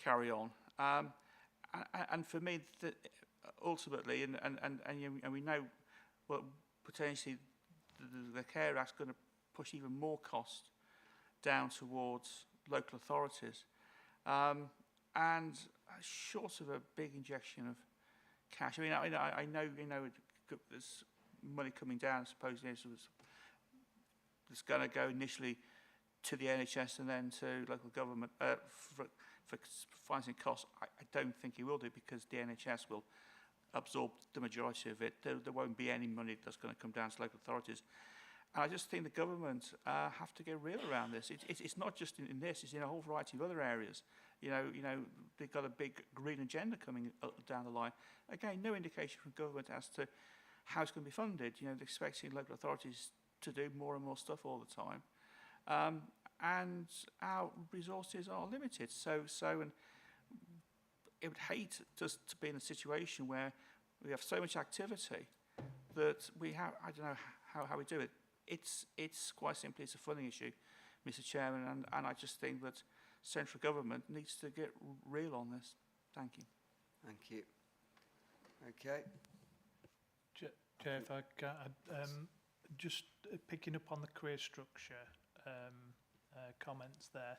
carry on. And for me, ultimately, and we know, well, potentially the Care Act's going to push even more cost down towards local authorities, and short of a big injection of cash. I know there's money coming down. I suppose it's going to go initially to the NHS and then to local government for financing costs. I don't think he will do, because the NHS will absorb the majority of it. There won't be any money that's going to come down to local authorities. And I just think the government have to get real around this. It's not just in this; it's in a whole variety of other areas. They've got a big green agenda coming down the line. Again, no indication from government as to how it's going to be funded. They're expecting local authorities to do more and more stuff all the time. And our resources are limited. And it would hate just to be in a situation where we have so much activity that we have, I don't know how we do it. It's quite simply, it's a funding issue, Mr. Chairman, and I just think that central government needs to get real on this. Thank you. Thank you. Okay. Chair, if I can, just picking up on the career structure comments there,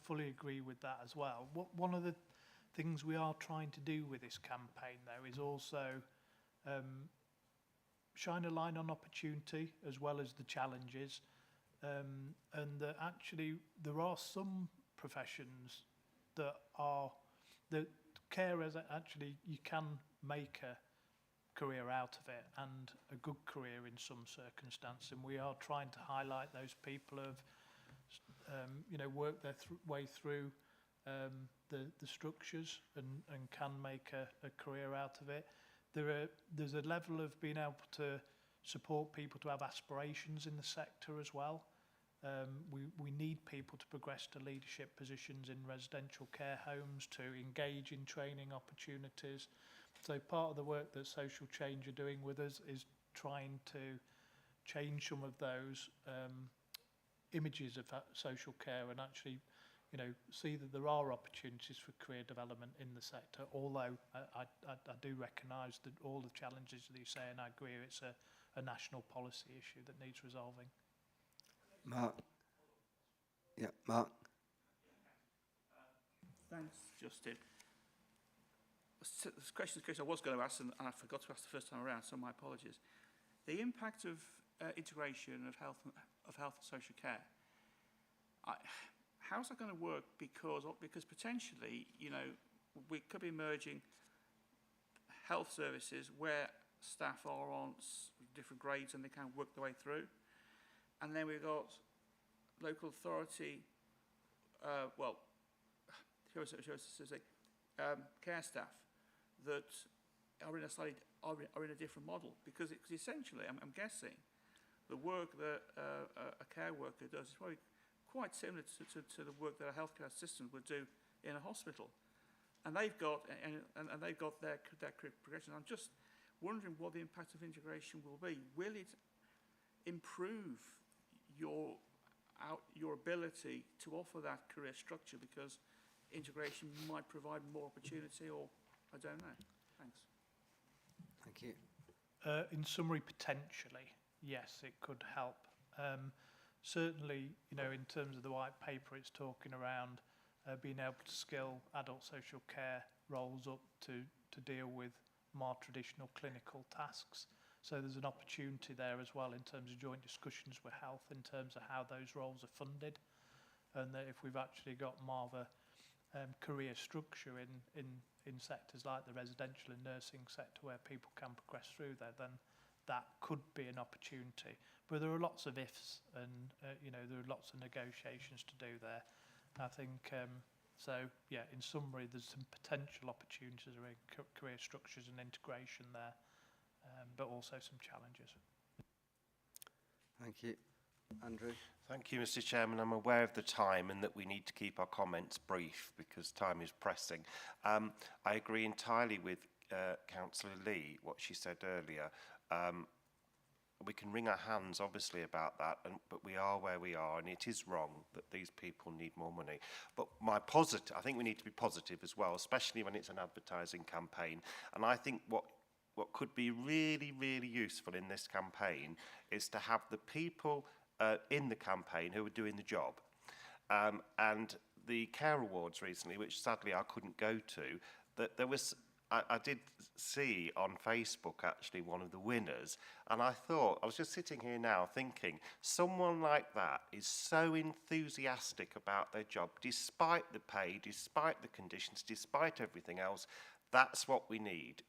fully agree with that as well. One of the things we are trying to do with this campaign, though, is also shine a line on opportunity as well as the challenges, and that actually there are some professions that carers, actually you can make a career out of it, and a good career in some circumstance, and we are trying to highlight those people who have worked their way through the structures and can make a career out of it. There's a level of being able to support people to have aspirations in the sector as well. We need people to progress to leadership positions in residential care homes, to engage in training opportunities. So part of the work that Social Change are doing with us is trying to change some of those images of that social care, and actually, see that there are opportunities for career development in the sector. Although I do recognise that all the challenges that you say, and I agree, it's a national policy issue that needs resolving. Mark. Yeah, Mark. Thanks, Justin. The question I was going to ask, and I forgot to ask the first time around, so my apologies. The impact of integration of health and social care. How's that going to work? Because potentially, we could be merging health services where staff are on different grades and they can't work their way through, and then we've got local authority, care staff that are in a different model, because essentially, I'm guessing, the work that a care worker does is probably quite similar to the work that a healthcare assistant would do in a hospital, and they've got their career progression. I'm just wondering what the impact of integration will be. Will it improve your ability to offer that career structure, because integration might provide more opportunity, or I don't know? Thanks. Thank you. In summary, potentially, yes, it could help. Certainly, you know, in terms of the white paper, it's talking around being able to skill adult social care roles up to deal with more traditional clinical tasks. So there's an opportunity there as well in terms of joint discussions with health in terms of how those roles are funded, and that if we've actually got more of a career structure in sectors like the residential and nursing sector where people can progress through there, then that could be an opportunity. But there are lots of ifs, and you know, there are lots of negotiations to do there. I think so. Yeah, in summary, there's some potential opportunities around career structures and integration there, but also some challenges. Thank you. Andrew? Thank you, Mr. Chairman. I'm aware of the time and that we need to keep our comments brief because time is pressing. I agree entirely with Councillor Lee, what she said earlier. We can wring our hands, obviously, about that, but we are where we are, and it is wrong that these people need more money. But I think we need to be positive as well, especially when it's an advertising campaign. And I think what could be really, really useful in this campaign is to have the people in the campaign who are doing the job. And the Care Awards recently, which sadly I couldn't go to, that there was, I did see on Facebook actually one of the winners, and I thought, I was just sitting here now thinking, someone like that is so enthusiastic about their job, despite the pay, despite the conditions, despite everything else. That's what we need.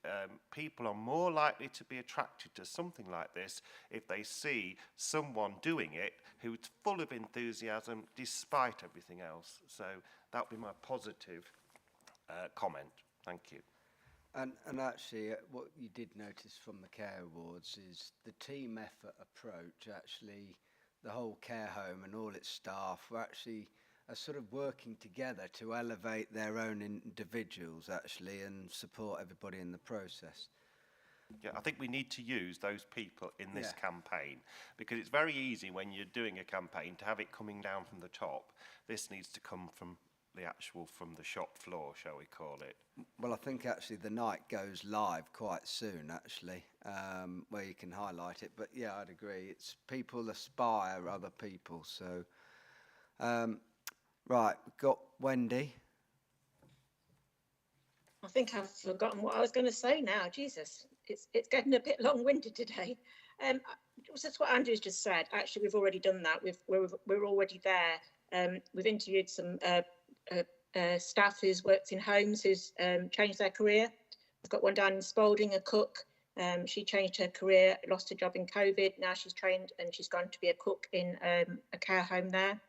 People are more likely to be attracted to something like this if they see someone doing it who's full of enthusiasm despite everything else. So that would be my positive comment. Thank you. And actually, what you did notice from the Care Awards is the team effort approach. Actually, the whole care home and all its staff were actually sort of working together to elevate their own individuals, actually, and support everybody in the process. Yeah, I think we need to use those people in this campaign, because it's very easy when you're doing a campaign to have it coming down from the top. This needs to come from the shop floor, shall we call it. Well, I think actually the night goes live quite soon, actually, where you can highlight it. But yeah, I'd agree. It's people aspire other people. So, right, we've got Wendy. I think I've forgotten what I was going to say now. Jesus, it's getting a bit long-winded today. That's what Andrew's just said. Actually, we've already done that. We're already there. We've interviewed some staff who's worked in homes who's changed their career. We've got one down in Spalding, a cook. She changed her career, lost her job in COVID. Now she's trained and she's going to be a cook in a care home there.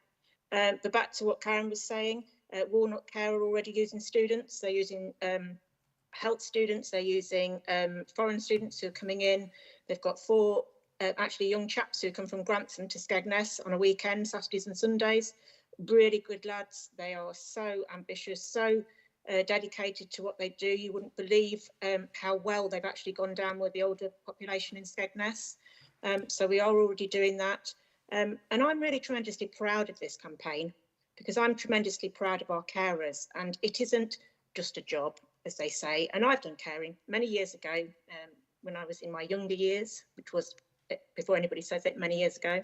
But back to what Karen was saying, Walnut Care are already using students. They're using health students. They're using foreign students who are coming in. They've got 4 actually young chaps who come from Grantham to Skegness on a weekend, Saturdays and Sundays. Really good lads. They are so ambitious, so dedicated to what they do. You wouldn't believe how well they've actually gone down with the older population in Skegness. So we are already doing that. And I'm really tremendously proud of this campaign, because I'm tremendously proud of our carers, and it isn't just a job, as they say. And I've done caring many years ago when I was in my younger years, which was before anybody says it, many years ago.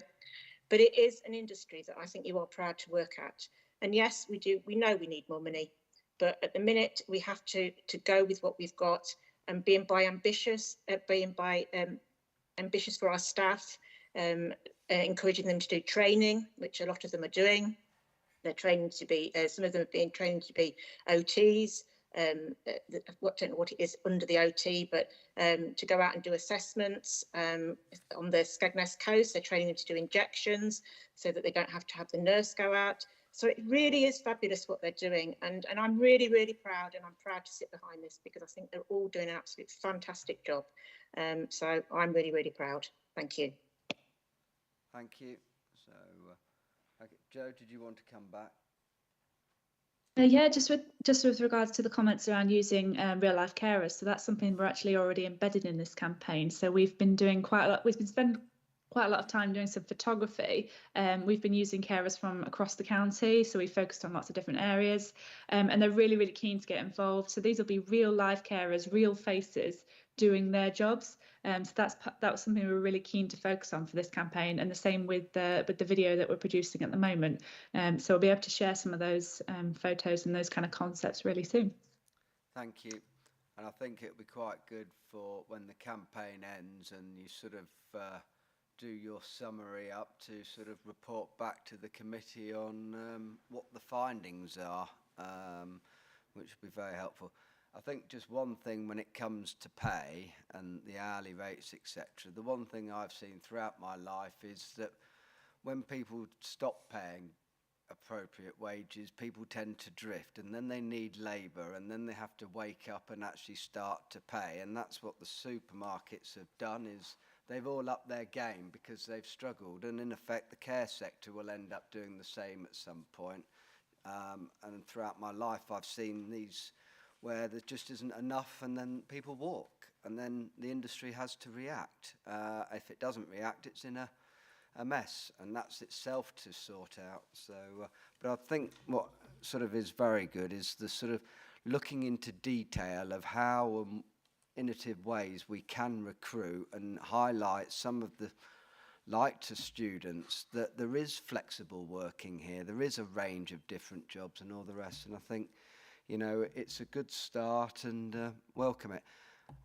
But it is an industry that I think you are proud to work at. And yes, we do. We know we need more money, but at the minute we have to go with what we've got, and being ambitious for our staff, encouraging them to do training, which a lot of them are doing. They're trained to be. Some of them are being trained to be OTs. Don't know what it is under the OT, but to go out and do assessments on the Skegness coast. They're training them to do injections so that they don't have to have the nurse go out. So it really is fabulous what they're doing, and I'm really, really proud, and I'm proud to sit behind this because I think they're all doing an absolute fantastic job. So I'm really, really proud. Thank you. Thank you. So, okay. Joe, did you want to come back? Yeah, just with regards to the comments around using real life carers. So that's something we're actually already embedded in this campaign. So we've been doing quite a lot. We've been spending quite a lot of time doing some photography. We've been using carers from across the county, so we focused on lots of different areas, and they're really, really keen to get involved. So these will be real life carers, real faces doing their jobs. So that was something we were really keen to focus on for this campaign, and the same with the video that we're producing at the moment. So we'll be able to share some of those photos and those kind of concepts really soon. Thank you. And I think it'll be quite good for when the campaign ends and you sort of do your summary up to sort of report back to the committee on what the findings are, which will be very helpful. I think just one thing when it comes to pay and the hourly rates, etc., the one thing I've seen throughout my life is that when people stop paying appropriate wages, people tend to drift, and then they need labour, and then they have to wake up and actually start to pay. And that's what the supermarkets have done, is they've all upped their game because they've struggled, and in effect the care sector will end up doing the same at some point. And throughout my life I've seen these where there just isn't enough, and then people walk, and then the industry has to react. If it doesn't react, it's in a mess, and that's itself to sort out. So, but I think what sort of is very good is the sort of looking into detail of how innovative ways we can recruit and highlight some of the light to students, that there is flexible working here, there is a range of different jobs and all the rest. And I think, you know, it's a good start, and welcome it.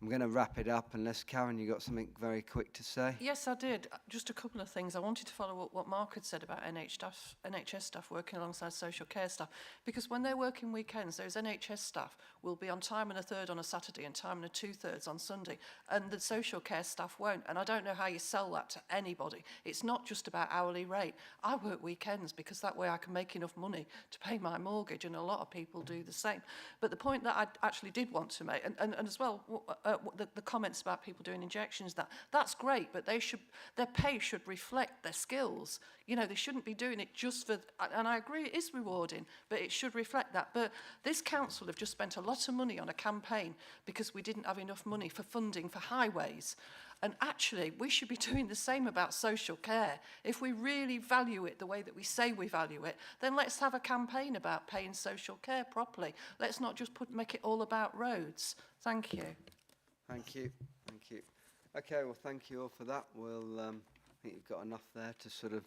I'm going to wrap it up unless, Karen, you got something very quick to say? Yes, I did. Just a couple of things. I wanted to follow up what Mark had said about NHS staff working alongside social care staff, because when they're working weekends, those NHS staff will be on time and a third on a Saturday and time and a 2/3 on Sunday, and the social care staff won't. And I don't know how you sell that to anybody. It's not just about hourly rate. I work weekends because that way I can make enough money to pay my mortgage, and a lot of people do the same. But the point that I actually did want to make, and as well, the comments about people doing injections, that's great, but their pay should reflect their skills. You know, they shouldn't be doing it just for, and I agree it is rewarding, but it should reflect that. But this council have just spent a lot of money on a campaign because we didn't have enough money for funding for highways. And actually, we should be doing the same about social care. If we really value it the way that we say we value it, then let's have a campaign about paying social care properly. Let's not just make it all about roads. Thank you. Thank you. Thank you. Okay, well, thank you all for that. We'll, I think you've got enough there to sort of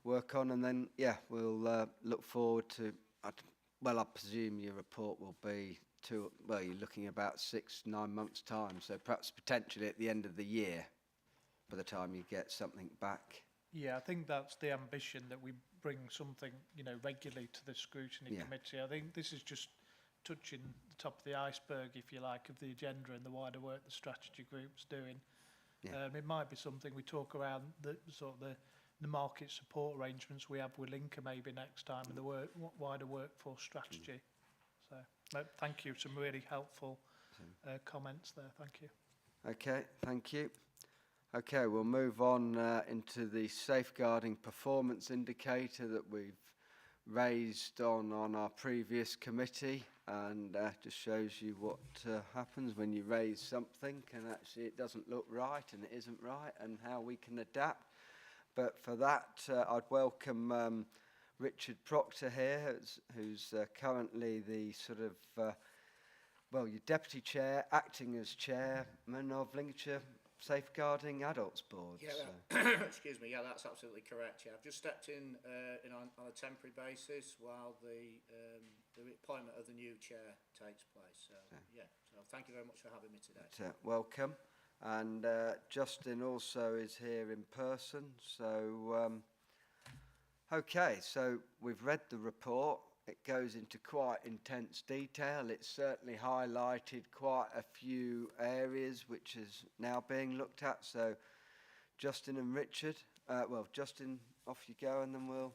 work on, and then, yeah, we'll look forward to, well, I presume your report will be well, you're looking about 6-9 months' time, so perhaps potentially at the end of the year, by the time you get something back. Yeah, I think that's the ambition, that we bring something, you know, regularly to the scrutiny committee. I think this is just touching the top of the iceberg, if you like, of the agenda and the wider work the strategy group's doing. Yeah. It might be something we talk around the sort of the market support arrangements we have with Lincoln maybe next time, and the wider workforce strategy. So, thank you. Some really helpful comments there. Thank you. Okay, thank you. Okay, we'll move on into the safeguarding performance indicator that we've raised on our previous committee, and just shows you what happens when you raise something and actually it doesn't look right and it isn't right, and how we can adapt. But for that, I'd welcome Richard Proctor here, who's currently the sort of, well, your deputy chair, acting as chairman of Lincolnshire Safeguarding Adults Board. Yeah, so. Excuse me. Yeah, that's absolutely correct. Yeah, I've just stepped in on a temporary basis while the appointment of the new chair takes place. So yeah, so thank you very much for having me today. Welcome. And Justin also is here in person. So, okay, so we've read the report. It goes into quite intense detail. It's certainly highlighted quite a few areas which is now being looked at. So, Justin and Richard, well, Justin, off you go, and then we'll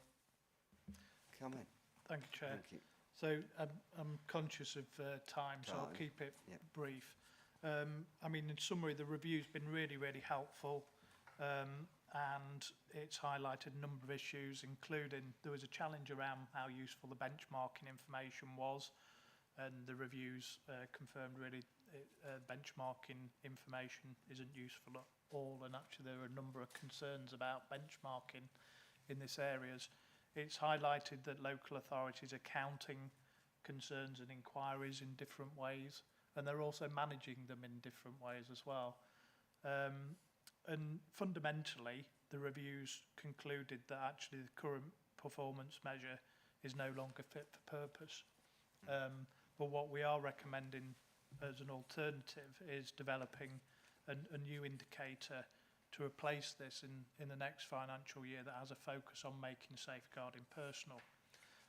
come in. Thank you, Chair. Thank you. So I'm conscious of time, so I'll Time. keep it Yep. brief. I mean, in summary, the review's been really, really helpful, and it's highlighted a number of issues, including there was a challenge around how useful the benchmarking information was, and the reviews confirmed really benchmarking information isn't useful at all, and actually there are a number of concerns about benchmarking in this areas. It's highlighted that local authorities are counting concerns and inquiries in different ways, and they're also managing them in different ways as well. And fundamentally, the reviews concluded that actually the current performance measure is no longer fit for purpose. But what we are recommending as an alternative is developing a new indicator to replace this in the next financial year that has a focus on making safeguarding personal.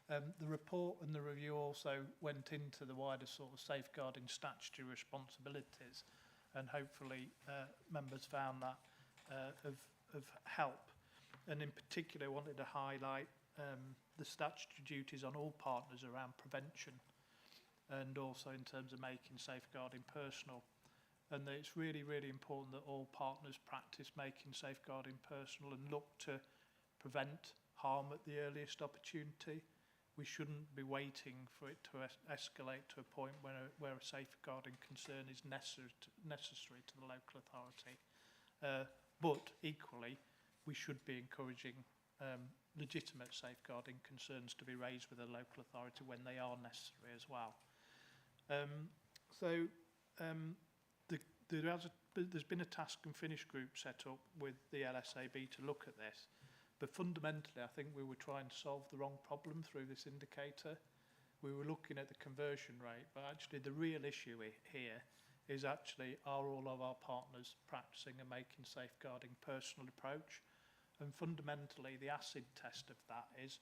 The report and the review also went into the wider sort of safeguarding statutory responsibilities, and hopefully members found that of help. And in particular, I wanted to highlight the statutory duties on all partners around prevention, and also in terms of making safeguarding personal. And that it's really, really important that all partners practice making safeguarding personal and look to prevent harm at the earliest opportunity. We shouldn't be waiting for it to escalate to a point where a safeguarding concern is necessary to the local authority. But equally, we should be encouraging legitimate safeguarding concerns to be raised with a local authority when they are necessary as well. There's been a task and finish group set up with the LSAB to look at this, but fundamentally I think we were trying to solve the wrong problem through this indicator. We were looking at the conversion rate, but actually the real issue here is actually, are all of our partners practicing and making safeguarding personal approach? And fundamentally the acid test of that is,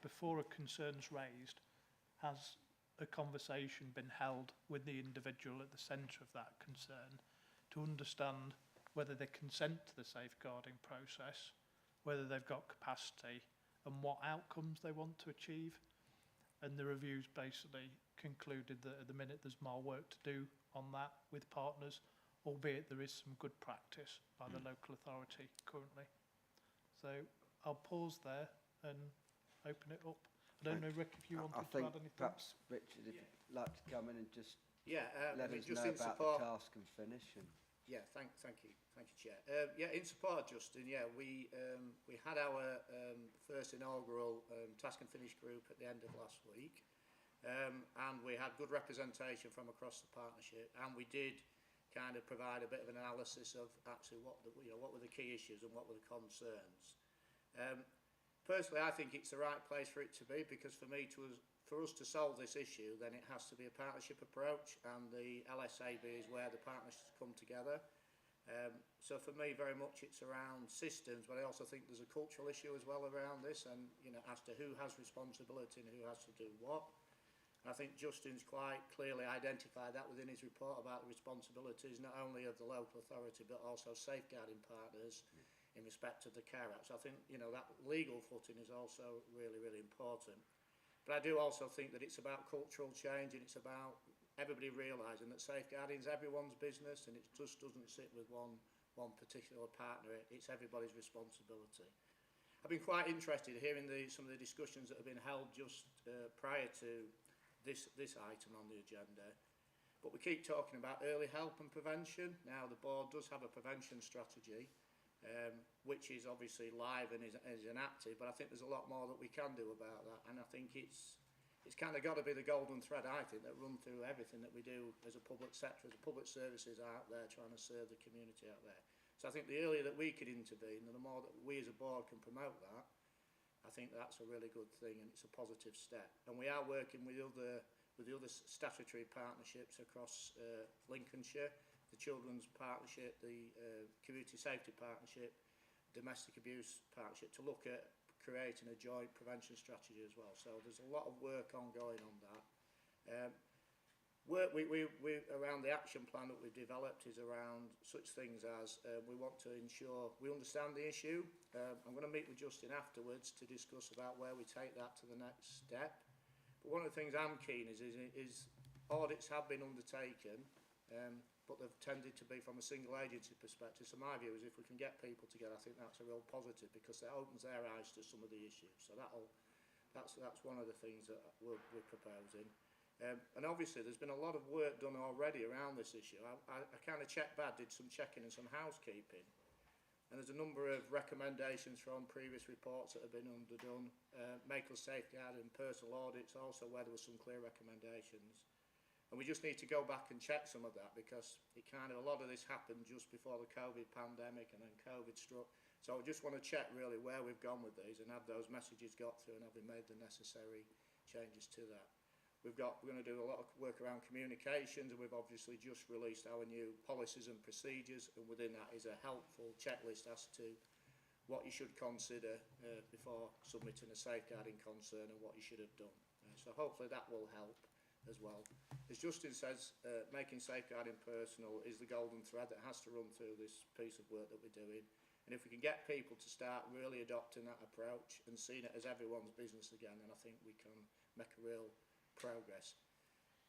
before a concern's raised, has a conversation been held with the individual at the centre of that concern to understand whether they consent to the safeguarding process, whether they've got capacity, and what outcomes they want to achieve. And the reviews basically concluded that at the minute there's more work to do on that with partners, albeit there is some good practice by the local authority currently. So I'll pause there and open it up. I don't know, Rick, if you wanted to add anything. Perhaps, Richard, if you'd like to come in and just let us just know in about support, the task and finish. And yeah, thank you, Chair. Yeah, in support, Justin. Yeah, we had our first inaugural task and finish group at the end of last week, and we had good representation from across the partnership, and we did kind of provide a bit of an analysis of actually what were the key issues and what were the concerns. Personally, I think it's the right place for it to be, because for us to solve this issue, then it has to be a partnership approach, and the LSAB is where the partners come together. So for me, very much it's around systems, but I also think there's a cultural issue as well around this, and as to who has responsibility and who has to do what. And I think Justin's quite clearly identified that within his report about the responsibilities not only of the local authority but also safeguarding partners in respect of the Care Act. So I think that legal footing is also really, really important. But I do also think that it's about cultural change, and it's about everybody realising that safeguarding is everyone's business, and it just doesn't sit with one particular partner. It's everybody's responsibility. I've been quite interested hearing some of the discussions that have been held just prior to this item on the agenda. But we keep talking about early help and prevention. Now, the board does have a prevention strategy, which is obviously live and is enacted, but I think there's a lot more that we can do about that, and I think it's kind of got to be the golden thread, I think, that run through everything that we do as a public sector, as a public services out there trying to serve the community out there. So I think the earlier that we could intervene and the more that we as a board can promote that, I think that's a really good thing, and it's a positive step. And we are working with the other statutory partnerships across Lincolnshire, the Children's Partnership, the Community Safety Partnership, Domestic Abuse Partnership, to look at creating a joint prevention strategy as well. So there's a lot of work ongoing on that. work we around the action plan that we've developed is around such things as we want to ensure we understand the issue. I'm going to meet with Justin afterwards to discuss about where we take that to the next step. But one of the things I'm keen is audits have been undertaken, but they've tended to be from a single agency perspective. So my view is if we can get people together, I think that's a real positive because it opens their eyes to some of the issues. So that's one of the things that we're proposing. And obviously there's been a lot of work done already around this issue. I kind of did some checking and some housekeeping, and there's a number of recommendations from previous reports that have been underdone. Maker's safeguard and personal audits also, where there were some clear recommendations. And we just need to go back and check some of that because a lot of this happened just before the COVID pandemic and then COVID struck. So I just want to check really where we've gone with these and have those messages got through and have we made the necessary changes to that. We're going to do a lot of work around communications, and we've obviously just released our new policies and procedures, and within that is a helpful checklist as to what you should consider before submitting a safeguarding concern and what you should have done. So hopefully that will help as well. As Justin says, making safeguarding personal is the golden thread that has to run through this piece of work that we're doing. And if we can get people to start really adopting that approach and seeing it as everyone's business again, then I think we can make a real progress.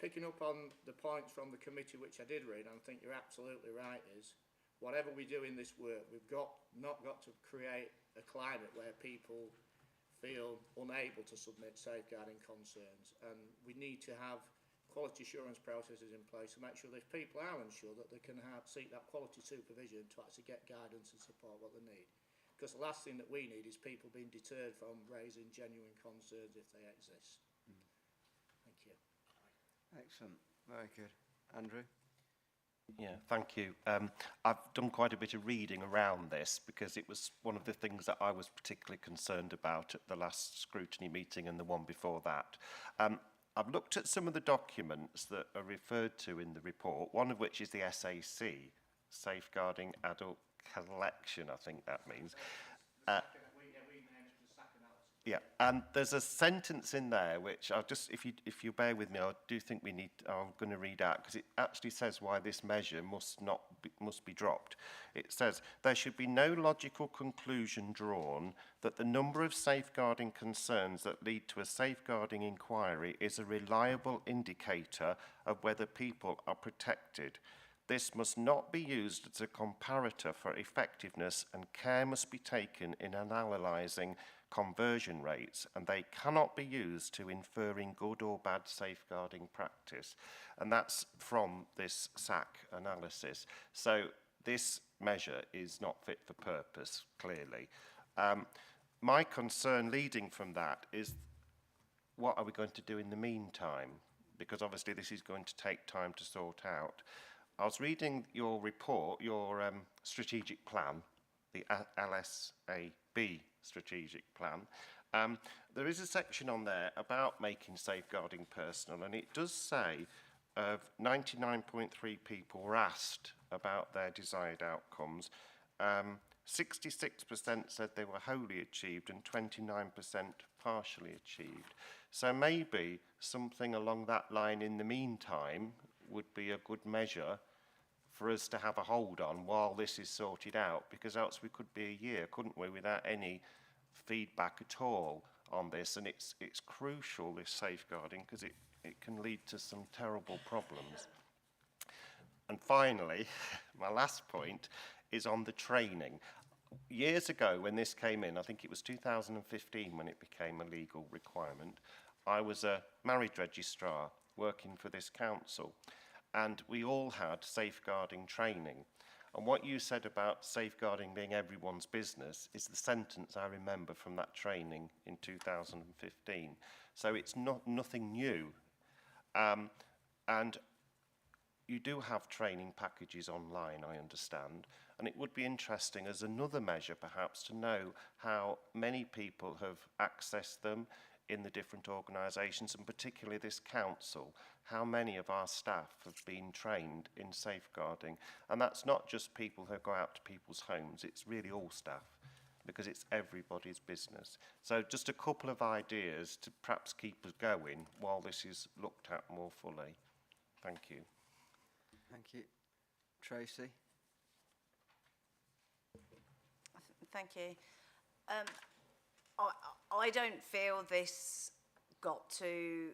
Picking up on the points from the committee which I did read, and I think you're absolutely right, is whatever we do in this work, we've not got to create a climate where people feel unable to submit safeguarding concerns, and we need to have quality assurance processes in place to make sure that if people are unsure that they can seek that quality supervision to actually get guidance and support what they need. Because the last thing that we need is people being deterred from raising genuine concerns if they exist. Thank you. Excellent. Very good. Andrew? Yeah, thank you. I've done quite a bit of reading around this because it was one of the things that I was particularly concerned about at the last scrutiny meeting and the one before that. I've looked at some of the documents that are referred to in the report, one of which is the SAC, Safeguarding Adult Collection, I think that means. Yeah, and there's a sentence in there which I'll just, if you bear with me, I do think I'm going to read out because it actually says why this measure must be dropped. It says there should be no logical conclusion drawn that the number of safeguarding concerns that lead to a safeguarding inquiry is a reliable indicator of whether people are protected. This must not be used as a comparator for effectiveness, and care must be taken in analysing conversion rates, and they cannot be used to inferring good or bad safeguarding practice. And that's from this SAC analysis. So this measure is not fit for purpose, clearly. My concern leading from that is, what are we going to do in the meantime? Because obviously this is going to take time to sort out. I was reading your report, your strategic plan, the LSAB strategic plan. There is a section on there about making safeguarding personal, and it does say 99.3 people were asked about their desired outcomes. 66% said they were wholly achieved and 29% partially achieved. So maybe something along that line in the meantime would be a good measure for us to have a hold on while this is sorted out, because else we could be a year, couldn't we, without any feedback at all on this. And it's crucial, this safeguarding, because it can lead to some terrible problems. And finally, my last point is on the training. Years ago when this came in, I think it was 2015 when it became a legal requirement, I was a marriage registrar working for this council, and we all had safeguarding training. And what you said about safeguarding being everyone's business is the sentence I remember from that training in 2015. So it's nothing new. And you do have training packages online, I understand, and it would be interesting as another measure perhaps to know how many people have accessed them in the different organisations, and particularly this council, how many of our staff have been trained in safeguarding. And that's not just people who go out to people's homes, it's really all staff, because it's everybody's business. So just a couple of ideas to perhaps keep us going while this is looked at more fully. Thank you. Thank you. Tracy? Thank you. I don't feel this got to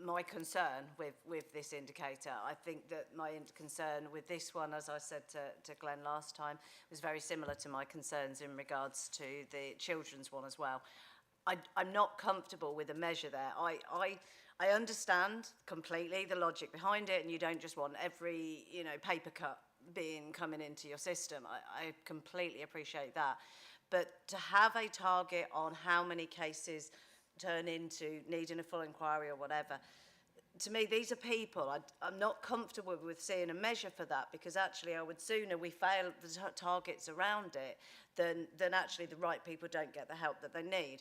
my concern with this indicator. I think that my concern with this one, as I said to Glenn last time, was very similar to my concerns in regards to the children's one as well. I'm not comfortable with a measure there. I understand completely the logic behind it, and you don't just want every paper cut coming into your system. I completely appreciate that. But to have a target on how many cases turn into needing a full inquiry or whatever, to me, these are people. I'm not comfortable with seeing a measure for that, because actually I would sooner we fail the targets around it than actually the right people don't get the help that they need.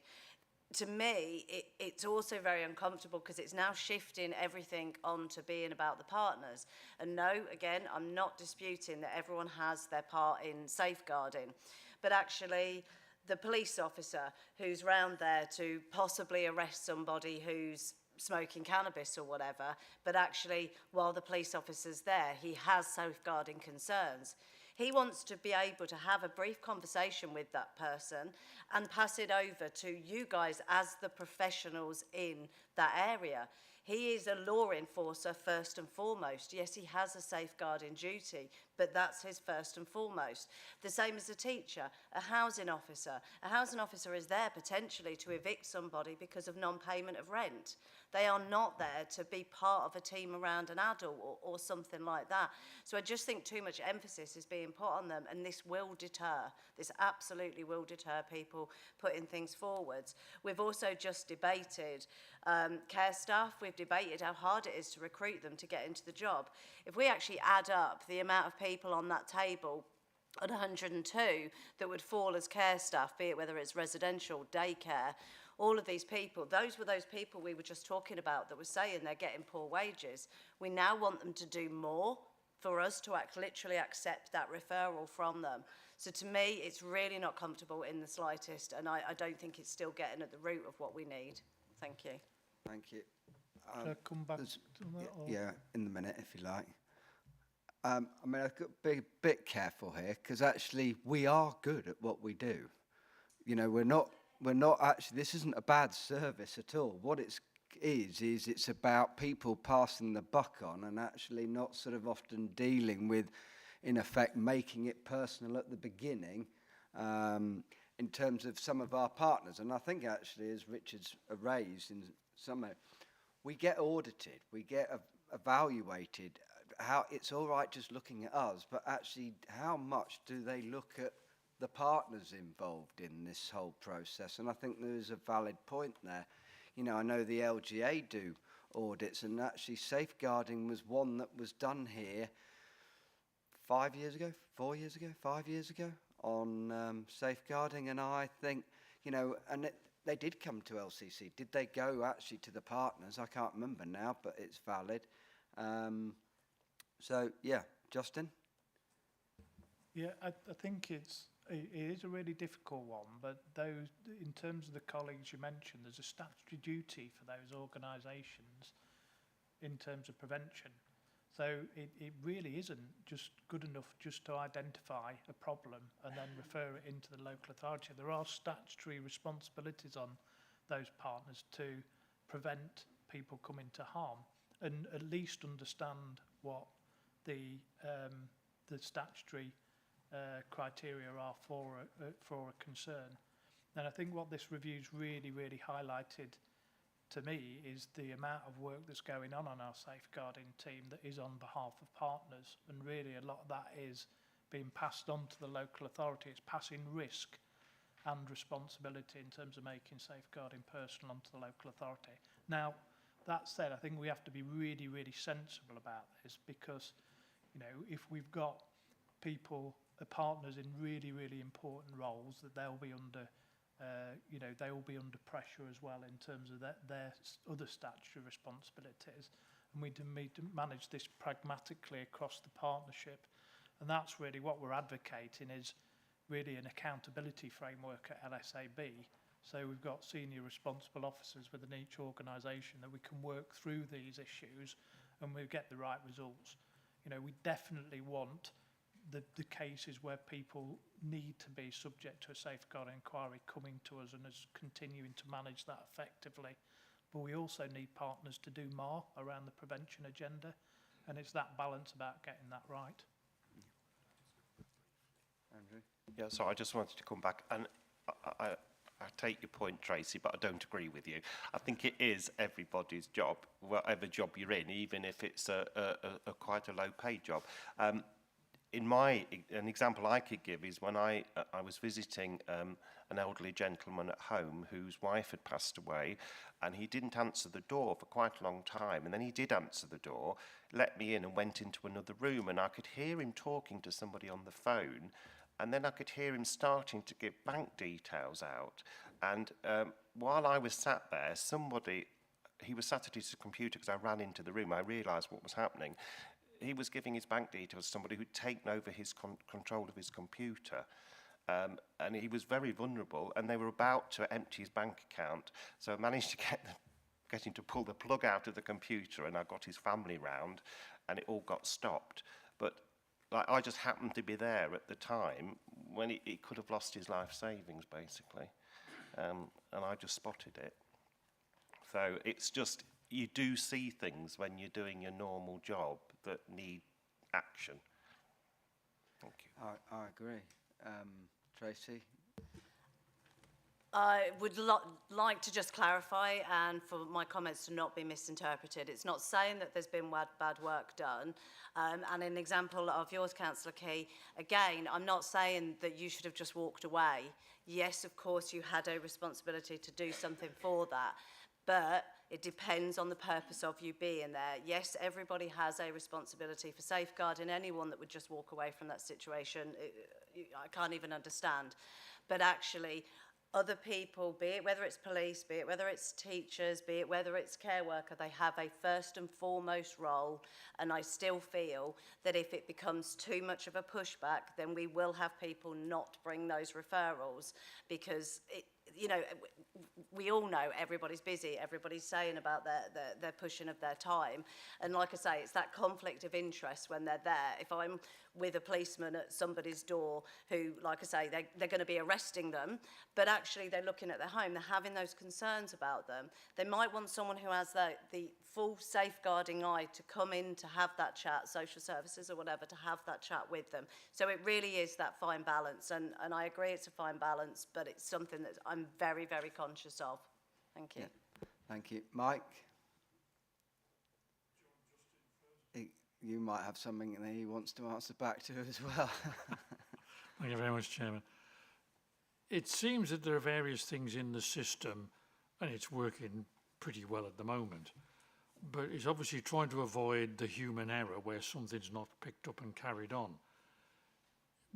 To me, it's also very uncomfortable because it's now shifting everything onto being about the partners. And no, again, I'm not disputing that everyone has their part in safeguarding, but actually the police officer who's round there to possibly arrest somebody who's smoking cannabis or whatever, but actually while the police officer's there, he has safeguarding concerns. He wants to be able to have a brief conversation with that person and pass it over to you guys as the professionals in that area. He is a law enforcer first and foremost. Yes, he has a safeguarding duty, but that's his first and foremost. The same as a teacher, a housing officer. A housing officer is there potentially to evict somebody because of non-payment of rent. They are not there to be part of a team around an adult or something like that. So I just think too much emphasis is being put on them, and this will deter. This absolutely will deter people putting things forwards. We've also just debated care staff. We've debated how hard it is to recruit them to get into the job. If we actually add up the amount of people on that table at 102 that would fall as care staff, be it whether it's residential, daycare, all of these people, those were those people we were just talking about that were saying they're getting poor wages. We now want them to do more for us to literally accept that referral from them. So to me, it's really not comfortable in the slightest, and I don't think it's still getting at the root of what we need. Thank you. Thank you. Should I come back to that? Or? Yeah, in a minute, if you like. I mean, I've got to be a bit careful here, because actually we are good at what we do. You know, we're not actually, this isn't a bad service at all. What it's about people passing the buck on and actually not sort of often dealing with, in effect, making it personal at the beginning in terms of some of our partners. And I think actually, as Richard's raised in some, we get audited, we get evaluated. How it's all right just looking at us, but actually how much do they look at the partners involved in this whole process? And I think there is a valid point there. You know, I know the LGA do audits, and actually safeguarding was one that was done here 5 years ago, 4 years ago, 5 years ago on safeguarding. And I think, you know, and they did come to LCC. Did they go actually to the partners? I can't remember now, but it's valid. So, yeah, Justin? Yeah, I think it is a really difficult one, but those, in terms of the colleagues you mentioned, there's a statutory duty for those organisations in terms of prevention. So it really isn't just good enough just to identify a problem and then refer it into the local authority. There are statutory responsibilities on those partners to prevent people coming to harm and at least understand what the statutory criteria are for a concern. And I think what this review's really highlighted to me is the amount of work that's going on our safeguarding team that is on behalf of partners, and really a lot of that is being passed on to the local authority. It's passing risk and responsibility in terms of making safeguarding personal onto the local authority. Now, that said, I think we have to be really sensible about this, because, you know, if we've got people, partners in really important roles, that they'll be under, you know, they will be under pressure as well in terms of their other statutory responsibilities. And we need to manage this pragmatically across the partnership. And that's really what we're advocating, is really an accountability framework at LSAB. So we've got senior responsible officers within each organisation that we can work through these issues and we get the right results. You know, we definitely want the cases where people need to be subject to a safeguarding inquiry coming to us and us continuing to manage that effectively. But we also need partners to do more around the prevention agenda, and it's that balance about getting that right. Andrew? Yeah, so I just wanted to come back, and I take your point, Tracy, but I don't agree with you. I think it is everybody's job, whatever job you're in, even if it's a quite a low-paid job. An example I could give is when I was visiting an elderly gentleman at home whose wife had passed away, and he didn't answer the door for quite a long time, and then he did answer the door, let me in and went into another room, and I could hear him talking to somebody on the phone, and then I could hear him starting to give bank details out. And while I was sat there, he was sat at his computer because I ran into the room, I realised what was happening. He was giving his bank details to somebody who'd taken over his control of his computer. And he was very vulnerable, and they were about to empty his bank account. So I managed to get him to pull the plug out of the computer, and I got his family round, and it all got stopped. But like, I just happened to be there at the time when he could have lost his life savings, basically. And I just spotted it. So it's just, you do see things when you're doing your normal job that need action. Thank you. I agree. Tracy? I would like to just clarify, and for my comments to not be misinterpreted. It's not saying that there's been bad work done. And an example of yours, Councillor Key, again, I'm not saying that you should have just walked away. Yes, of course, you had a responsibility to do something for that. But it depends on the purpose of you being there. Yes, everybody has a responsibility for safeguarding. Anyone that would just walk away from that situation, I can't even understand. But actually, other people, be it whether it's police, be it whether it's teachers, be it whether it's care worker, they have a first and foremost role. And I still feel that if it becomes too much of a pushback, then we will have people not bring those referrals, because you know, we all know everybody's busy, everybody's saying about their pushing of their time. And like I say, it's that conflict of interest when they're there. If I'm with a policeman at somebody's door who, like I say, they're going to be arresting them, but actually they're looking at their home, they're having those concerns about them, they might want someone who has the full safeguarding eye to come in to have that chat, social services or whatever, to have that chat with them. So it really is that fine balance, and I agree it's a fine balance, but it's something that I'm very, very conscious of. Thank you. Yeah. Thank you. Mike? You might have something that he wants to answer back to as well. Thank you very much, Chairman. It seems that there are various things in the system, and it's working pretty well at the moment, but it's obviously trying to avoid the human error where something's not picked up and carried on.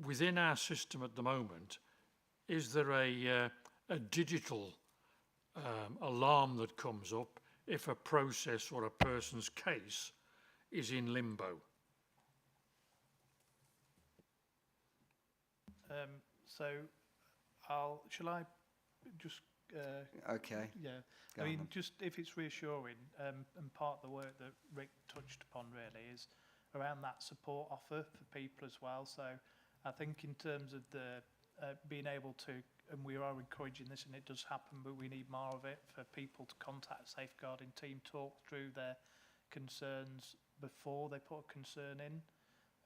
Within our system at the moment, is there a digital alarm that comes up if a process or a person's case is in limbo? Shall I just... okay. Yeah. Go I mean, on. just if it's reassuring, and part of the work that Rick touched upon really is around that support offer for people as well. So I think in terms of the being able to, and we are encouraging this and it does happen, but we need more of it, for people to contact safeguarding team, talk through their concerns before they put a concern in,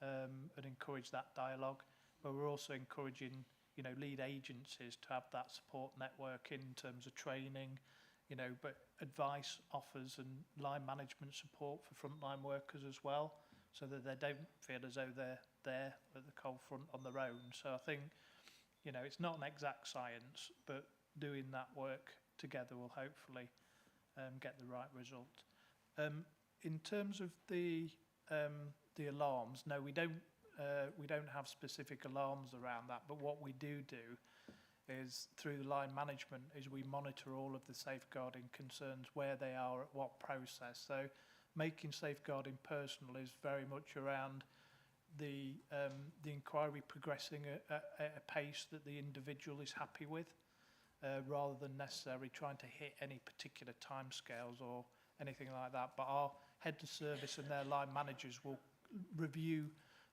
and encourage that dialogue. But we're also encouraging, you know, lead agencies to have that support network in terms of training, you know, but advice offers and line management support for frontline workers as well, so that they don't feel as though they're there at the cold front on their own. So I think, you know, it's not an exact science, but doing that work together will hopefully get the right result. In terms of the alarms, no, we don't have specific alarms around that, but what we do is through the line management is we monitor all of the safeguarding concerns, where they are, at what process. So making safeguarding personal is very much around the inquiry progressing at a pace that the individual is happy with, rather than necessarily trying to hit any particular timescales or anything like that. But head of service and their line managers will review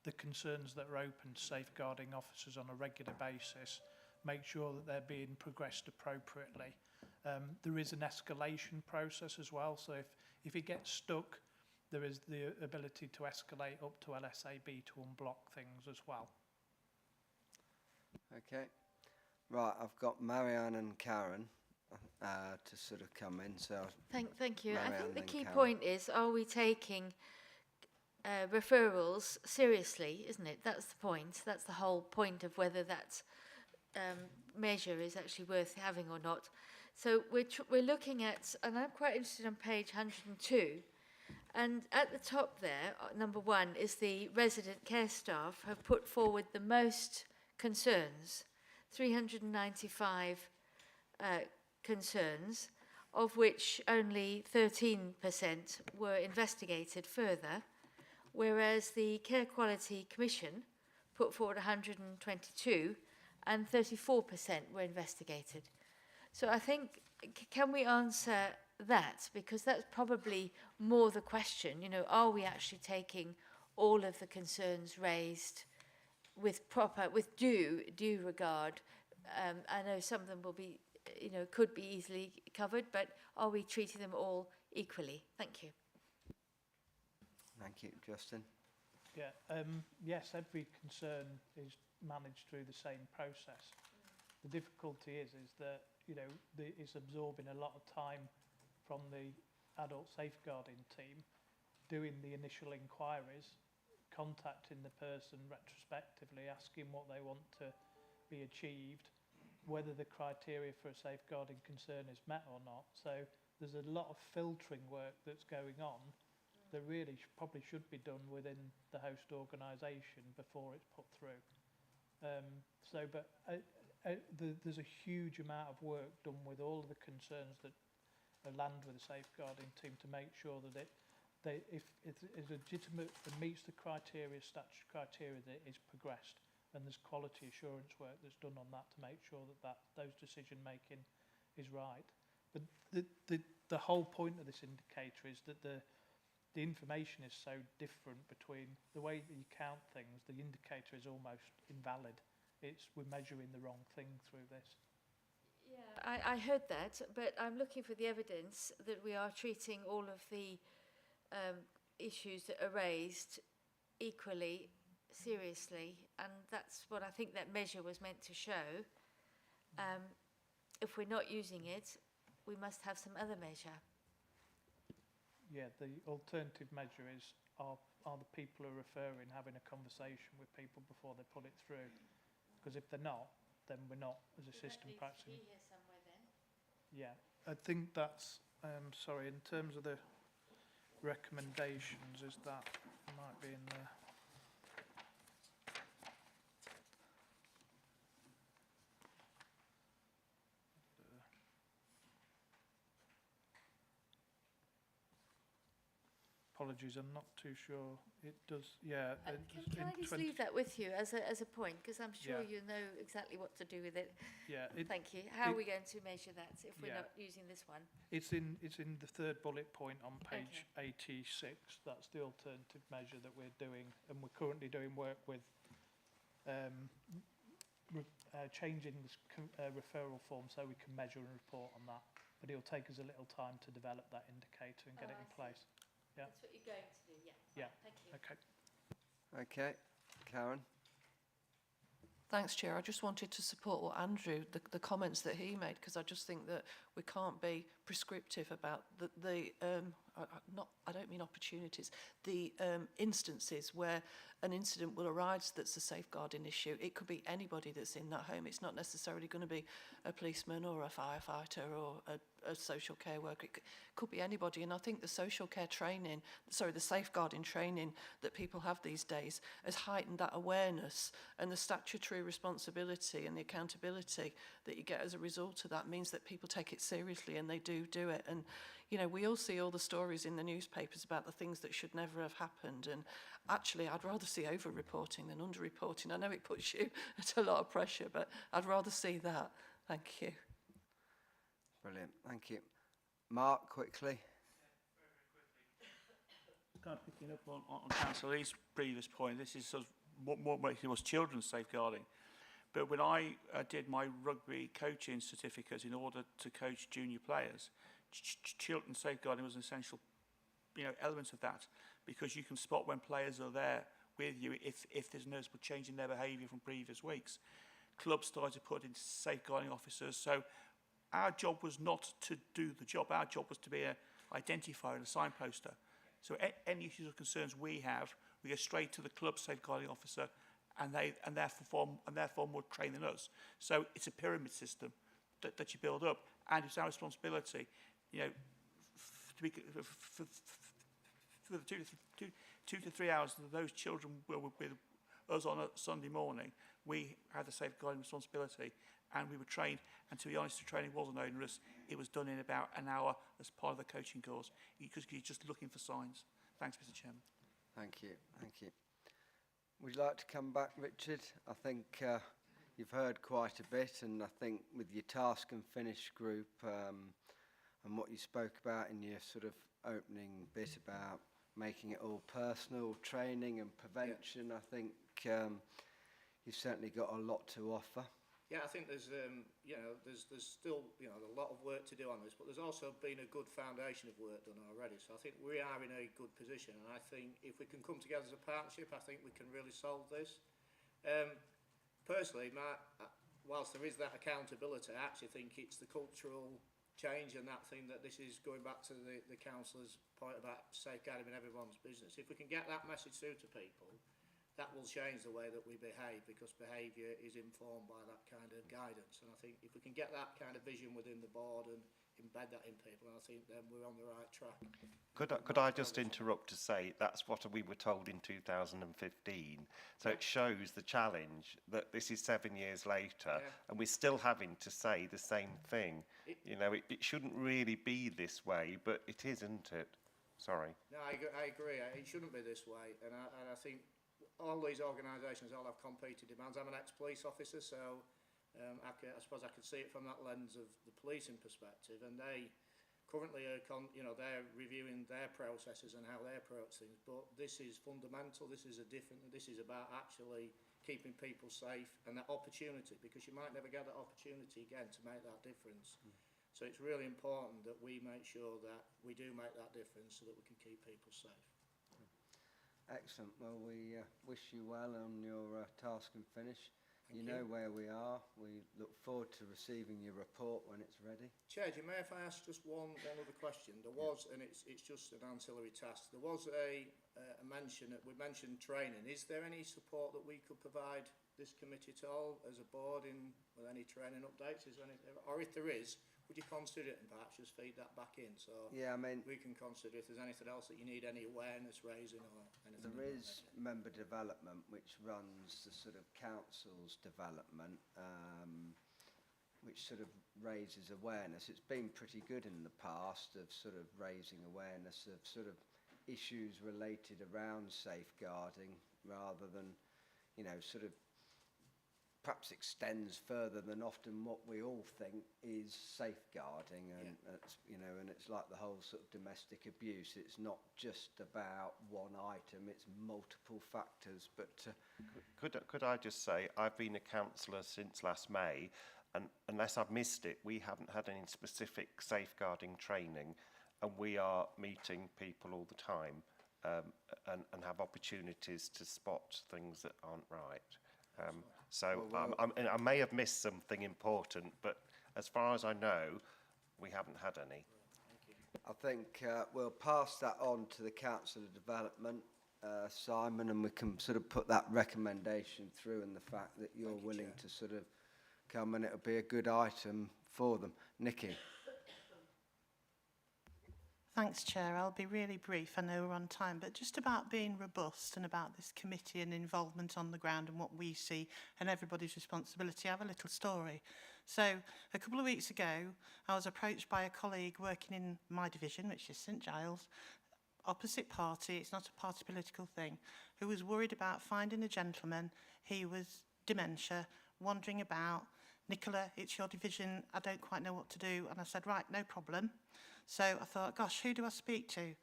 the concerns that are open to safeguarding officers on a regular basis, make sure that they're being progressed appropriately. There is an escalation process as well, so if it gets stuck, there is the ability to escalate up to LSAB to unblock things as well. Okay. Right, I've got Marianne and Karen to sort of come in. So Thank you. I Marianne, think the then key Karen. point is, are we taking referrals seriously, isn't it? That's the point. That's the whole point of whether that measure is actually worth having or not. So we're looking at, and I'm quite interested on page 102, and at the top there, number 1, is the resident care staff have put forward the most concerns, 395 concerns, of which only 13% were investigated further, whereas the Care Quality Commission put forward 122 and 34% were investigated. So I think, can we answer that? Because that's probably more the question, you know, are we actually taking all of the concerns raised with due regard? I know some of them will be, you know, could be easily covered, but are we treating them all equally? Thank you. Thank you, Justin. Yeah, yes, every concern is managed through the same process. The difficulty is that, you know, it's absorbing a lot of time from the adult safeguarding team, doing the initial inquiries, contacting the person retrospectively, asking what they want to be achieved, whether the criteria for a safeguarding concern is met or not. So there's a lot of filtering work that's going on that really probably should be done within the host organisation before it's put through. There's a huge amount of work done with all of the concerns that land with the safeguarding team to make sure that if it is legitimate and meets the criteria, statutory criteria, that it is progressed, and there's quality assurance work that's done on that to make sure that those decision making is right. But the whole point of this indicator is that the information is so different between the way that you count things. The indicator is almost invalid. We're measuring the wrong thing through this. Yeah, I heard that, but I'm looking for the evidence that we are treating all of the issues that are raised equally seriously, and that's what I think that measure was meant to show. If we're not using it, we must have some other measure. Yeah, the alternative measure is, are the people who are referring having a conversation with people before they put it through? Because if they're not, then we're not, as a system, practicing. Here somewhere then. Yeah, I think that's, sorry, in terms of the recommendations, is that might be in there. Apologies, I'm not too sure. It does, yeah. Can I just leave that with you as a point, because I'm sure Yeah. you know exactly what to do with it. Yeah. Thank you. How are we going to measure that if we're not using this one? It's in the third bullet point on page 86. That's the alternative measure that we're doing, and we're currently doing work with changing this referral form so we can measure and report on that. But it'll take us a little time to develop that indicator and get it in place. Yeah. That's what you're going to do, yeah. Yeah. Thank you. Okay. Okay, Karen. Thanks, Chair. I just wanted to support what Andrew, the comments that he made, because I just think that we can't be prescriptive about I don't mean opportunities, the instances where an incident will arise that's a safeguarding issue. It could be anybody that's in that home. It's not necessarily going to be a policeman or a firefighter or a social care worker. It could be anybody. And I think the the safeguarding training that people have these days has heightened that awareness, and the statutory responsibility and the accountability that you get as a result of that means that people take it seriously and they do it. And, you know, we all see all the stories in the newspapers about the things that should never have happened. And actually, I'd rather see over-reporting than under-reporting. I know it puts you at a lot of pressure, but I'd rather see that. Thank you. Brilliant, thank you. Mark, quickly. kind of picking up on Councillor Lee's previous point, this is sort of what was children's safeguarding. But when I did my rugby coaching certificate in order to coach junior players, children's safeguarding was an essential, element of that, because you can spot when players are there with you if there's noticeable change in their behaviour from previous weeks. Clubs started putting safeguarding officers, so our job was not to do the job. Our job was to be a identifier and a signposter. So any issues or concerns we have, we go straight to the club safeguarding officer, and therefore more training us. So it's a pyramid system that you build up, and it's our responsibility, to be for the 2 to 3 hours that those children were with us on a Sunday morning. We had the safeguarding responsibility, and we were trained. And to be honest, the training wasn't onerous. It was done in about an hour as part of the coaching course, because you're just looking for signs. Thanks, Mr. Chairman. Thank you. Thank you. Would you like to come back, Richard? I think you've heard quite a bit, and I think with your task and finish group and what you spoke about in your sort of opening bit about making it all personal, training and prevention, I think you've certainly got a lot to offer. Yeah, I think there's there's still a lot of work to do on this, but there's also been a good foundation of work done already. So I think we are in a good position, and I think if we can come together as a partnership, I think we can really solve this. Personally, whilst there is that accountability, I actually think it's the cultural change and that thing that this is going back to the councillor's point about safeguarding in everyone's business. If we can get that message through to people, that will change the way that we behave, because behaviour is informed by that kind of guidance. And I think if we can get that kind of vision within the board and embed that in people, I think then we're on the right track. Could I just interrupt to say that's what we were told in 2015. So it shows the challenge that this is 7 years later, and we're still having to say the same thing. It shouldn't really be this way, but it is, isn't it? Sorry. No, I agree. It shouldn't be this way, and I think all these organisations all have competing demands. I'm an ex-police officer, so I suppose I could see it from that lens of the policing perspective, and they currently are they're reviewing their processes and how they approach things. But this is fundamental. This is about actually keeping people safe and that opportunity, because you might never get that opportunity again to make that difference. So it's really important that we make sure that we do make that difference so that we can keep people safe. Excellent. Well, we wish you well on your task and finish. You know where we are. We look forward to receiving your report when it's ready. Chair, do you mind if I ask just one other question? There was, and it's just an ancillary task, there was a mention, we mentioned training. Is there any support that we could provide this committee at all as a board with any training updates? Is there any, or if there is, would you consider it and perhaps just feed that back in? So yeah, I mean, we can consider if there's anything else that you need, any awareness raising or anything. There is member development, which runs the sort of council's development, which sort of raises awareness. It's been pretty good in the past of sort of raising awareness of sort of issues related around safeguarding, rather than, sort of perhaps extends further than often what we all think is safeguarding, and it's, and it's like the whole sort of domestic abuse. It's not just about one item; it's multiple factors. But could I just say, I've been a councillor since last May, and unless I've missed it, we haven't had any specific safeguarding training, and we are meeting people all the time, and have opportunities to spot things that aren't right. I may have missed something important, but as far as I know, we haven't had any. I think we'll pass that on to the Council of Development, Simon, and we can sort of put that recommendation through, and the fact that you're willing to sort of come, and it'll be a good item for them. Nikki. Thanks, Chair. I'll be really brief. I know we're on time, but just about being robust and about this committee and involvement on the ground and what we see and everybody's responsibility. I have a little story. So a couple of weeks ago, I was approached by a colleague working in my division, which is St Giles, opposite party, it's not a party political thing, who was worried about finding a gentleman. He was dementia, wandering about. Nicola, it's your division, I don't quite know what to do. And I said, right, no problem. So I thought, gosh, who do I speak to?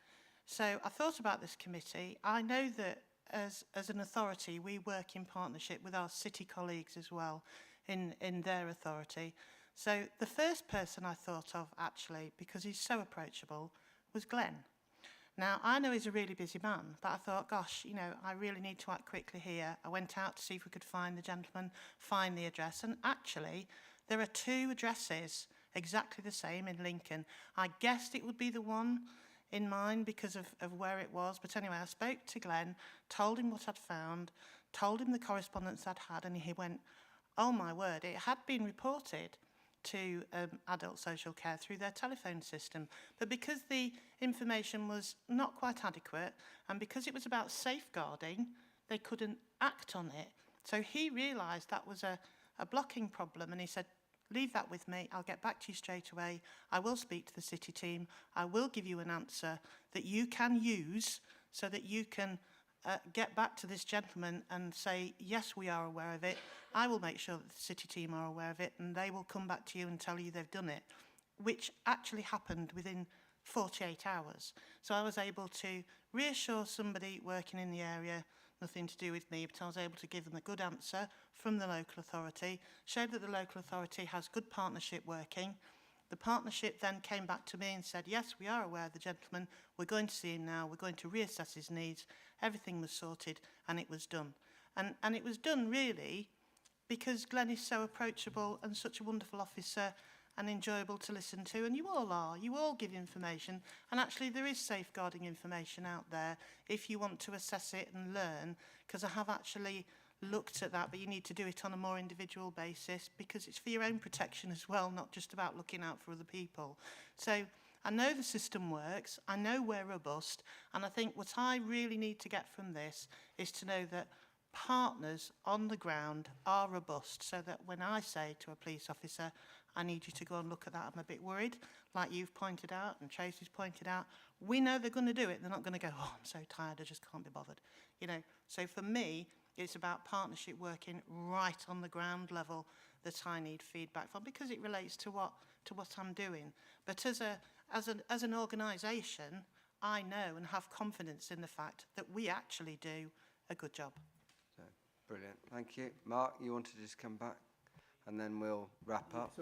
So I thought about this committee. I know that as an authority, we work in partnership with our city colleagues as well in their authority. So the first person I thought of, actually, because he's so approachable, was Glenn. Now, I know he's a really busy man, but I thought, gosh, you know, I really need to act quickly here. I went out to see if we could find the gentleman, find the address, and actually, there are 2 addresses exactly the same in Lincoln. I guessed it would be the one in mine because of where it was, but anyway, I spoke to Glenn, told him what I'd found, told him the correspondence I'd had, and he went, oh my word, it had been reported to adult social care through their telephone system. But because the information was not quite adequate and because it was about safeguarding, they couldn't act on it. So he realised that was a blocking problem, and he said, leave that with me, I'll get back to you straight away, I will speak to the city team, I will give you an answer that you can use so that you can get back to this gentleman and say, yes, we are aware of it. I will make sure that the city team are aware of it, and they will come back to you and tell you they've done it, which actually happened within 48 hours. So I was able to reassure somebody working in the area, nothing to do with me, but I was able to give them a good answer from the local authority, showed that the local authority has good partnership working. The partnership then came back to me and said, yes, we are aware of the gentleman, we're going to see him now, we're going to reassess his needs. Everything was sorted and it was done. And it was done really because Glenn is so approachable and such a wonderful officer and enjoyable to listen to, and you all are. You all give information, and actually there is safeguarding information out there if you want to assess it and learn, because I have actually looked at that, but you need to do it on a more individual basis because it's for your own protection as well, not just about looking out for other people. So I know the system works, I know we're robust, and I think what I really need to get from this is to know that partners on the ground are robust, so that when I say to a police officer, I need you to go and look at that, I'm a bit worried, like you've pointed out and Tracy's pointed out, we know they're going to do it. They're not going to go, oh, I'm so tired, I just can't be bothered. You know, so for me, it's about partnership working right on the ground level that I need feedback from, because it relates to what I'm doing. But as an organisation, I know and have confidence in the fact that we actually do a good job. So, brilliant, thank you. Mark, you want to just come back? And then we'll wrap up. So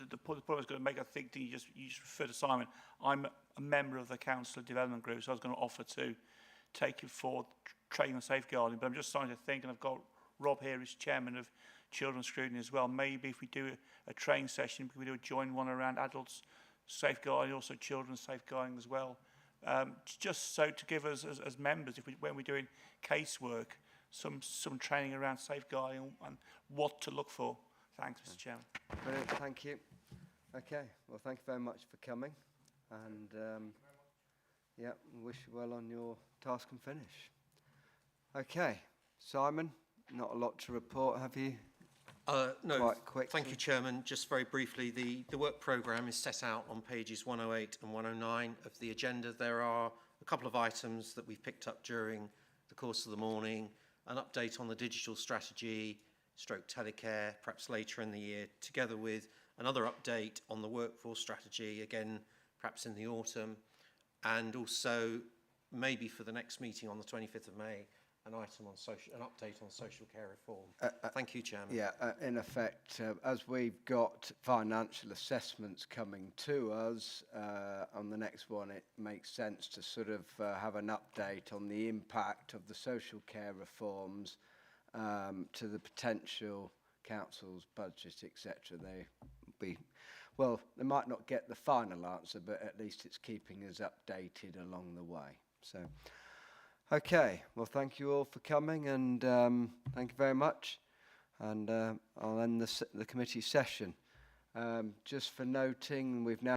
the point I was going to make, I think you just referred to Simon. I'm a member of the Council Development Group, so I was going to offer to take you forward training on safeguarding, but I'm just starting to think, and I've got Rob here as chairman of Children's Scrutiny as well. Maybe if we do a training session, we do a joint one around adults safeguarding, also children's safeguarding as well. Just so to give us as members, when we're doing casework, some training around safeguarding and what to look for. Thanks, Mr. Chairman. Brilliant, thank you. Okay, well, thank you very much for coming, and yeah, wish you well on your task and finish. Okay, Simon, not a lot to report, have you? No, quite quick. Thank you, Chairman. Just very briefly, the work programme is set out on pages 108 and 109 of the agenda. There are a couple of items that we've picked up during the course of the morning, an update on the digital strategy, stroke telecare, perhaps later in the year, together with another update on the workforce strategy, again, perhaps in the autumn, and also maybe for the next meeting on the 25th of May, an update on social care reform. Thank you, Chairman. Yeah, in effect, as we've got financial assessments coming to us on the next one, it makes sense to sort of have an update on the impact of the social care reforms to the potential council's budget, etc. They might not get the final answer, but at least it's keeping us updated along the way. So, okay, well, thank you all for coming, and thank you very much. And I'll end the committee session. Just for noting, we've now